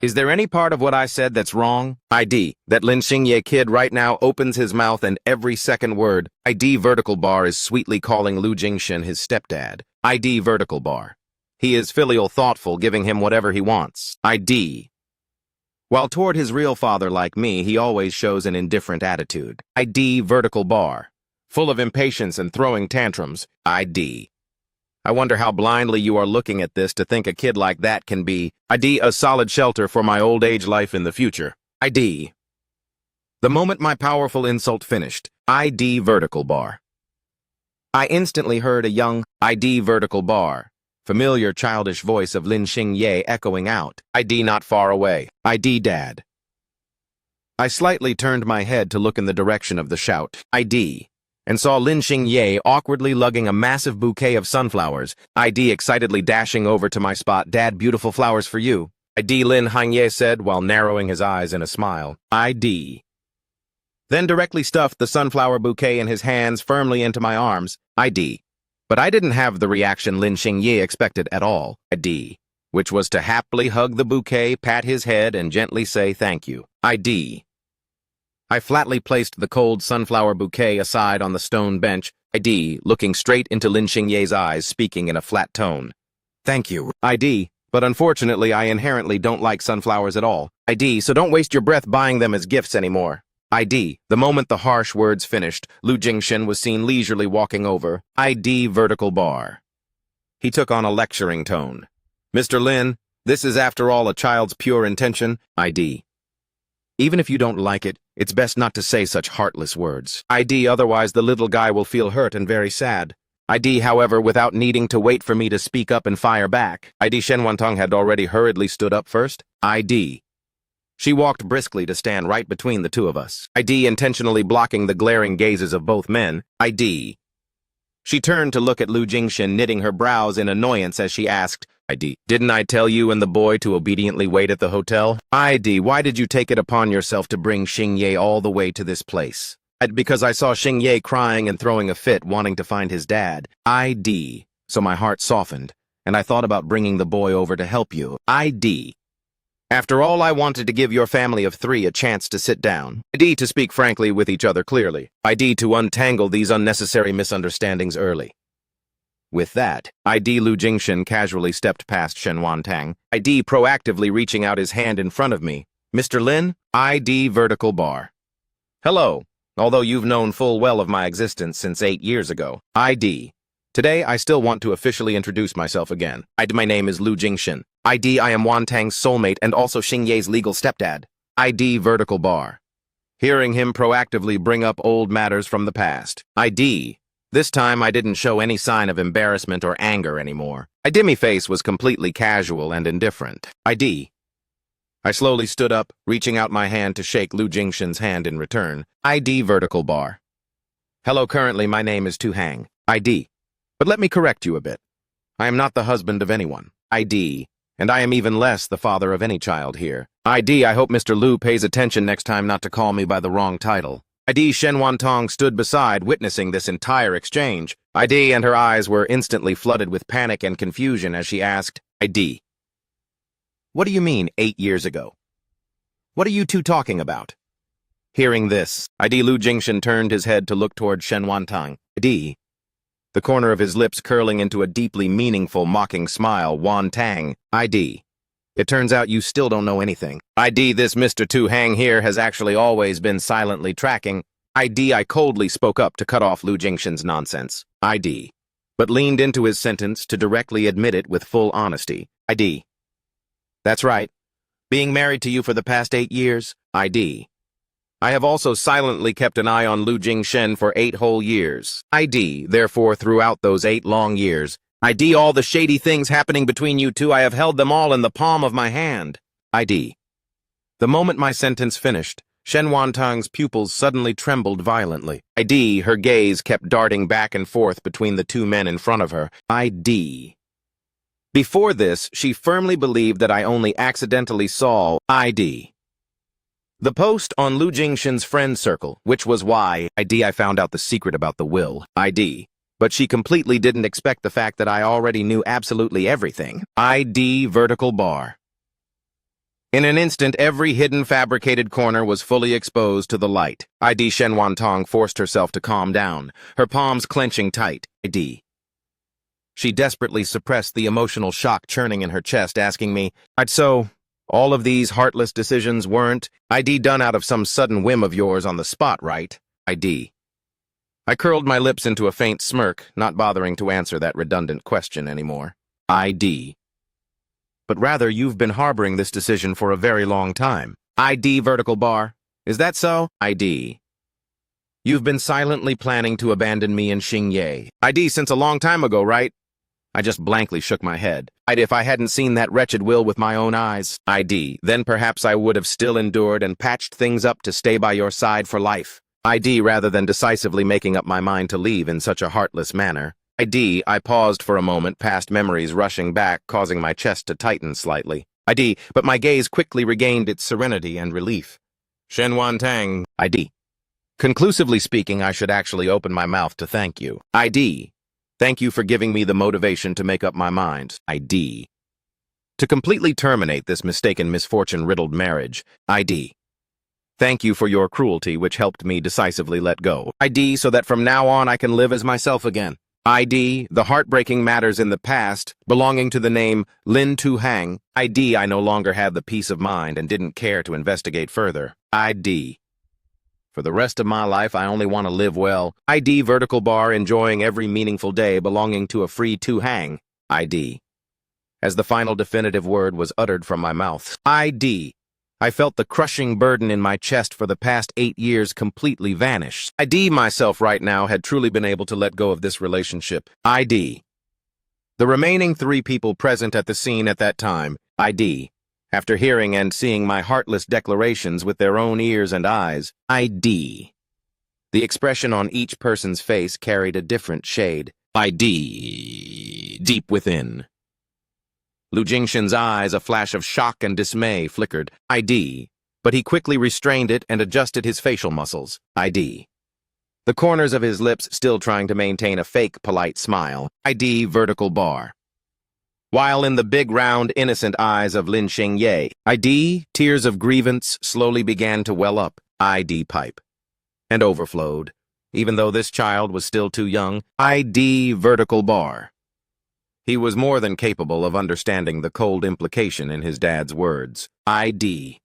Is there any part of what I said that's wrong? ID. That Lin Xingye kid right now opens his mouth and every second word. ID vertical bar is sweetly calling Lu Jingxin his stepdad. ID vertical bar. He is filial thoughtful, giving him whatever he wants. ID. While toward his real father like me, he always shows an indifferent attitude. ID vertical bar. full of impatience and throwing tantrums. ID. I wonder how blindly you are looking at this to think a kid like that can be ID a solid shelter for my old age life in the future. ID. The moment my powerful insult finished, ID vertical bar. I instantly heard a young ID vertical bar, familiar childish voice of Lin Xingye echoing out, ID not far away, ID dad. I slightly turned my head to look in the direction of the shout, ID, and saw Lin Xingye awkwardly lugging a massive bouquet of sunflowers, ID excitedly dashing over to my spot. Dad, beautiful flowers for you, ID Lin Xingye said while narrowing his eyes in a smile. ID. Then directly stuffed the sunflower bouquet in his hands firmly into my arms. ID. But I didn't have the reaction Lin Xingye expected at all. ID. Which was to happily hug the bouquet, pat his head, and gently say thank you. ID. I flatly placed the cold sunflower bouquet aside on the stone bench. ID, looking straight into Lin Xingye's eyes, speaking in a flat tone. Thank you. ID. But unfortunately, I inherently don't like sunflowers at all. ID, so don't waste your breath buying them as gifts anymore. ID. The moment the harsh words finished, Lu Jingshen was seen leisurely walking over. ID vertical bar. He took on a lecturing tone. Mr. Lin, this is after all a child's pure intention. ID. Even if you don't like it, it's best not to say such heartless words. ID, otherwise the little guy will feel hurt and very sad. ID, however, without needing to wait for me to speak up and fire back. ID Shen Wantong had already hurriedly stood up first. ID. She walked briskly to stand right between the two of us. ID intentionally blocking the glaring gazes of both men. ID. She turned to look at Lu Jingshen, knitting her brows in annoyance as she asked, ID, didn't I tell you and the boy to obediently wait at the hotel? ID, why did you take it upon yourself to bring Xingye all the way to this place? Because I saw Xingye crying and throwing a fit, wanting to find his dad. ID. So my heart softened, and I thought about bringing the boy over to help you. ID. After all, I wanted to give your family of 3 a chance to sit down. ID, to speak frankly with each other clearly. ID, to untangle these unnecessary misunderstandings early. With that, ID Lu Jingshen casually stepped past Shen Wantang, ID proactively reaching out his hand in front of me. Mr. Lin, ID vertical bar. Hello, although you've known full well of my existence since 8 years ago. ID. Today, I still want to officially introduce myself again. My name is Lu Jingshen. ID, I am Wantang's soulmate and also Xingye's legal stepdad. ID vertical bar. Hearing him proactively bring up old matters from the past. ID. This time I didn't show any sign of embarrassment or anger anymore. My face was completely casual and indifferent. ID. I slowly stood up, reaching out my hand to shake Lu Jingshen's hand in return. ID vertical bar. Hello, currently my name is Tu Hang. ID. But let me correct you a bit. I am not the husband of anyone. ID. And I am even less the father of any child here. ID. I hope Mr. Lu pays attention next time not to call me by the wrong title. ID. Shen Wantong stood beside, witnessing this entire exchange. ID, and her eyes were instantly flooded with panic and confusion as she asked, ID. What do you mean, 8 years ago? What are you two talking about? Hearing this, ID Lu Jingshen turned his head to look toward Shen Wantong. ID. The corner of his lips curling into a deeply meaningful, mocking smile. Wantang. ID. It turns out you still don't know anything. ID, this Mr. Tu Hang here has actually always been silently tracking. ID, I coldly spoke up to cut off Lu Jingshen's nonsense. ID. But leaned into his sentence to directly admit it with full honesty. ID. That's right. Being married to you for the past 8 years. ID. I have also silently kept an eye on Lu Jingshen for 8 whole years. ID. Therefore, throughout those 8 long years, ID, all the shady things happening between you two, I have held them all in the palm of my hand. ID. The moment my sentence finished, Shen Wantong's pupils suddenly trembled violently. ID, her gaze kept darting back and forth between the 2 men in front of her. ID. Before this, she firmly believed that I only accidentally saw ID. The post on Lu Jingshen's friend circle, which was why I found out the secret about the will. ID. But she completely didn't expect the fact that I already knew absolutely everything. ID vertical bar. In an instant, every hidden fabricated corner was fully exposed to the light. ID Shen Wantong forced herself to calm down, her palms clenching tight. ID. She desperately suppressed the emotional shock churning in her chest, asking me, So, all of these heartless decisions weren't done out of some sudden whim of yours on the spot, right? ID. I curled my lips into a faint smirk, not bothering to answer that redundant question anymore. ID. But rather, you've been harboring this decision for a very long time. ID vertical bar. Is that so? ID. You've been silently planning to abandon me and Xingye. ID since a long time ago, right? I just blankly shook my head. If I hadn't seen that wretched will with my own eyes. ID. Then perhaps I would have still endured and patched things up to stay by your side for life. ID. Rather than decisively making up my mind to leave in such a heartless manner. ID. I paused for a moment, past memories rushing back, causing my chest to tighten slightly. ID. But my gaze quickly regained its serenity and relief. Shen Tang. ID. Conclusively speaking, I should actually open my mouth to thank you. ID. Thank you for giving me the motivation to make up my mind. ID. To completely terminate this mistaken misfortune-riddled marriage. ID. Thank you for your cruelty, which helped me decisively let go. ID. So that from now on I can live as myself again. ID. The heartbreaking matters in the past, belonging to the name Lin Tu Hang. ID. I no longer had the peace of mind and didn't care to investigate further. ID. For the rest of my life, I only want to live well. ID vertical bar, enjoying every meaningful day belonging to a free Tu Hang. ID. As the final definitive word was uttered from my mouth. ID. I felt the crushing burden in my chest for the past 8 years completely vanish. ID myself right now had truly been able to let go of this relationship. ID. The remaining 3 people present at the scene at that time. ID. After hearing and seeing my heartless declarations with their own ears and eyes. ID. The expression on each person's face carried a different shade. ID. Deep within. Lu Jingshan's eyes, a flash of shock and dismay, flickered. ID. But he quickly restrained it and adjusted his facial muscles. ID. The corners of his lips still trying to maintain a fake, polite smile. ID vertical bar. While in the big, round, innocent eyes of Lin Xingye, ID, tears of grievance slowly began to well up. ID pipe. And overflowed. Even though this child was still too young. ID vertical bar. He was more than capable of understanding the cold implication in his dad's words. ID.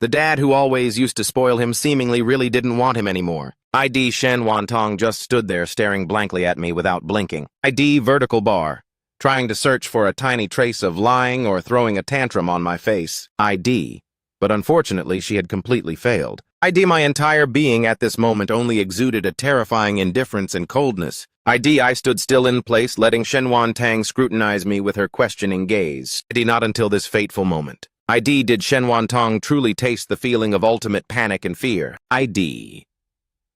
The dad who always used to spoil him seemingly really didn't want him anymore. ID Shen Wantong just stood there staring blankly at me without blinking. ID vertical bar. Trying to search for a tiny trace of lying or throwing a tantrum on my face. ID. But unfortunately, she had completely failed. ID. My entire being at this moment only exuded a terrifying indifference and coldness. ID. I stood still in place, letting Shen Tang scrutinize me with her questioning gaze. ID. Not until this fateful moment. ID. Did Shen Tang truly taste the feeling of ultimate panic and fear. ID.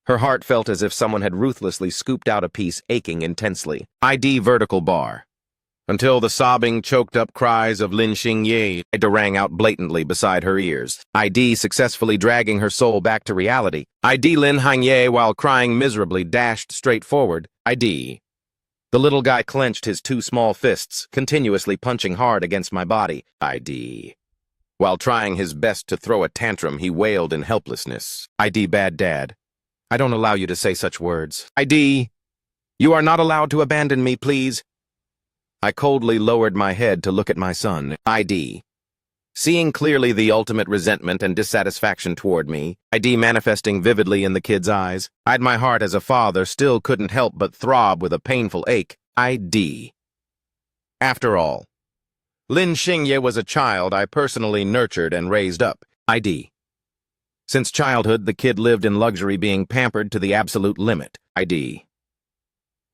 Her heart felt as if someone had ruthlessly scooped out a piece, aching intensely. ID vertical bar. Until the sobbing, choked-up cries of Lin Xingye rang out blatantly beside her ears. ID successfully dragging her soul back to reality. ID Lin Hangye, while crying miserably, dashed straight forward. ID. The little guy clenched his 2 small fists, continuously punching hard against my body. ID. While trying his best to throw a tantrum, he wailed in helplessness. ID bad dad. I don't allow you to say such words. ID. You are not allowed to abandon me, please. I coldly lowered my head to look at my son. ID. Seeing clearly the ultimate resentment and dissatisfaction toward me, ID manifesting vividly in the kid's eyes, I'd my heart as a father still couldn't help but throb with a painful ache. ID. After all, Lin Xingye was a child I personally nurtured and raised up. ID. Since childhood, the kid lived in luxury, being pampered to the absolute limit. ID.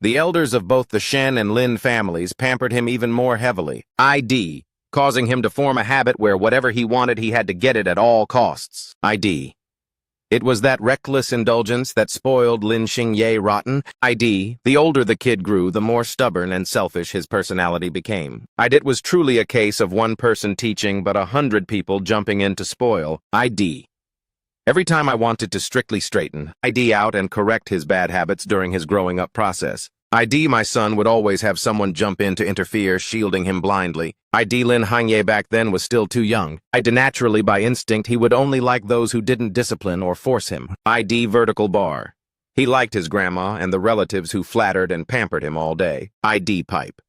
The elders of both the Shen and Lin families pampered him even more heavily. ID. Causing him to form a habit where whatever he wanted, he had to get it at all costs. ID. It was that reckless indulgence that spoiled Lin Xingye rotten. ID. The older the kid grew, the more stubborn and selfish his personality became. It was truly a case of one person teaching but 100 people jumping in to spoil. ID. Every time I wanted to strictly straighten ID out and correct his bad habits during his growing up process, ID my son would always have someone jump in to interfere, shielding him blindly. ID Lin Hangye back then was still too young. Naturally by instinct he would only like those who didn't discipline or force him. ID vertical bar. He liked his grandma and the relatives who flattered and pampered him all day. ID pipe.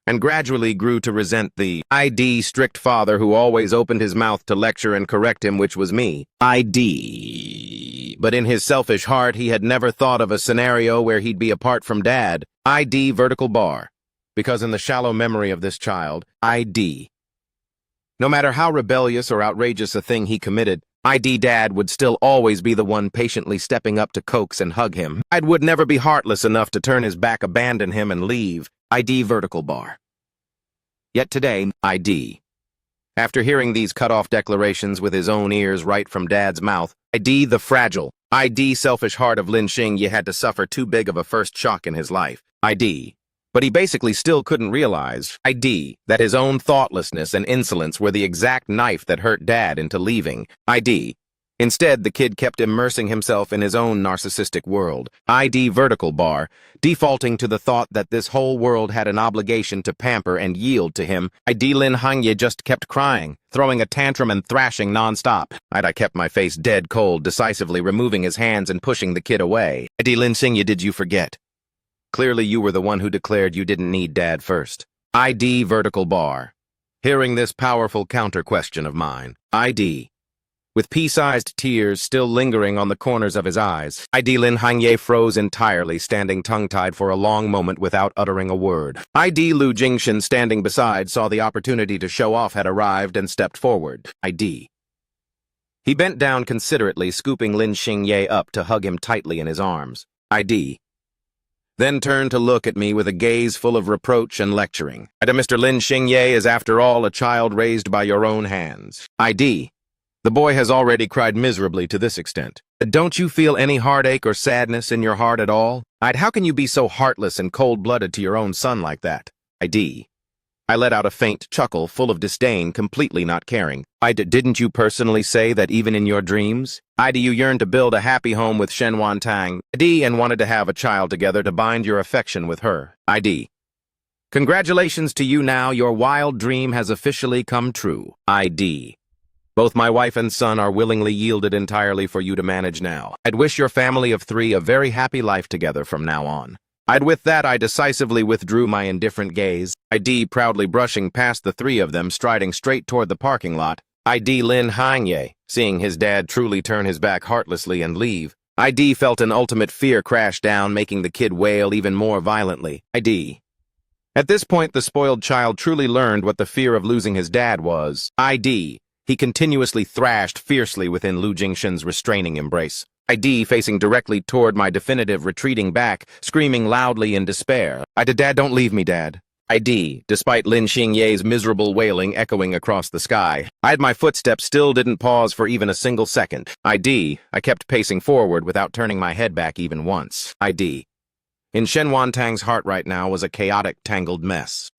And gradually grew to resent the ID strict father who always opened his mouth to lecture and correct him, which was me. ID but in his selfish heart he had never thought of a scenario where he'd be apart from Dad. ID vertical bar. Because in the shallow memory of this child, ID. No matter how rebellious or outrageous a thing he committed, ID Dad would still always be the one patiently stepping up to coax and hug him. Dad would never be heartless enough to turn his back, abandon him, and leave. ID vertical bar. Yet today, ID. After hearing these cut-off declarations with his own ears right from Dad's mouth, ID the fragile, ID selfish heart of Lin Xingye had to suffer too big of a first shock in his life. ID. But he basically still couldn't realize, ID, that his own thoughtlessness and insolence were the exact knife that hurt Dad into leaving. ID. Instead, the kid kept immersing himself in his own narcissistic world. ID vertical bar, defaulting to the thought that this whole world had an obligation to pamper and yield to him. ID Lin Xingye just kept crying, throwing a tantrum and thrashing nonstop. I kept my face dead cold, decisively removing his hands and pushing the kid away. ID Lin Xingye, did you forget? Clearly you were the one who declared you didn't need Dad first. ID vertical bar. Hearing this powerful counter-question of mine, ID. With pea-sized tears still lingering on the corners of his eyes, ID Lin Xingye froze entirely, standing tongue-tied for a long moment without uttering a word. ID Lu Jingshan, standing beside, saw the opportunity to show off had arrived and stepped forward. ID. He bent down considerately, scooping Lin Xingye up to hug him tightly in his arms. ID. Then turned to look at me with a gaze full of reproach and lecturing. Mr. Lin Xingye is after all a child raised by your own hands. ID. The boy has already cried miserably to this extent. Don't you feel any heartache or sadness in your heart at all? How can you be so heartless and cold-blooded to your own son like that? ID. I let out a faint chuckle full of disdain, completely not caring. Didn't you personally say that even in your dreams? You yearned to build a happy home with Shen Wantang, ID, and wanted to have a child together to bind your affection with her. ID. Congratulations to you now, your wild dream has officially come true. ID. Both my wife and son are willingly yielded entirely for you to manage now. I'd wish your family of three a very happy life together from now on. With that, I decisively withdrew my indifferent gaze, ID proudly brushing past the three of them, striding straight toward the parking lot. ID Lin Xingye, seeing his dad truly turn his back heartlessly and leave. ID felt an ultimate fear crash down, making the kid wail even more violently. ID. At this point, the spoiled child truly learned what the fear of losing his dad was. ID. He continuously thrashed fiercely within Lu Jingshan's restraining embrace. ID facing directly toward my definitive retreating back, screaming loudly in despair. Dad, don't leave me, Dad. ID, despite Lin Xingye's miserable wailing echoing across the sky. My footsteps still didn't pause for even a single second. I kept pacing forward without turning my head back even once. In Shen Wantang's heart right now was a chaotic, tangled mess.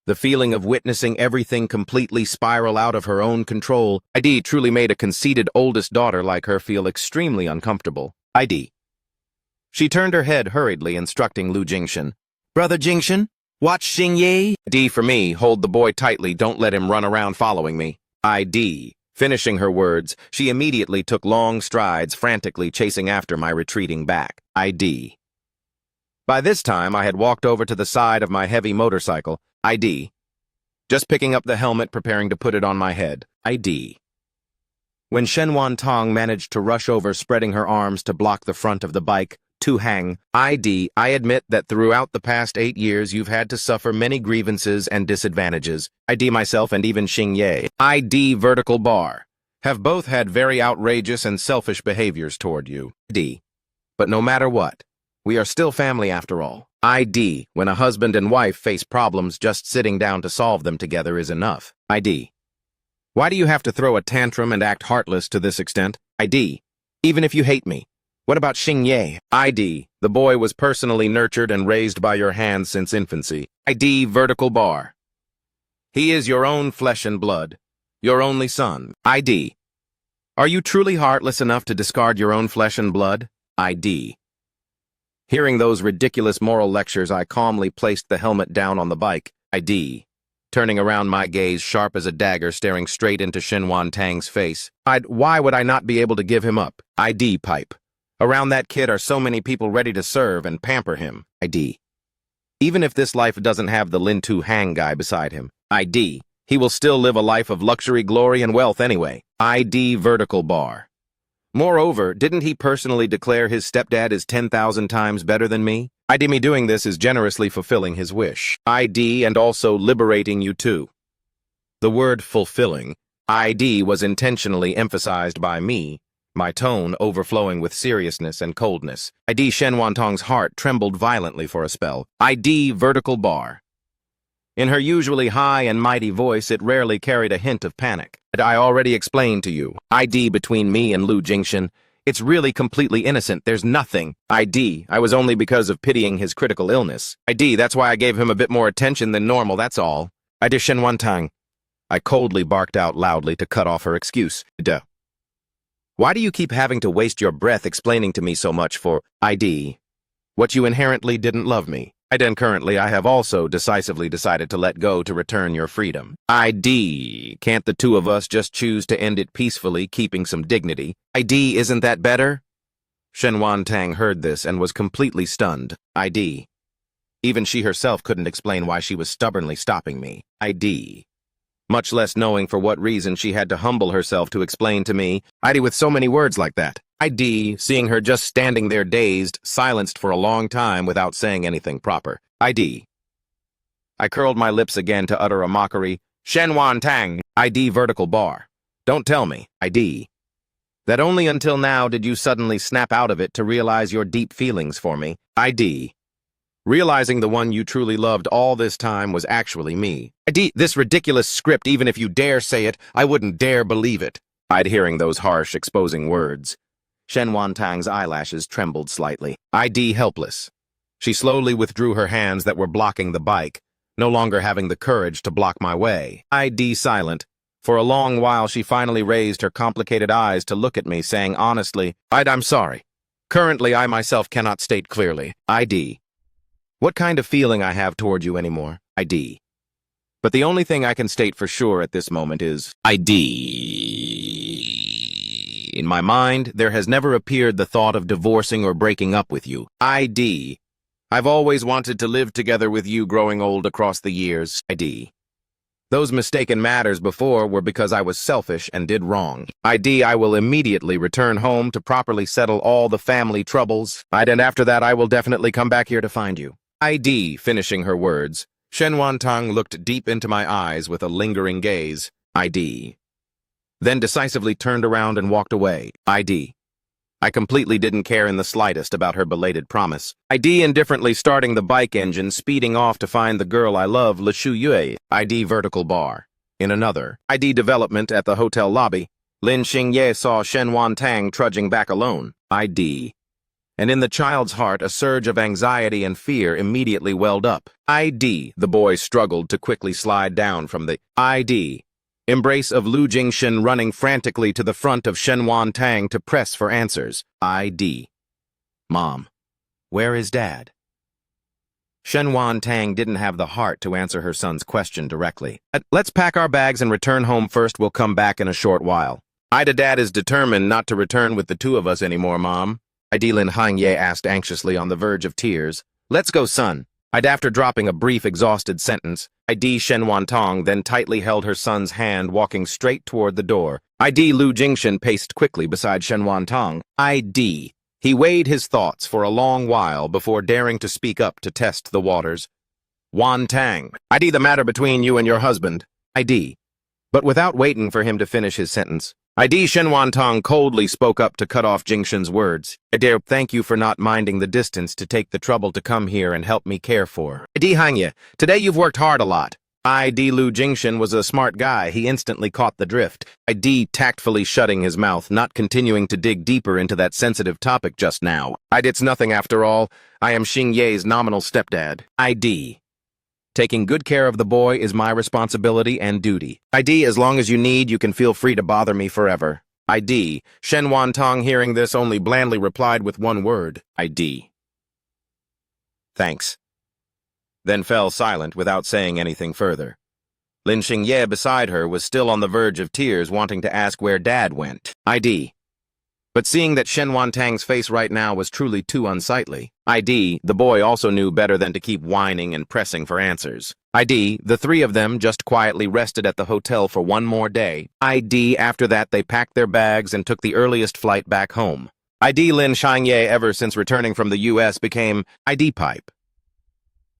The feeling of witnessing everything completely spiral out of her own control, truly made a conceited oldest daughter like her feel extremely uncomfortable. She turned her head hurriedly, instructing Lu Jingshan. Brother Jingshan, watch Xingye. For me, hold the boy tightly, don't let him run around following me. Finishing her words, she immediately took long strides, frantically chasing after my retreating back. By this time, I had walked over to the side of my heavy motorcycle. Just picking up the helmet, preparing to put it on my head. When Shen Wantang managed to rush over, spreading her arms to block the front of the bike, to hang, I admit that throughout the past 8 years you've had to suffer many grievances and disadvantages. Myself and even Xingye, vertical bar, have both had very outrageous and selfish behaviors toward you. But no matter what, we are still family after all. When a husband and wife face problems, just sitting down to solve them together is enough. Why do you have to throw a tantrum and act heartless to this extent? Even if you hate me. What about Xingye? The boy was personally nurtured and raised by your hands since infancy. Vertical bar. He is your own flesh and blood. Your only son. Are you truly heartless enough to discard your own flesh and blood? Hearing those ridiculous moral lectures, I calmly placed the helmet down on the bike. Turning around, my gaze sharp as a dagger, staring straight into Shen Wantang's face. Why would I not be able to give him up? Pipe. Around that kid are so many people ready to serve and pamper him. Even if this life doesn't have the Lin Tu Hang guy beside him. He will still live a life of luxury, glory, and wealth anyway. Vertical bar. Moreover, didn't he personally declare his stepdad is 10,000 times better than me? Me doing this is generously fulfilling his wish. And also liberating you too. The word fulfilling, was intentionally emphasized by me, my tone overflowing with seriousness and coldness. Shen Wantong's heart trembled violently for a spell. Vertical bar. In her usually high and mighty voice, it rarely carried a hint of panic. I already explained to you, between me and Lu Jingshan, it's really completely innocent, there's nothing. I was only because of pitying his critical illness. That's why I gave him a bit more attention than normal, that's all. Shen Wantang. I coldly barked out loudly to cut off her excuse. Duh. Why do you keep having to waste your breath explaining to me so much for what you inherently didn't love me? And currently I have also decisively decided to let go to return your freedom. Can't the two of us just choose to end it peacefully, keeping some dignity? Isn't that better? Shen Wantang heard this and was completely stunned. Even she herself couldn't explain why she was stubbornly stopping me. Much less knowing for what reason she had to humble herself to explain to me, with so many words like that. Seeing her just standing there dazed, silenced for a long time without saying anything proper. I curled my lips again to utter a mockery. Shen Wantang, vertical bar. Don't tell me, that only until now did you suddenly snap out of it to realize your deep feelings for me. Realizing the one you truly loved all this time was actually me. This ridiculous script, even if you dare say it, I wouldn't dare believe it. Hearing those harsh, exposing words. Shen Wantang's eyelashes trembled slightly. Helpless. She slowly withdrew her hands that were blocking the bike, no longer having the courage to block my way. Silent. For a long while she finally raised her complicated eyes to look at me, saying honestly, I'm sorry. Currently I myself cannot state clearly. What kind of feeling I have toward you anymore. But the only thing I can state for sure at this moment is In my mind, there has never appeared the thought of divorcing or breaking up with you. I've always wanted to live together with you growing old across the years. Those mistaken matters before were because I was selfish and did wrong. I will immediately return home to properly settle all the family troubles. And after that I will definitely come back here to find you. Finishing her words, Shen Wantang looked deep into my eyes with a lingering gaze. Then decisively turned around and walked away. I completely didn't care in the slightest about her belated promise. Indifferently starting the bike engine, speeding off to find the girl I love, Le Shu Yue. Vertical bar. In another development at the hotel lobby, Lin Xingye saw Shen Wantang trudging back alone. And in the child's heart, a surge of anxiety and fear immediately welled up. The boy struggled to quickly slide down from the embrace of Lu Jingshan, running frantically to the front of Shen Wantang to press for answers. Mom, where is Dad? Shen Wantang didn't have the heart to answer her son's question directly. Let's pack our bags and return home first. We'll come back in a short while. Dad is determined not to return with the two of us anymore, Mom. Lin Hangye asked anxiously on the verge of tears. Let's go, son. After dropping a brief, exhausted sentence, Shen Wantang then tightly held her son's hand, walking straight toward the door. Lu Jingshan paced quickly beside Shen Wantang. He weighed his thoughts for a long while before daring to speak up to test the waters. Wantang, the matter between you and your husband. But without waiting for him to finish his sentence, Shen Wantang coldly spoke up to cut off Jingshan's words. Thank you for not minding the distance to take the trouble to come here and help me care for. Hangye, today you've worked hard a lot. Lu Jingshan was a smart guy. He instantly caught the drift. Tactfully shutting his mouth, not continuing to dig deeper into that sensitive topic just now. It's nothing after all. I am Xingye's nominal stepdad. Taking good care of the boy is my responsibility and duty. As long as you need, you can feel free to bother me forever. Shen Wantang, hearing this, only blandly replied with one word. Thanks. Then fell silent without saying anything further. Lin Xingye beside her was still on the verge of tears, wanting to ask where Dad went. But seeing that Shen Wantang's face right now was truly too unsightly, the boy also knew better than to keep whining and pressing for answers. ID, the three of them just quietly rested at the hotel for one more day. ID, after that they packed their bags and took the earliest flight back home. ID Lin Shangye, ever since returning from the US, became ID Pipe.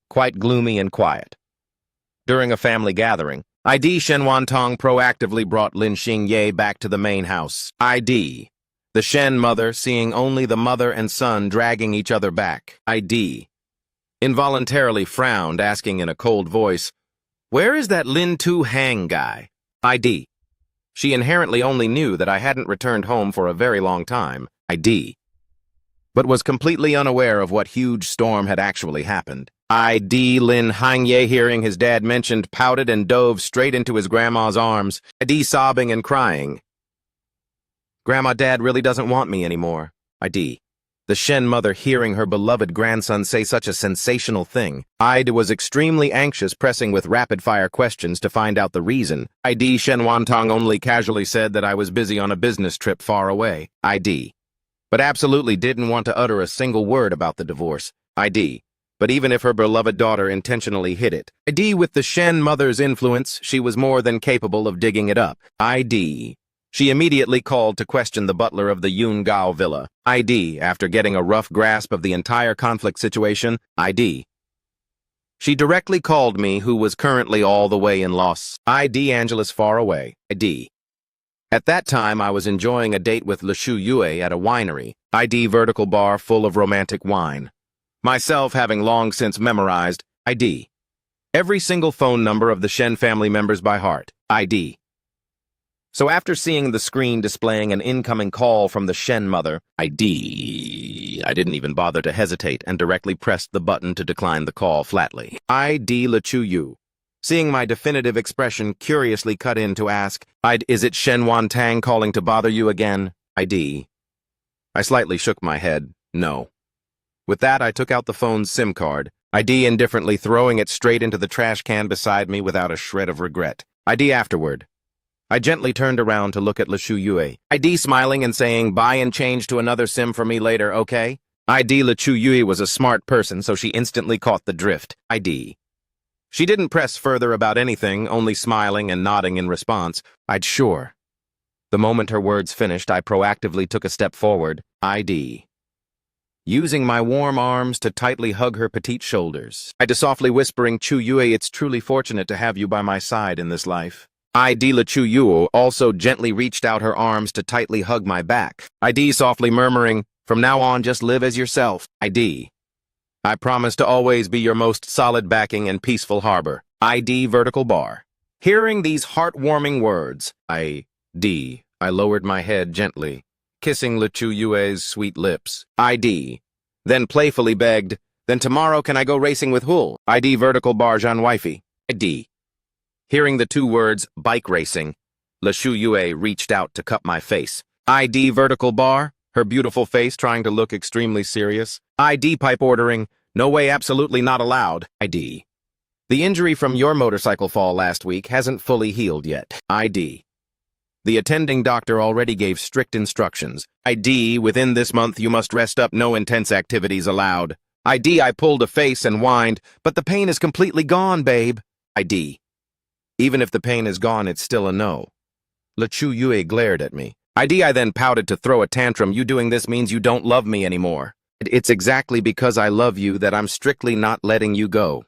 Quite gloomy and quiet. During a family gathering, ID Shen Wantong proactively brought Lin Xingye back to the main house. ID. The Shen mother, seeing only the mother and son dragging each other back. ID. Involuntarily frowned, asking in a cold voice, "Where is that Lin Tu Hang guy?" ID. She inherently only knew that I hadn't returned home for a very long time. ID. But was completely unaware of what huge storm had actually happened. ID Lin Hangye, hearing his dad mentioned, pouted and dove straight into his grandma's arms, ID sobbing and crying. "Grandma, Dad really doesn't want me anymore." ID. The Shen mother, hearing her beloved grandson say such a sensational thing, ID was extremely anxious, pressing with rapid-fire questions to find out the reason. ID Shen Wantong only casually said that I was busy on a business trip far away. ID. But absolutely didn't want to utter a single word about the divorce. ID. But even if her beloved daughter intentionally hid it, ID, with the Shen mother's influence, she was more than capable of digging it up. ID. She immediately called to question the butler of the Yun-Gao villa. ID, after getting a rough grasp of the entire conflict situation. ID. She directly called me, who was currently all the way in Los Angeles, far away. ID. At that time, I was enjoying a date with Le Shu Yue at a winery. ID vertical bar full of romantic wine. Myself having long since memorized ID. Every single phone number of the Shen family members by heart. ID. So after seeing the screen displaying an incoming call from the Shen mother, ID, I didn't even bother to hesitate and directly pressed the button to decline the call flatly. ID Le Chu Yu. Seeing my definitive expression, curiously cut in to ask, "Is it Shen Wantang calling to bother you again?" ID. I slightly shook my head. No. With that, I took out the phone's SIM card, ID indifferently throwing it straight into the trash can beside me without a shred of regret. ID afterward. I gently turned around to look at Le Shu Yue. ID smiling and saying, "Buy and change to another SIM for me later, okay?" ID Le Chu Yue was a smart person, so she instantly caught the drift. ID. She didn't press further about anything, only smiling and nodding in response. I'd sure. The moment her words finished, I proactively took a step forward. ID. Using my warm arms to tightly hug her petite shoulders. ID softly whispering, "Chu Yue, it's truly fortunate to have you by my side in this life." ID Le Chu Yue also gently reached out her arms to tightly hug my back. ID softly murmuring, "From now on, just live as yourself." ID. I promise to always be your most solid backing and peaceful harbor. ID vertical bar. Hearing these heartwarming words, I lowered my head gently, kissing Le Chu Yue's sweet lips. ID. Then playfully begged, "Then tomorrow can I go racing with Hul?" ID vertical bar Jean Wifey. ID. Hearing the two words, bike racing, Le Shu Yue reached out to cup my face. ID vertical bar, her beautiful face trying to look extremely serious. ID pipe ordering, "No way, absolutely not allowed." ID. The injury from your motorcycle fall last week hasn't fully healed yet. ID. The attending doctor already gave strict instructions. ID, within this month you must rest up, no intense activities allowed. ID, I pulled a face and whined, "But the pain is completely gone, babe." ID. Even if the pain is gone, it's still a no. Le Chu Yue glared at me. ID, I then pouted to throw a tantrum. "You doing this means you don't love me anymore. It's exactly because I love you that I'm strictly not letting you go."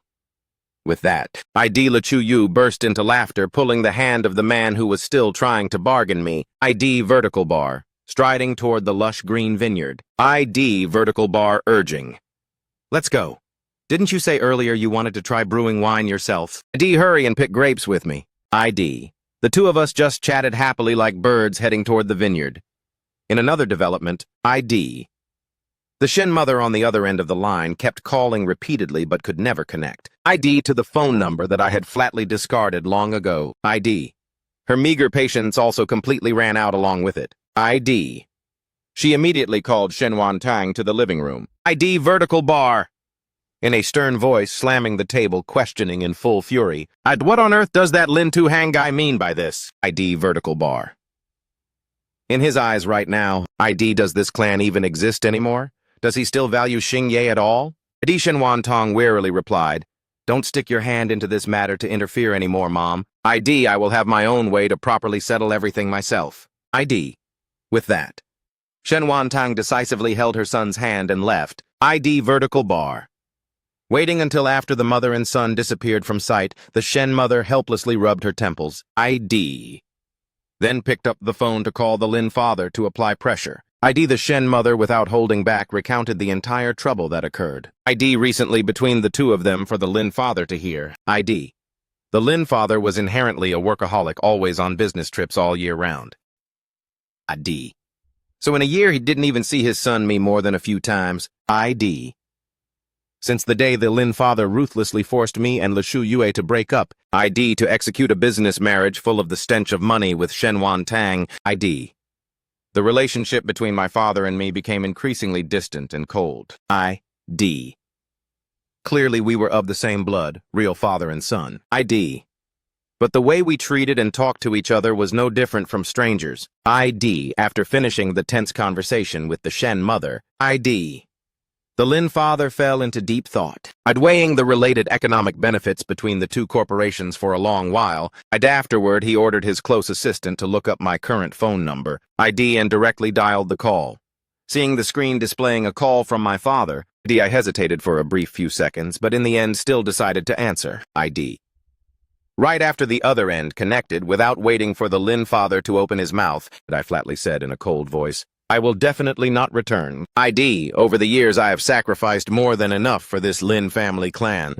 With that, ID Le Chu Yu burst into laughter, pulling the hand of the man who was still trying to bargain me. ID vertical bar, striding toward the lush green vineyard. ID vertical bar urging, "Let's go. Didn't you say earlier you wanted to try brewing wine yourself? ID, hurry and pick grapes with me." ID. The two of us just chatted happily like birds heading toward the vineyard. In another development, ID. The Shen mother on the other end of the line kept calling repeatedly but could never connect. ID to the phone number that I had flatly discarded long ago. ID. Her meager patience also completely ran out along with it. ID. She immediately called Shen Wantang to the living room. ID vertical bar. In a stern voice, slamming the table, questioning in full fury. What on earth does that Lin Tu Hang guy mean by this? ID vertical bar. In his eyes right now, ID, does this clan even exist anymore? Does he still value Xingye at all? ID Shen Wantong wearily replied, Don't stick your hand into this matter to interfere anymore, Mom. I will have my own way to properly settle everything myself. With that, Shen Wantang decisively held her son's hand and left. Vertical bar. Waiting until after the mother and son disappeared from sight, the Shen mother helplessly rubbed her temples. Then picked up the phone to call the Lin father to apply pressure. The Shen mother, without holding back, recounted the entire trouble that occurred. Recently between the two of them for the Lin father to hear. The Lin father was inherently a workaholic, always on business trips all year round. So in a year he didn't even see his son me more than a few times. Since the day the Lin father ruthlessly forced me and Le Shu Yue to break up, to execute a business marriage full of the stench of money with Shen Wantang, the relationship between my father and me became increasingly distant and cold. Clearly we were of the same blood, real father and son. But the way we treated and talked to each other was no different from strangers. After finishing the tense conversation with the Shen mother, the Lin father fell into deep thought. Weighing the related economic benefits between the two corporations for a long while, afterward he ordered his close assistant to look up my current phone number, and directly dialed the call. Seeing the screen displaying a call from my father, I hesitated for a brief few seconds, but in the end still decided to answer. Right after the other end connected, without waiting for the Lin father to open his mouth, I flatly said in a cold voice, "I will definitely not return. Over the years I have sacrificed more than enough for this Lin family clan.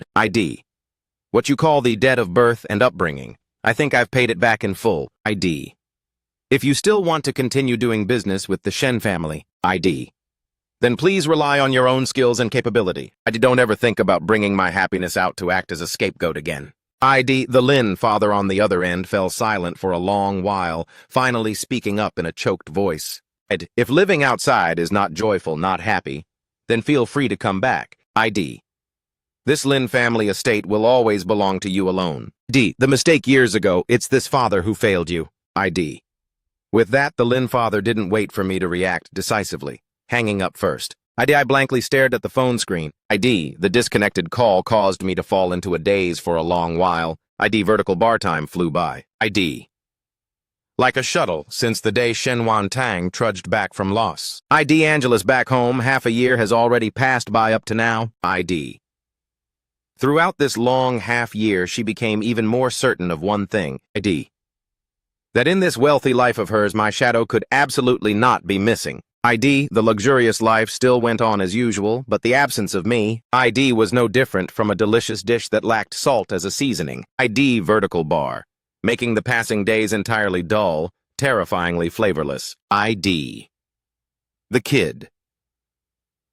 What you call the debt of birth and upbringing, I think I've paid it back in full. If you still want to continue doing business with the Shen family, then please rely on your own skills and capability. Don't ever think about bringing my happiness out to act as a scapegoat again." The Lin father on the other end fell silent for a long while, finally speaking up in a choked voice. "If living outside is not joyful, not happy, then feel free to come back. This Lin family estate will always belong to you alone. The mistake years ago, it's this father who failed you. With that, the Lin father didn't wait for me to react decisively, hanging up first. I blankly stared at the phone screen. The disconnected call caused me to fall into a daze for a long while. Vertical bar time flew by. Like a shuttle, since the day Shen Wantang trudged back from Los Angeles back home, half a year has already passed by up to now. Throughout this long half year, she became even more certain of one thing, that in this wealthy life of hers, my shadow could absolutely not be missing. The luxurious life still went on as usual, but the absence of me, was no different from a delicious dish that lacked salt as a seasoning. Vertical bar, making the passing days entirely dull, terrifyingly flavorless. The kid.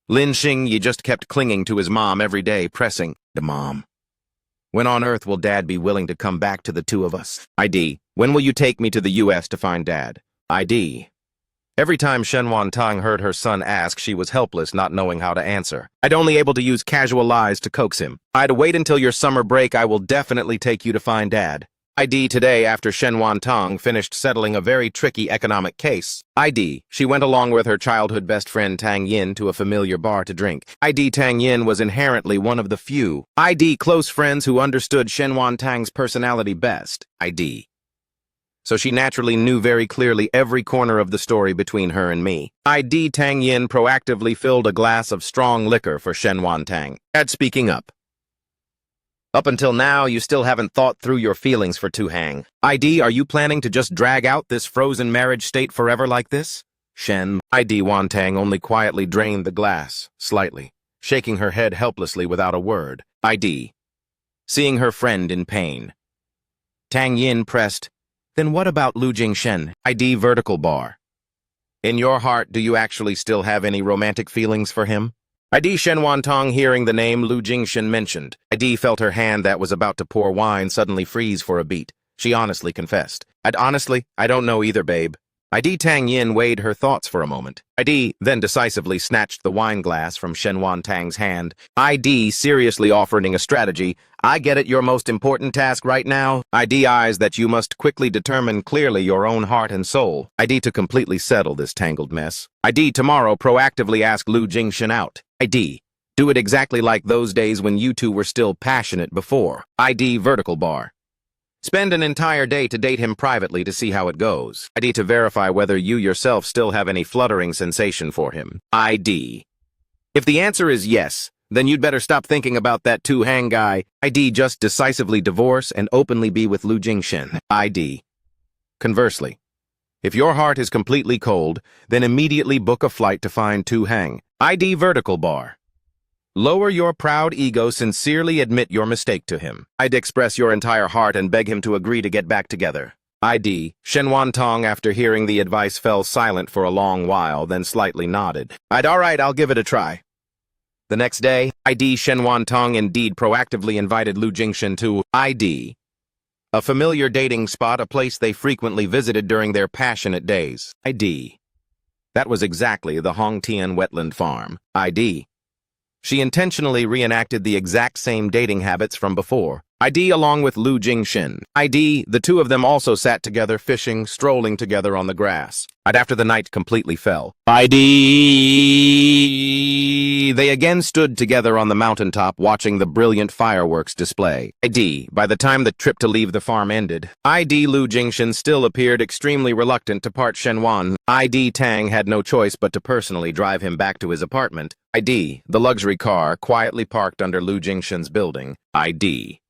Lin Xing just kept clinging to his mom every day, pressing, "The mom. When on earth will Dad be willing to come back to the two of us? When will you take me to the U.S. to find Dad? Every time Shen Wantang heard her son ask, she was helpless, not knowing how to answer. Only able to use casual lies to coax him. Wait until your summer break, I will definitely take you to find Dad. Today, after Shen Wantang finished settling a very tricky economic case. She went along with her childhood best friend Tang Yin to a familiar bar to drink. Tang Yin was inherently one of the few close friends who understood Shen Wantang's personality best. So she naturally knew very clearly every corner of the story between her and me. Tang Yin proactively filled a glass of strong liquor for Shen Wantang. Speaking up. Up until now, you still haven't thought through your feelings for Tu Hang. Are you planning to just drag out this frozen marriage state forever like this? Shen Wantang only quietly drained the glass, slightly, shaking her head helplessly without a word. Seeing her friend in pain. Tang Yin pressed, "Then what about Lu Jingshen? Vertical bar. In your heart, do you actually still have any romantic feelings for him?" Shen Wantang, hearing the name Lu Jingshen mentioned, felt her hand that was about to pour wine suddenly freeze for a beat. She honestly confessed, Honestly, I don't know either, babe." Tang Yin weighed her thoughts for a moment. Then decisively snatched the wine glass from Shen Wantang's hand. Seriously offering a strategy. "I get it, your most important task right now. Eyes that you must quickly determine clearly your own heart and soul. To completely settle this tangled mess. Tomorrow proactively ask Lu Jingshen out. Do it exactly like those days when you two were still passionate before. ID vertical bar. Spend an entire day to date him privately to see how it goes. ID to verify whether you yourself still have any fluttering sensation for him. ID. If the answer is yes, then you'd better stop thinking about that two-hang guy. ID just decisively divorce and openly be with Lu Jingshin. ID. Conversely, if your heart is completely cold, then immediately book a flight to find two-hang. ID vertical bar. Lower your proud ego, sincerely admit your mistake to him. I'd express your entire heart and beg him to agree to get back together. ID. Shen Wantong, after hearing the advice, fell silent for a long while, then slightly nodded. Alright, I'll give it a try. The next day, ID Shen Wantong indeed proactively invited Lu Jingshin to ID, a familiar dating spot, a place they frequently visited during their passionate days. ID. That was exactly the Hongtian wetland farm. ID. She intentionally reenacted the exact same dating habits from before. ID along with Lu Jingshin. ID, the two of them also sat together fishing, strolling together on the grass. After the night completely fell. ID. They again stood together on the mountaintop watching the brilliant fireworks display. ID. By the time the trip to leave the farm ended, ID Lu Jingshin still appeared extremely reluctant to part Shenwan. ID Tang had no choice but to personally drive him back to his apartment. ID. The luxury car quietly parked under Lu Jingshin's building. ID.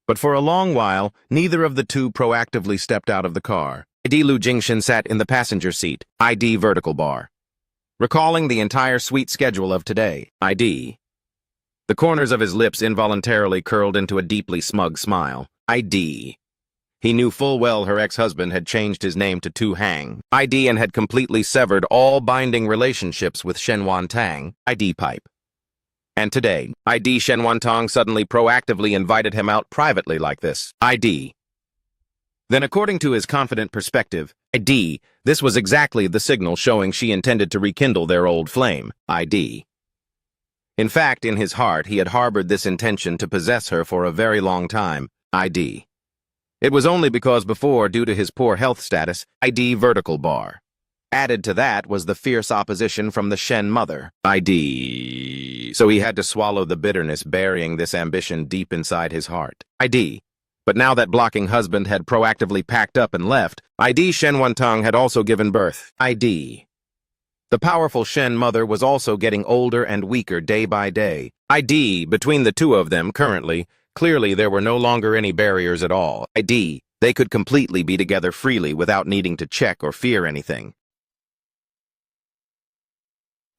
But for a long while, neither of the two proactively stepped out of the car. ID Lu Jingshin sat in the passenger seat. ID vertical bar. Recalling the entire sweet schedule of today. ID. The corners of his lips involuntarily curled into a deeply smug smile. ID. He knew full well her ex-husband had changed his name to Tu Hang. ID and had completely severed all binding relationships with Shen Wantang. ID pipe. And today, ID Shen Wantong suddenly proactively invited him out privately like this. ID. Then according to his confident perspective, ID, this was exactly the signal showing she intended to rekindle their old flame. ID. In fact, in his heart, he had harbored this intention to possess her for a very long time. ID. It was only because before, due to his poor health status, ID vertical bar. Added to that was the fierce opposition from the Shen mother. ID. So he had to swallow the bitterness burying this ambition deep inside his heart. ID. But now that blocking husband had proactively packed up and left, ID Shen Wantong had also given birth. ID. The powerful Shen mother was also getting older and weaker day by day. ID. Between the two of them currently, clearly there were no longer any barriers at all. ID. They could completely be together freely without needing to check or fear anything.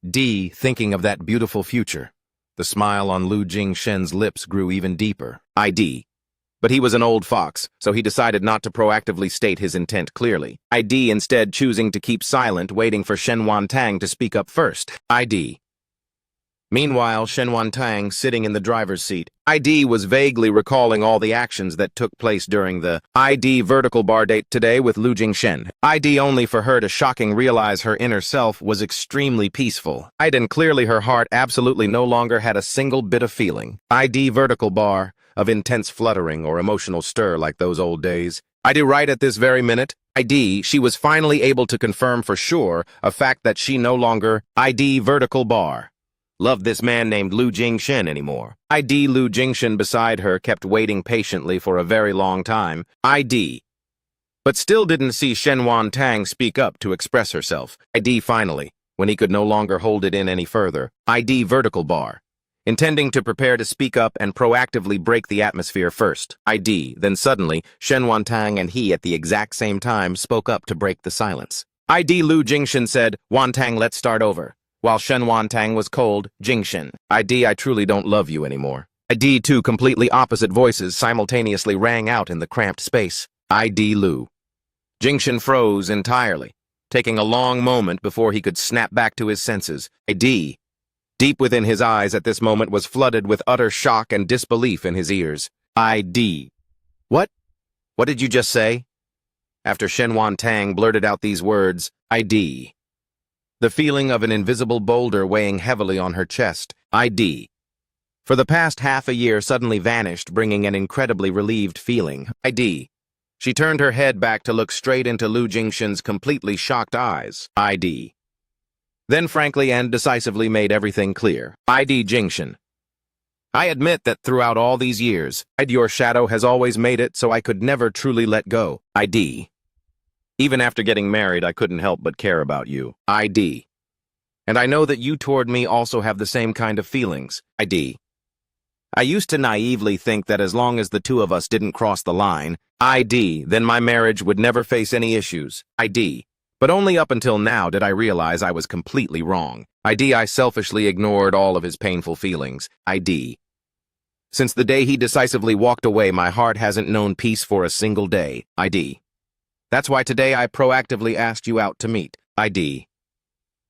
D, thinking of that beautiful future. The smile on Lu Jingshin's lips grew even deeper. ID. But he was an old fox, so he decided not to proactively state his intent clearly. ID instead choosing to keep silent, waiting for Shen Wantang to speak up first. ID. Meanwhile, Shen Wantang, sitting in the driver's seat, ID was vaguely recalling all the actions that took place during the ID vertical bar date today with Lu Jingshin. ID only for her to shocking realize her inner self was extremely peaceful. And clearly her heart absolutely no longer had a single bit of feeling. ID vertical bar of intense fluttering or emotional stir like those old days. ID right at this very minute. ID, she was finally able to confirm for sure a fact that she no longer ID vertical bar loved this man named Lu Jingshin anymore. ID Lu Jingshin beside her kept waiting patiently for a very long time. ID. But still didn't see Shen Wantang speak up to express herself. ID finally, when he could no longer hold it in any further. ID vertical bar. Intending to prepare to speak up and proactively break the atmosphere first. ID. Then suddenly, Shen Wantang and he at the exact same time spoke up to break the silence. ID Lu Jingshin said, "Wantang, let's start over." While Shen Wantang was cold, Jingshin. ID, I truly don't love you anymore. ID, two completely opposite voices simultaneously rang out in the cramped space. ID Lu. Jingshin froze entirely, taking a long moment before he could snap back to his senses. ID. Deep within his eyes at this moment was flooded with utter shock and disbelief in his ears. ID. What? What did you just say? After Shen Wantang blurted out these words, ID. The feeling of an invisible boulder weighing heavily on her chest. ID. For the past half a year suddenly vanished, bringing an incredibly relieved feeling. ID. She turned her head back to look straight into Lu Jingshin's completely shocked eyes. ID. Then frankly and decisively made everything clear. ID Jingshan. I admit that throughout all these years, your shadow has always made it so I could never truly let go. ID. Even after getting married, I couldn't help but care about you. ID. And I know that you toward me also have the same kind of feelings. ID. I used to naively think that as long as the two of us didn't cross the line, ID, then my marriage would never face any issues. ID. But only up until now did I realize I was completely wrong. I selfishly ignored all of his painful feelings. ID. Since the day he decisively walked away, my heart hasn't known peace for a single day. ID. That's why today I proactively asked you out to meet. ID.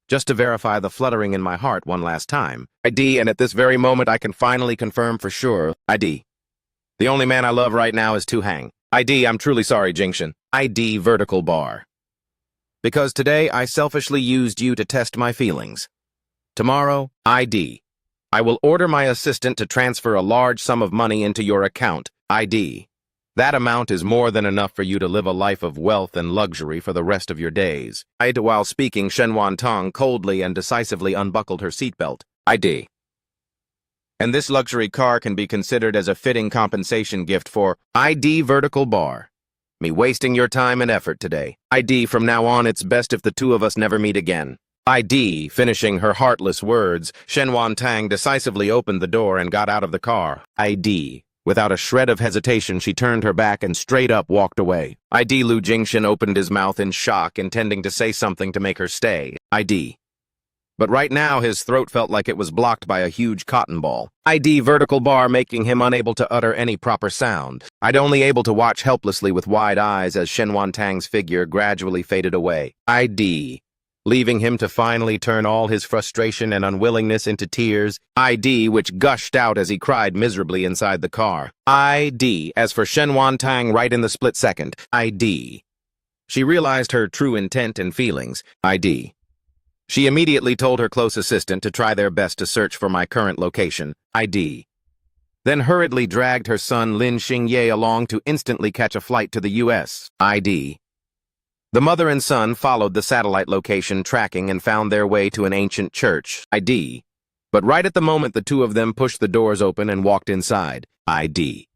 Just to verify the fluttering in my heart one last time. ID, and at this very moment I can finally confirm for sure. ID. The only man I love right now is Tu Hang. ID, I'm truly sorry, Jingshan. ID vertical bar. Because today I selfishly used you to test my feelings. Tomorrow, ID. I will order my assistant to transfer a large sum of money into your account. ID. That amount is more than enough for you to live a life of wealth and luxury for the rest of your days. While speaking, Shen Tong coldly and decisively unbuckled her seatbelt. ID. And this luxury car can be considered as a fitting compensation gift for ID vertical bar. Me wasting your time and effort today. ID, from now on, it's best if the two of us never meet again. ID, finishing her heartless words, Shen Tang decisively opened the door and got out of the car. ID. Without a shred of hesitation, she turned her back and straight up walked away. ID Lu Jingshan opened his mouth in shock, intending to say something to make her stay. ID. But right now, his throat felt like it was blocked by a huge cotton ball. ID vertical bar, making him unable to utter any proper sound. I'd only able to watch helplessly with wide eyes as Shen Tang's figure gradually faded away. ID. Leaving him to finally turn all his frustration and unwillingness into tears. ID, which gushed out as he cried miserably inside the car. ID. As for Shen Tang, right in the split second. ID. She realized her true intent and feelings. ID. She immediately told her close assistant to try their best to search for my current location. ID. Then hurriedly dragged her son Lin Xingye along to instantly catch a flight to the U.S. ID. The mother and son followed the satellite location tracking and found their way to an ancient church. ID. But right at the moment, the two of them pushed the doors open and walked inside. ID.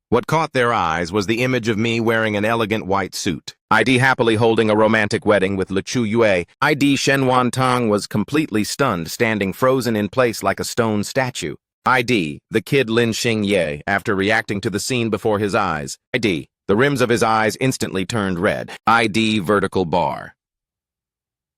What caught their eyes was the image of me wearing an elegant white suit. ID happily holding a romantic wedding with Le Chu Yue. ID Shen Tang was completely stunned, standing frozen in place like a stone statue. ID. The kid Lin Xingye, after reacting to the scene before his eyes. ID. The rims of his eyes instantly turned red. ID vertical bar.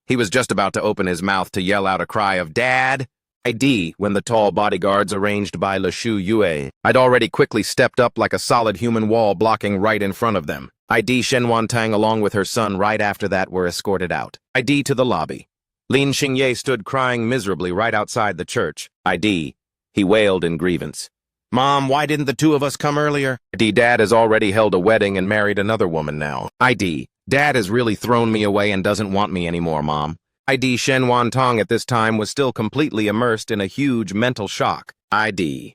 He was just about to open his mouth to yell out a cry of "Dad!" ID when the tall bodyguards arranged by Le Chu Yue. I'd already quickly stepped up like a solid human wall blocking right in front of them. ID Shen Tang along with her son right after that were escorted out. ID to the lobby. Lin Xingye stood crying miserably right outside the church. ID. He wailed in grievance. Mom, why didn't the two of us come earlier? ID, Dad has already held a wedding and married another woman now. ID, Dad has really thrown me away and doesn't want me anymore, Mom. ID, Shen Tang at this time was still completely immersed in a huge mental shock. ID.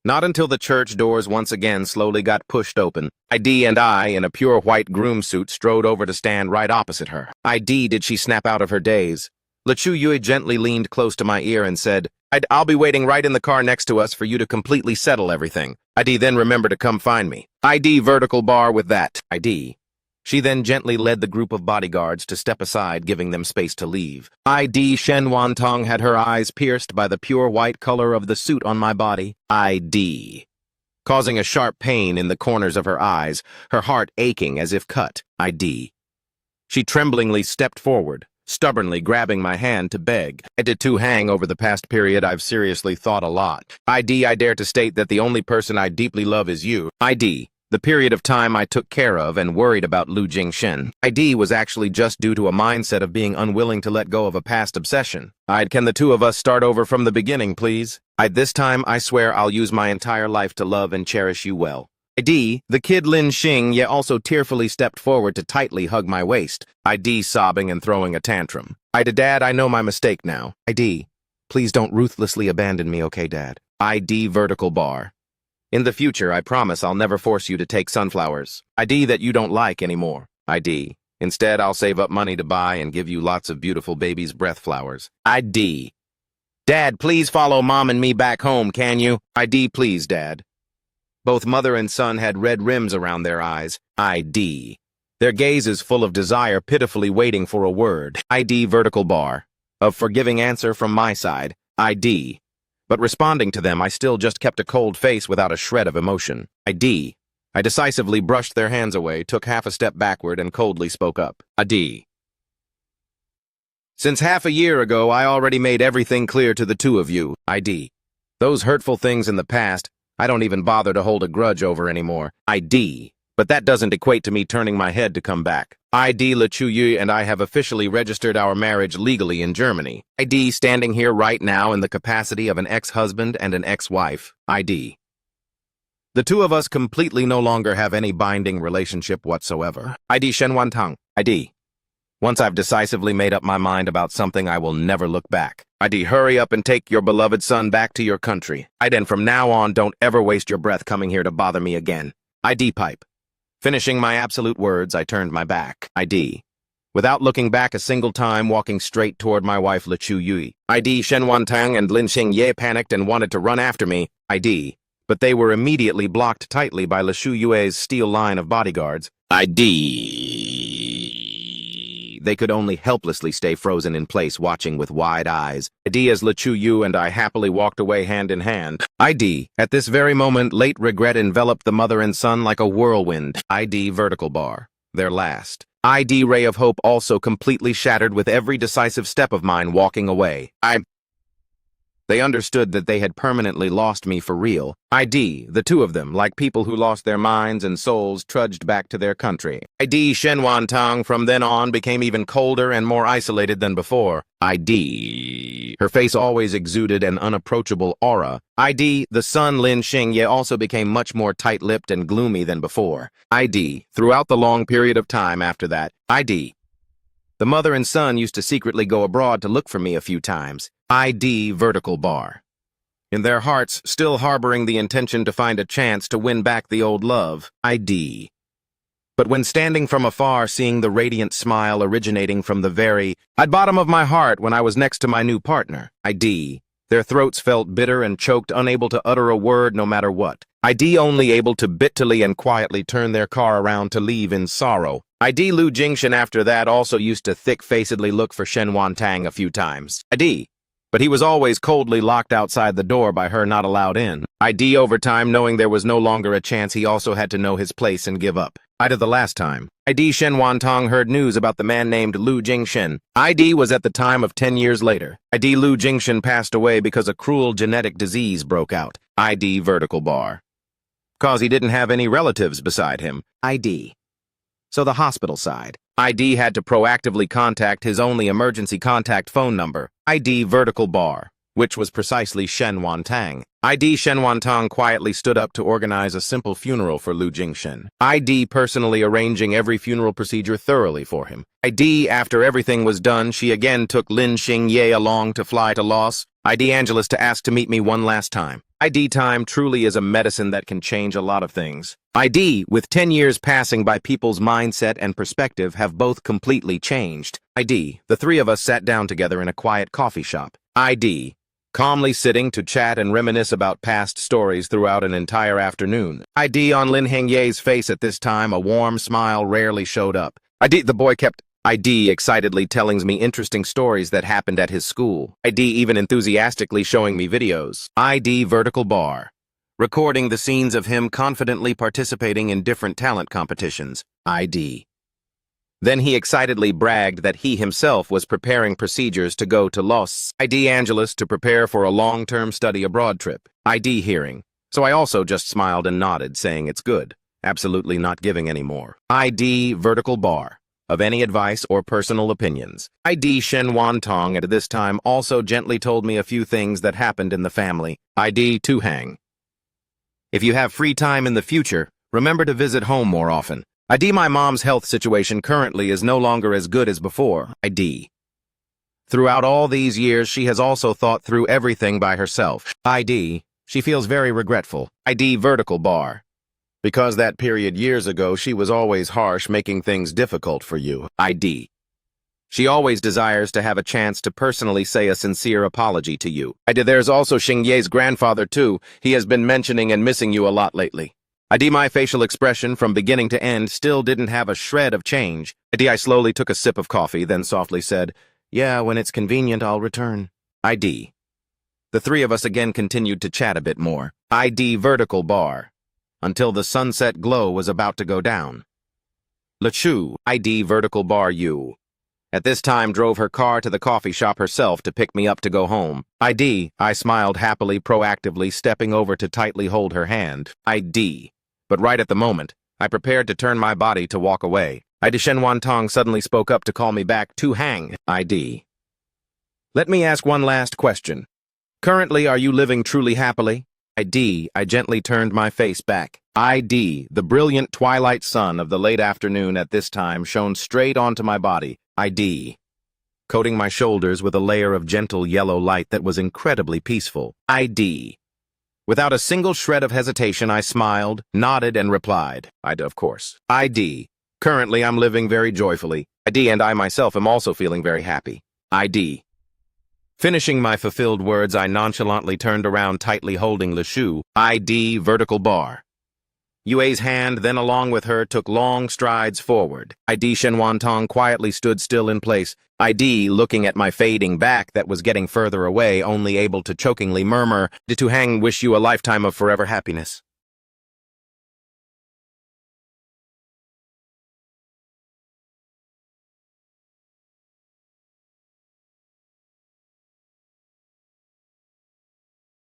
Not until the church doors once again slowly got pushed open. ID and I, in a pure white groom suit, strode over to stand right opposite her. ID, did she snap out of her daze? Le Chu Yue gently leaned close to my ear and said, I'll be waiting right in the car next to us for you to completely settle everything. ID, then remember to come find me. ID vertical bar with that. ID. She then gently led the group of bodyguards to step aside, giving them space to leave. ID Shen Tang had her eyes pierced by the pure white color of the suit on my body. ID. Causing a sharp pain in the corners of her eyes, her heart aching as if cut. ID. She tremblingly stepped forward, stubbornly grabbing my hand to beg. I did too hang over the past period. I've seriously thought a lot. ID, I dare to state that the only person I deeply love is you. ID, the period of time I took care of and worried about Lu Jingshan. ID was actually just due to a mindset of being unwilling to let go of a past obsession. Can the two of us start over from the beginning, please? This time, I swear I'll use my entire life to love and cherish you well. ID, the kid Lin Xing, also tearfully stepped forward to tightly hug my waist. ID sobbing and throwing a tantrum. Dad, I know my mistake now. ID, please don't ruthlessly abandon me, okay, Dad? ID vertical bar. In the future, I promise I'll never force you to take sunflowers. ID that you don't like anymore. ID. Instead, I'll save up money to buy and give you lots of beautiful baby's breath flowers. ID. Dad, please follow Mom and me back home, can you? ID, please, Dad. Both mother and son had red rims around their eyes. ID. Their gazes full of desire, pitifully waiting for a word. ID vertical bar. Of forgiving answer from my side. ID. But responding to them, I still just kept a cold face without a shred of emotion. ID. I decisively brushed their hands away, took half a step backward, and coldly spoke up. ID. Since half a year ago, I already made everything clear to the two of you. ID. Those hurtful things in the past, I don't even bother to hold a grudge over anymore. ID. But that doesn't equate to me turning my head to come back. ID Le Chuyu and I have officially registered our marriage legally in Germany. ID standing here right now in the capacity of an ex-husband and an ex-wife. ID. The two of us completely no longer have any binding relationship whatsoever. ID Shen Wan Tang. ID. Once I've decisively made up my mind about something, I will never look back. ID, hurry up and take your beloved son back to your country. ID, and from now on, don't ever waste your breath coming here to bother me again. ID pipe. Finishing my absolute words, I turned my back. ID. Without looking back a single time, walking straight toward my wife Le Chu Yui. ID Shen Wan Tang and Lin Xing Ye panicked and wanted to run after me. ID. But they were immediately blocked tightly by Le Chu Yue's steel line of bodyguards. ID. They could only helplessly stay frozen in place, watching with wide eyes. ID as Le Chu Yu and I happily walked away hand in hand. ID. At this very moment, late regret enveloped the mother and son like a whirlwind. ID vertical bar. Their last. ID ray of hope also completely shattered with every decisive step of mine walking away. They understood that they had permanently lost me for real. ID, the two of them, like people who lost their minds and souls, trudged back to their country. ID Shen Wan Tang from then on became even colder and more isolated than before. ID. Her face always exuded an unapproachable aura. ID, the son Lin Xing Ye also became much more tight-lipped and gloomy than before. ID. Throughout the long period of time after that. ID. The mother and son used to secretly go abroad to look for me a few times. ID vertical bar. In their hearts, still harboring the intention to find a chance to win back the old love. ID. But when standing from afar, seeing the radiant smile originating from the very bottom of my heart when I was next to my new partner. ID. Their throats felt bitter and choked, unable to utter a word no matter what. ID only able to bitterly and quietly turn their car around to leave in sorrow. ID Lu Jingshan after that also used to thick-facedly look for Shen Wan Tang a few times. ID. But he was always coldly locked outside the door by her, not allowed in. ID over time, knowing there was no longer a chance, he also had to know his place and give up. ID the last time. ID Shen Wan Tang heard news about the man named Lu Jingshan. ID was at the time of 10 years later. ID Lu Jingshan passed away because a cruel genetic disease broke out. ID vertical bar. Cause he didn't have any relatives beside him. ID. So the hospital side. ID had to proactively contact his only emergency contact phone number, ID vertical bar, which was precisely Shen Wan Tang. ID Shen Wan Tang quietly stood up to organize a simple funeral for Lu Jingshan. ID personally arranging every funeral procedure thoroughly for him. ID, after everything was done, she again took Lin Xing Ye along to fly to Los Angeles to ask to meet me one last time. ID time truly is a medicine that can change a lot of things. ID, with 10 years passing by, people's mindset and perspective have both completely changed. ID, the three of us sat down together in a quiet coffee shop. ID, calmly sitting to chat and reminisce about past stories throughout an entire afternoon. ID on Lin Heng Ye's face at this time, a warm smile rarely showed up. ID, the boy kept ID excitedly telling me interesting stories that happened at his school. ID even enthusiastically showing me videos. ID vertical bar. Recording the scenes of him confidently participating in different talent competitions. ID. Then he excitedly bragged that he himself was preparing procedures to go to Los Angeles to prepare for a long-term study abroad trip. ID hearing. So I also just smiled and nodded, saying it's good. Absolutely not giving any more. ID vertical bar. Of any advice or personal opinions. ID Shen Wan Tong at this time also gently told me a few things that happened in the family. ID Tu Hang. If you have free time in the future, remember to visit home more often. ID my mom's health situation currently is no longer as good as before. ID. Throughout all these years, she has also thought through everything by herself. ID. She feels very regretful. ID vertical bar. Because that period years ago, she was always harsh, making things difficult for you. ID. She always desires to have a chance to personally say a sincere apology to you. ID. There's also Xingye's grandfather, too. He has been mentioning and missing you a lot lately. ID. My facial expression from beginning to end still didn't have a shred of change. ID. I slowly took a sip of coffee, then softly said, "Yeah, when it's convenient, I'll return." ID. The three of us again continued to chat a bit more. ID. Vertical bar. Until the sunset glow was about to go down. Lechu. ID. Vertical bar U. At this time drove her car to the coffee shop herself to pick me up to go home. ID. I smiled happily, proactively, stepping over to tightly hold her hand. ID. But right at the moment, I prepared to turn my body to walk away. ID. Shen Wantong suddenly spoke up to call me back to hang. ID. Let me ask one last question. Currently, are you living truly happily? ID. I gently turned my face back. ID. The brilliant twilight sun of the late afternoon at this time shone straight onto my body. ID. Coating my shoulders with a layer of gentle yellow light that was incredibly peaceful. ID. Without a single shred of hesitation, I smiled, nodded, and replied, of course. ID. Currently, I'm living very joyfully. ID. And I myself am also feeling very happy. ID. Finishing my fulfilled words, I nonchalantly turned around, tightly holding Lechu. ID. Vertical bar. Yue's hand, then along with her, took long strides forward. ID. Shen Wantong quietly stood still in place. ID. Looking at my fading back that was getting further away, only able to chokingly murmur, "To hang, wish you a lifetime of forever happiness."